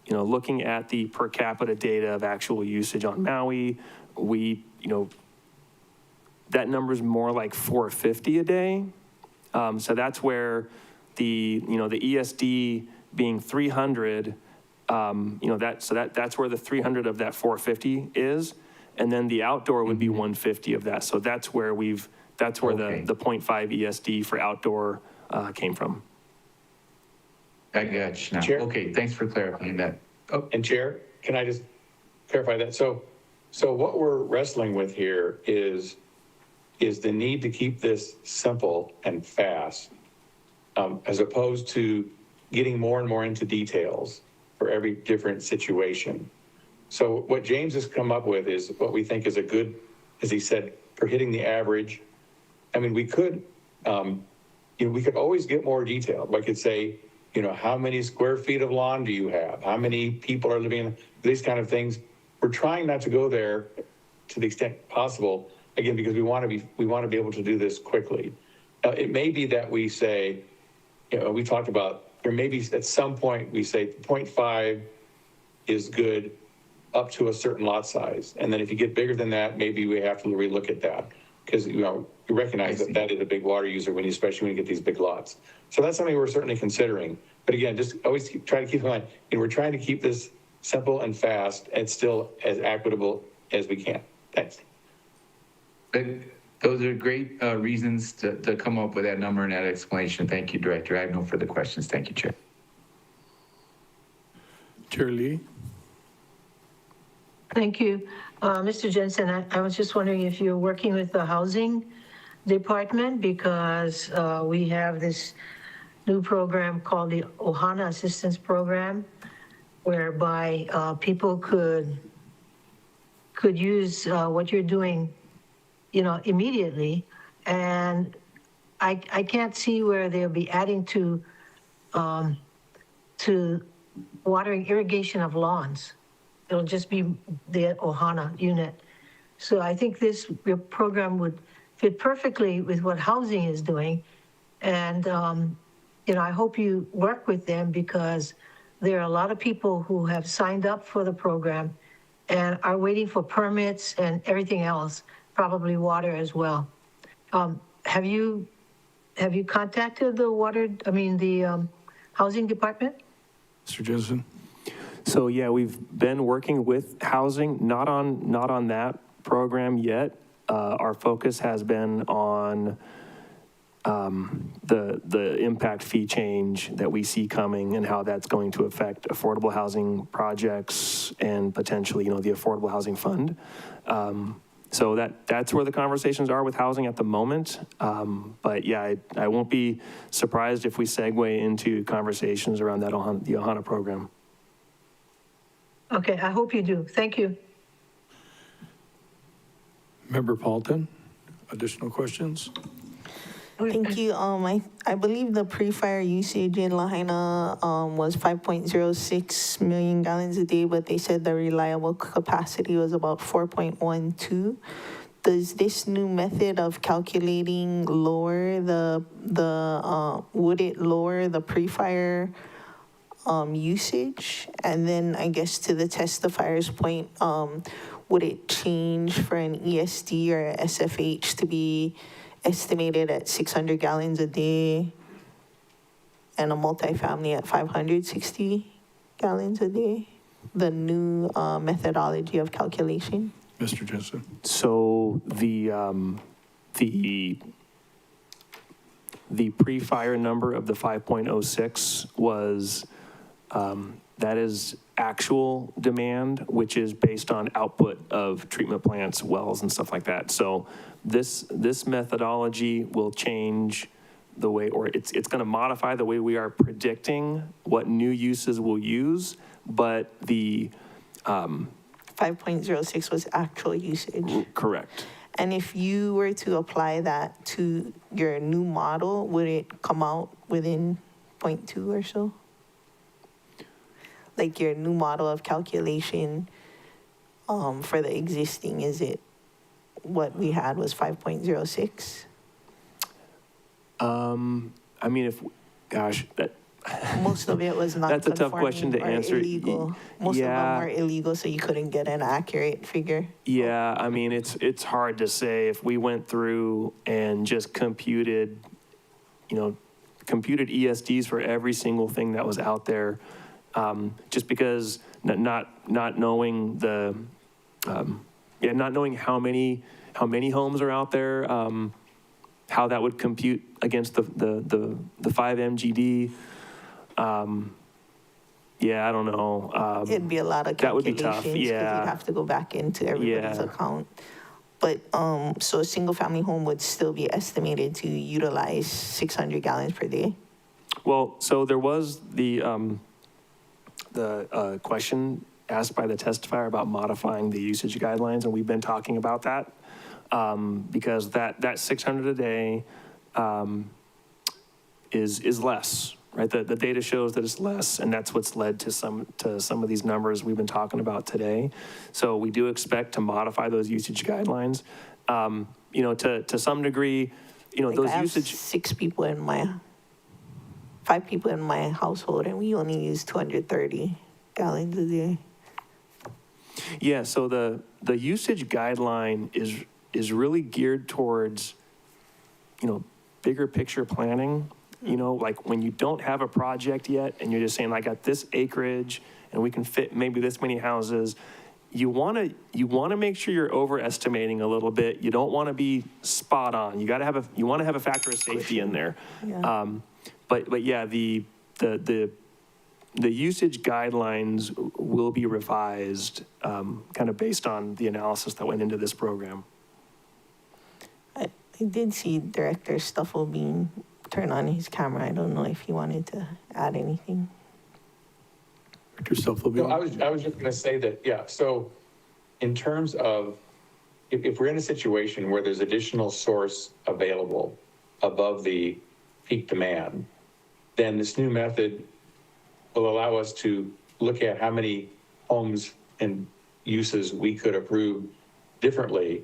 looking at the per capita data of actual usage on Maui, that number is more like 450 a day. So that's where the ESD being 300, that's where the 300 of that 450 is. And then the outdoor would be 150 of that. So that's where the 0.5 ESD for outdoor came from. I got you now. Chair? Okay, thanks for clarifying that. Oh, And Chair, can I just clarify that? So what we're wrestling with here is the need to keep this simple and fast, as opposed to getting more and more into details for every different situation. So what James has come up with is what we think is a good, as he said, for hitting the average. I mean, we could we could always get more detailed. I could say, how many square feet of lawn do you have? How many people are living in these kind of things? We're trying not to go there to the extent possible, again, because we want to be able to do this quickly. It may be that we say, we talked about, there may be at some point we say 0.5 is good up to a certain lot size. And then if you get bigger than that, maybe we have to relook at that. Because, you recognize that that is a big water user especially when you get these big lots. So that's something we're certainly considering. But again, just always try to keep in mind, we're trying to keep this simple and fast and still as equitable as we can. Thanks. Those are great reasons to come up with that number and that explanation. Thank you, Director. I have no further questions. Thank you, Chair. Chair Lee? Thank you. Mr. Jensen, I was just wondering if you're working with the housing department, because we have this new program called the Ohana Assistance Program, whereby people could use what you're doing, immediately. And I can't see where they'll be adding to watering irrigation of lawns. It'll just be the Ohana unit. So I think this program would fit perfectly with what housing is doing. And, I hope you work with them, because there are a lot of people who have signed up for the program and are waiting for permits and everything else, probably water as well. Have you contacted the housing department? Mr. Jensen? So yeah, we've been working with housing, not on that program yet. Our focus has been on the impact fee change that we see coming and how that's going to affect affordable housing projects and potentially, the Affordable Housing Fund. So that's where the conversations are with housing at the moment. But yeah, I won't be surprised if we segue into conversations around the Ohana program. Okay, I hope you do. Thank you. Member Paulton, additional questions? Thank you. I believe the pre-fire usage in Lahaina was 5.06 million gallons a day, but they said the reliable capacity was about 4.12. Does this new method of calculating would it lower the pre-fire usage? And then I guess to the testifier's point, would it change for an ESD or a SFH to be estimated at 600 gallons a day and a multifamily at 560 gallons a day? The new methodology of calculation? Mr. Jensen? So the pre-fire number of the 5.06 was, that is actual demand, which is based on output of treatment plants, wells, and stuff like that. So this methodology will change the way, or it's going to modify the way we are predicting what new uses will use, but the 5.06 was actual usage. Correct. And if you were to apply that to your new model, would it come out within 0.2 or so? Like your new model of calculation for the existing, is it what we had was 5.06? I mean, that. Most of it was not That's a tough question to answer. Illegal. Most of them were illegal, so you couldn't get an accurate figure. Yeah, I mean, it's hard to say. If we went through and just computed ESDs for every single thing that was out there, just because not knowing not knowing how many homes are out there, how that would compute against the 5 MGD. Yeah, I don't know. It'd be a lot of calculations. That would be tough, because yeah. you'd have to go back into everybody's Yeah. account. But, so a single-family home would still be estimated to utilize 600 gallons per day? Well, so there was the question asked by the testifier about modifying the usage guidelines, and we've been talking about that because that 600 a day is less, right? The data shows that it's less, and that's what's led to some of these numbers we've been talking about today. So we do expect to modify those usage guidelines. You know, to some degree, you know, Like those I have usage. 5 people in my household, and we only use 230 gallons a day. Yeah, so the usage guideline is really geared towards, you know, bigger picture planning. You know, like when you don't have a project yet and you're just saying, I got this acreage and we can fit maybe this many houses. You want to make sure you're overestimating a little bit. You don't want to be spot on. You want to have a factor of safety in there. Yeah. But yeah, the usage guidelines will be revised kind of based on the analysis that went into this program. I did see Director Stufflebean turn on his camera. I don't know if he wanted to add anything. Director Stufflebean? No, I was just going to say that, yeah, so in terms of, if we're in a situation where there's additional source available above the peak demand, then this new method will allow us to look at how many homes and uses we could approve differently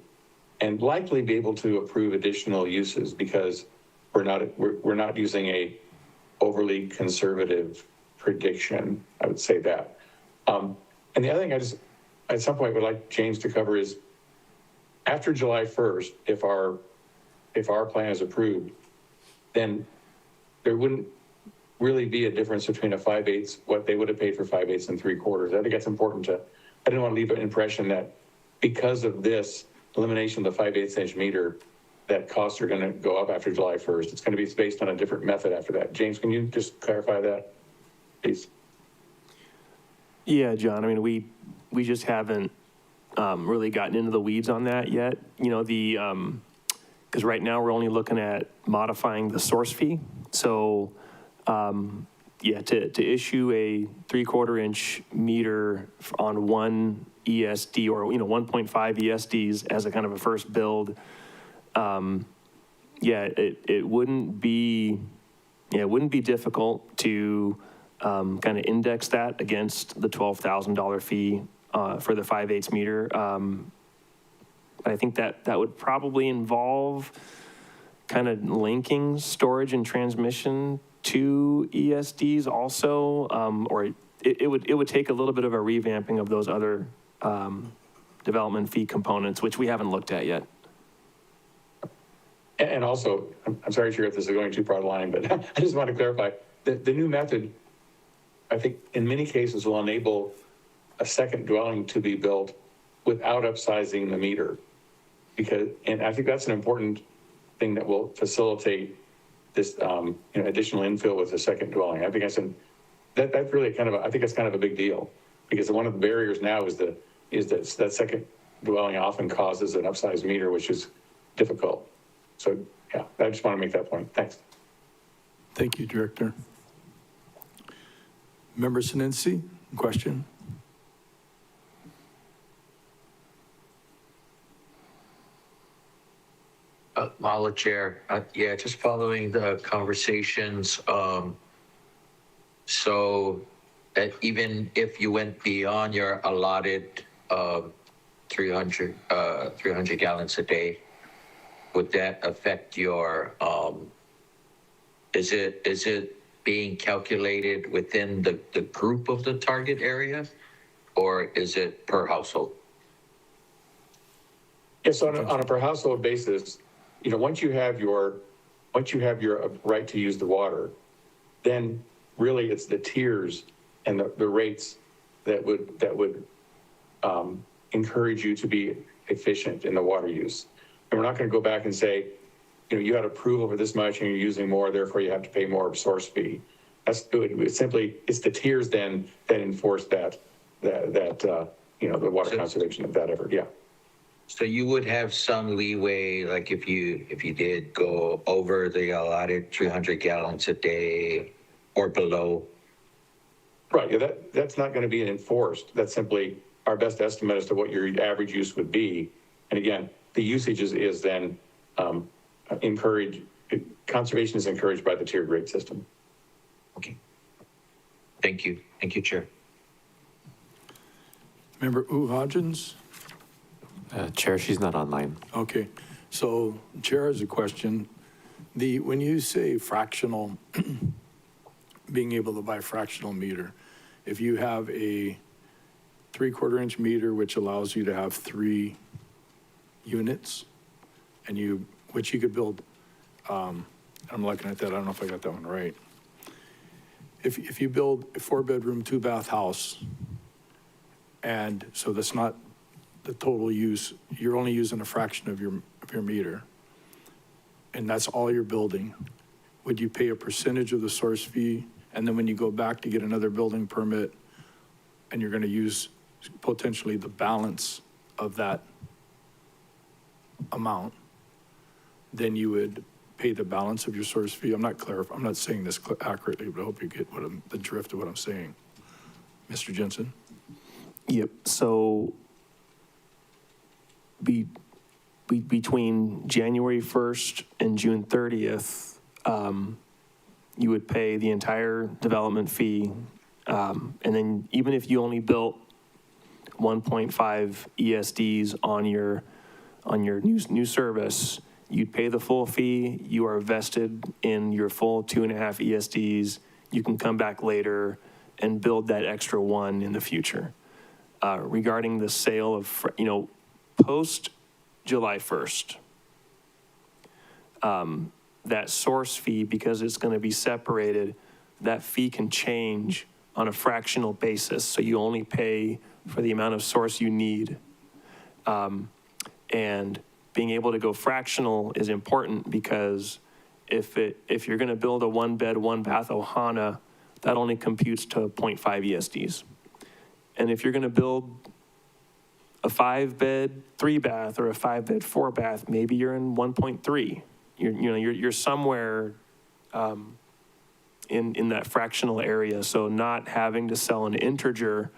and likely be able to approve additional uses because we're not using a overly conservative prediction. I would say that. And the other thing I just, at some point would like James to cover is after July 1st, if our plan is approved, then there wouldn't really be a difference between a 5/8, what they would have paid for 5/8 and 3/4. I think that's important I didn't want to leave an impression that because of this elimination of the 5/8 inch meter, that costs are going to go up after July 1st. It's going to be based on a different method after that. James, can you just clarify that, please? Yeah, John, I mean, we just haven't really gotten into the weeds on that yet. You know, because right now we're only looking at modifying the source fee. So, yeah, to issue a 3/4 inch meter on one ESD or, you know, 1.5 ESDs as a kind of a first build, yeah, it wouldn't be difficult to kind of index that against the $12,000 fee for the 5/8 meter. I think that would probably involve kind of linking storage and transmission to ESDs also, or it would take a little bit of a revamping of those other development fee components, which we haven't looked at yet. And also, I'm sorry, Chair, if this is going too broad a line, but I just want to clarify the new method, I think in many cases will enable a second dwelling to be built without upsizing the meter. And I think that's an important thing that will facilitate this, additional infill with a second dwelling. I think that's really I think it's kind of a big deal because one of the barriers now is that second dwelling often causes an upsized meter, which is difficult. So yeah, I just want to make that point. Thanks. Thank you, Director. Member Sinensi, question? Mahalo, Chair. Yeah, just following the conversations. So even if you went beyond your allotted 300 gallons a day, would that affect your, is it being calculated within the group of the target area or is it per household? Yes, on a per household basis, once you have your right to use the water, then really it's the tiers and the rates that would encourage you to be efficient in the water use. And we're not going to go back and say, you had approval for this much and you're using more, therefore you have to pay more source fee. It's the tiers then that enforce the water conservation of that effort. Yeah. So you would have some leeway, like if you did go over the allotted 300 gallons a day or below. Right. Yeah, that's not going to be enforced. That's simply our best estimate as to what your average use would be. And again, the usage is then conservation is encouraged by the tiered rate system. Okay. Thank you. Thank you, Chair. Member Hodgins? Chair, she's not online. Okay, so Chair has a question. When you say fractional, being able to buy fractional meter, if you have a 3/4 inch meter, which allows you to have 3 units, and which you could build, I'm looking at that, I don't know if I got that one right. If you build a 4-bedroom, 2-bath house, and so that's not the total use, you're only using a fraction of your meter, and that's all you're building, would you pay a percentage of the source fee? And then when you go back to get another building permit, and you're gonna use potentially the balance of that amount, then you would pay the balance of your source fee? I'm not saying this accurately, but I hope you get the drift of what I'm saying. Mr. Jensen? Yep, so between January 1st and June 30th, you would pay the entire development fee. And then even if you only built 1.5 ESDs on your new service, you'd pay the full fee. You are vested in your full 2.5 ESDs. You can come back later and build that extra one in the future. Regarding the sale of, post July 1st, that source fee, because it's going to be separated, that fee can change on a fractional basis. So you only pay for the amount of source you need. And being able to go fractional is important because if you're going to build a 1-bed, 1-bath Ohana, that only computes to 0.5 ESDs. And if you're going to build a 5-bed, 3-bath, or a 5-bed, 4-bath, maybe you're in 1.3. You're somewhere in that fractional area. So not having to sell an integer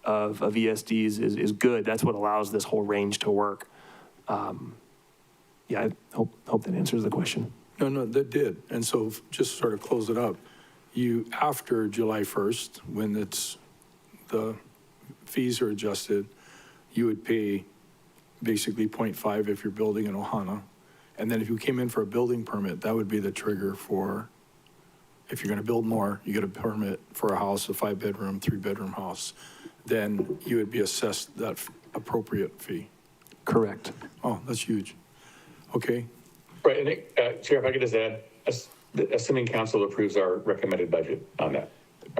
of ESDs is good. That's what allows this whole range to work. I hope that answers the question. No, that did. And so just sort of close it up. After July 1st, when the fees are adjusted, you would pay basically 0.5 if you're building an Ohana. And then if you came in for a building permit, that would be the trigger for, if you're going to build more, you get a permit for a house, a 5-bedroom, 3-bedroom house, then you would be assessed that appropriate fee. Correct. Oh, that's huge. Okay. Right, and Chair, if I could just add, assuming council approves our recommended budget on that.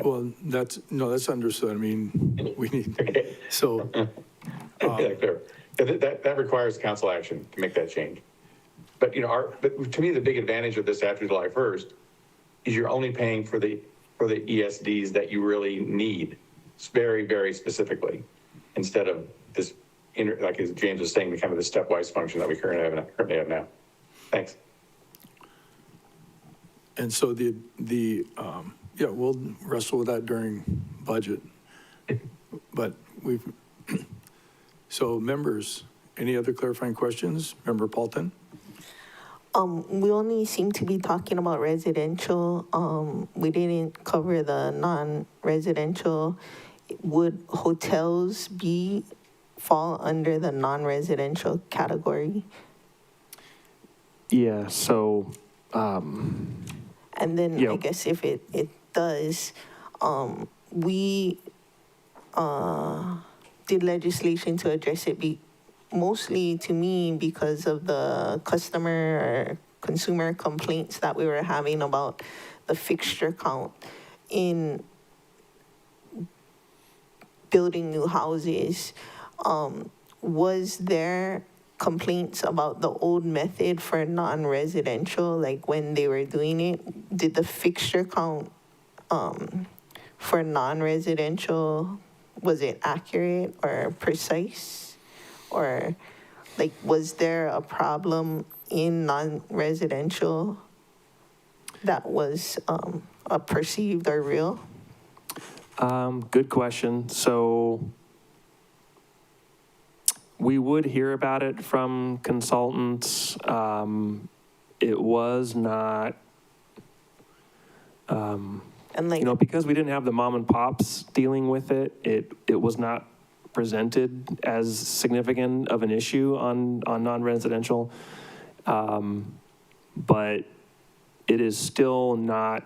Well, that's understood. I mean, we need, so. Yeah, clear. That requires council action to make that change. But, but to me, the big advantage of this after July 1st is you're only paying for the ESDs that you really need, very, very specifically, instead of this, like as James was saying, the kind of the stepwise function that we currently have now. Thanks. And so we'll wrestle with that during budget. But so members, any other clarifying questions? Member Paulton? We only seem to be talking about residential. We didn't cover the non-residential. Would hotels fall under the non-residential category? Yeah, so. And then I guess if it does, we did legislation to address it mostly to me because of the customer or consumer complaints that we were having about the fixture count in building new houses. Was there complaints about the old method for non-residential, like when they were doing it? Did the fixture count for non-residential, was it accurate or precise? Or like, was there a problem in non-residential that was perceived or real? Good question. So we would hear about it from consultants. it was not, And like, because we didn't have the mom and pops dealing with it, it was not presented as significant of an issue on non-residential. But it is still not,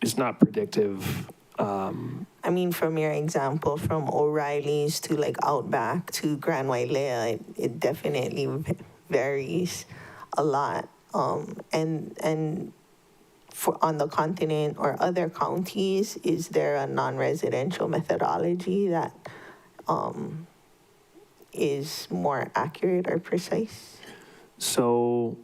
it's not predictive. I mean, from your example, from O'Reilly's to like Outback to Grand Wailea, it definitely varies a lot. And for on the continent or other counties, is there a non-residential methodology that is more accurate or precise? So,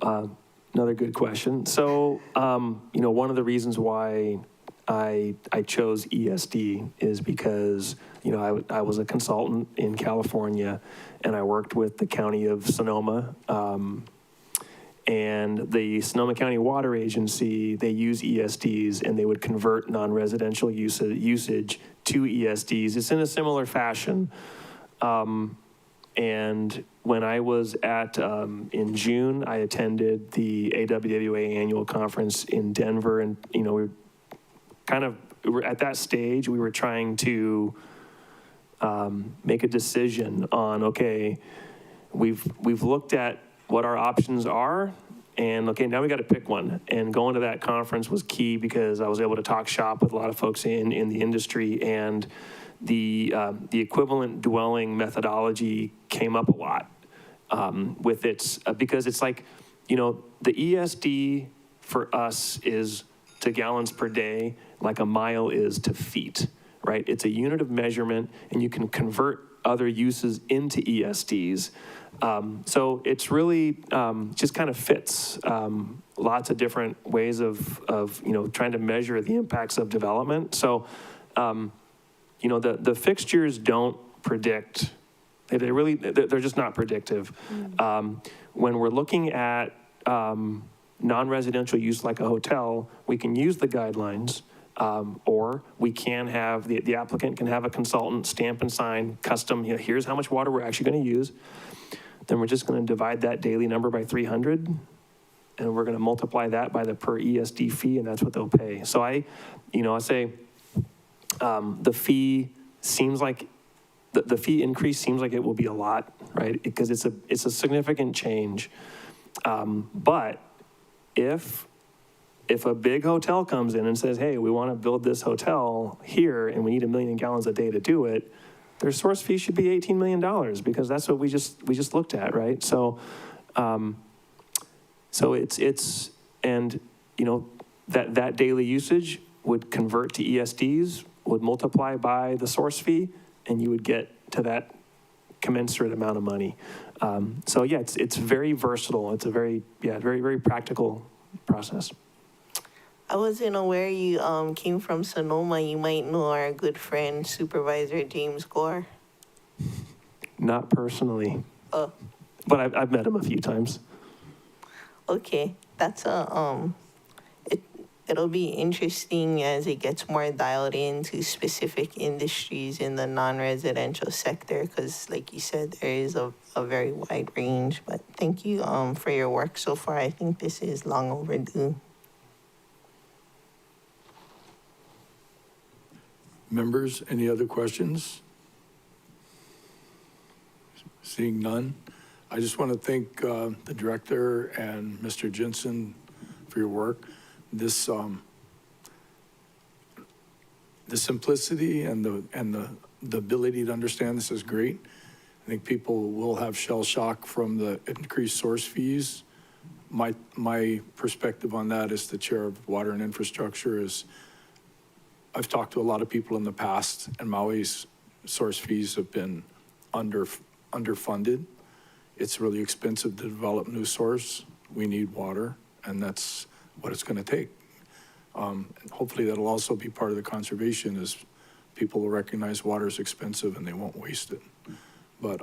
another good question. So, one of the reasons why I chose ESD is because, I was a consultant in California and I worked with the county of Sonoma. And the Sonoma County Water Agency, they use ESDs and they would convert non-residential usage to ESDs. It's in a similar fashion. And when I was in June, I attended the AWWA annual conference in Denver. And, we were at that stage, we were trying to make a decision on, okay, we've looked at what our options are, and okay, now we got to pick one. And going to that conference was key because I was able to talk shop with a lot of folks in the industry, and the equivalent dwelling methodology came up a lot with its, because it's like, the ESD for us is to gallons per day, like a mile is to feet, right? It's a unit of measurement, and you can convert other uses into ESDs. So it's really just kind of fits lots of different ways of trying to measure the impacts of development. So, the fixtures don't predict. They're just not predictive. When we're looking at non-residential use like a hotel, we can use the guidelines. Or we can have, the applicant can have a consultant stamp and sign custom, here's how much water we're actually going to use. Then we're just going to divide that daily number by 300, and we're going to multiply that by the per ESD fee, and that's what they'll pay. So I say the fee seems like, the fee increase seems like it will be a lot, right? Because it's a significant change. But if a big hotel comes in and says, hey, we want to build this hotel here and we need 1 million gallons a day to do it, their source fee should be $18 million because that's what we just looked at, right? So, it's that daily usage would convert to ESDs, would multiply by the source fee, and you would get to that commensurate amount of money. So yeah, it's very versatile. It's a very, very practical process. I wasn't aware you came from Sonoma. You might know our good friend, Supervisor James Gore. Not personally. Oh. But I've met him a few times. Okay, that's it'll be interesting as it gets more dialed into specific industries in the non-residential sector, because like you said, there is a very wide range. But thank you for your work so far. I think this is long overdue. Members, any other questions? Seeing none, I just want to thank the director and Mr. Jensen for your work. This the simplicity and the ability to understand this is great. I think people will have shell shock from the increased source fees. My perspective on that as the chair of Water and Infrastructure is, I've talked to a lot of people in the past, and Maui's source fees have been underfunded. It's really expensive to develop new source. We need water, and that's what it's going to take. And hopefully that'll also be part of the conservation, is people will recognize water is expensive and they won't waste it. But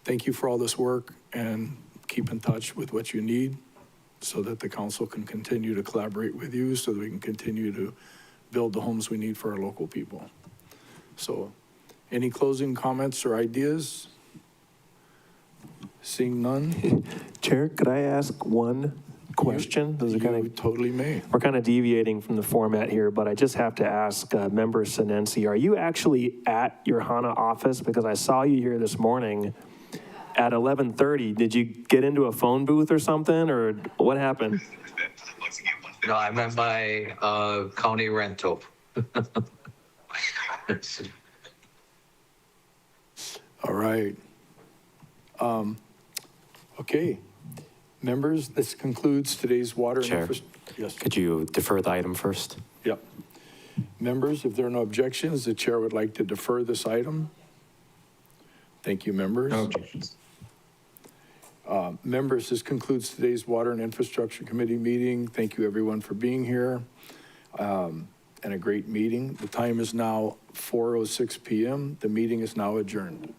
thank you for all this work, and keep in touch with what you need so that the council can continue to collaborate with you so that we can continue to build the homes we need for our local people. So any closing comments or ideas? Seeing none, Chair, could I ask one question? Those are kind you of, totally may. we're kind of deviating from the format here, but I just have to ask Member Sinensi, are you actually at your HANA office? Because I saw you here this morning at 11:30. Did you get into a phone booth or something, or what happened? No, I'm at my county rental. All right. Okay. Members, this concludes today's water and Chair. Yes. Could you defer the item first? Yep. Members, if there are no objections, the chair would like to defer this item. Thank you, members. No objections. Members, this concludes today's Water and Infrastructure Committee meeting. Thank you, everyone, for being here, and a great meeting. The time is now 4:06 p.m. The meeting is now adjourned.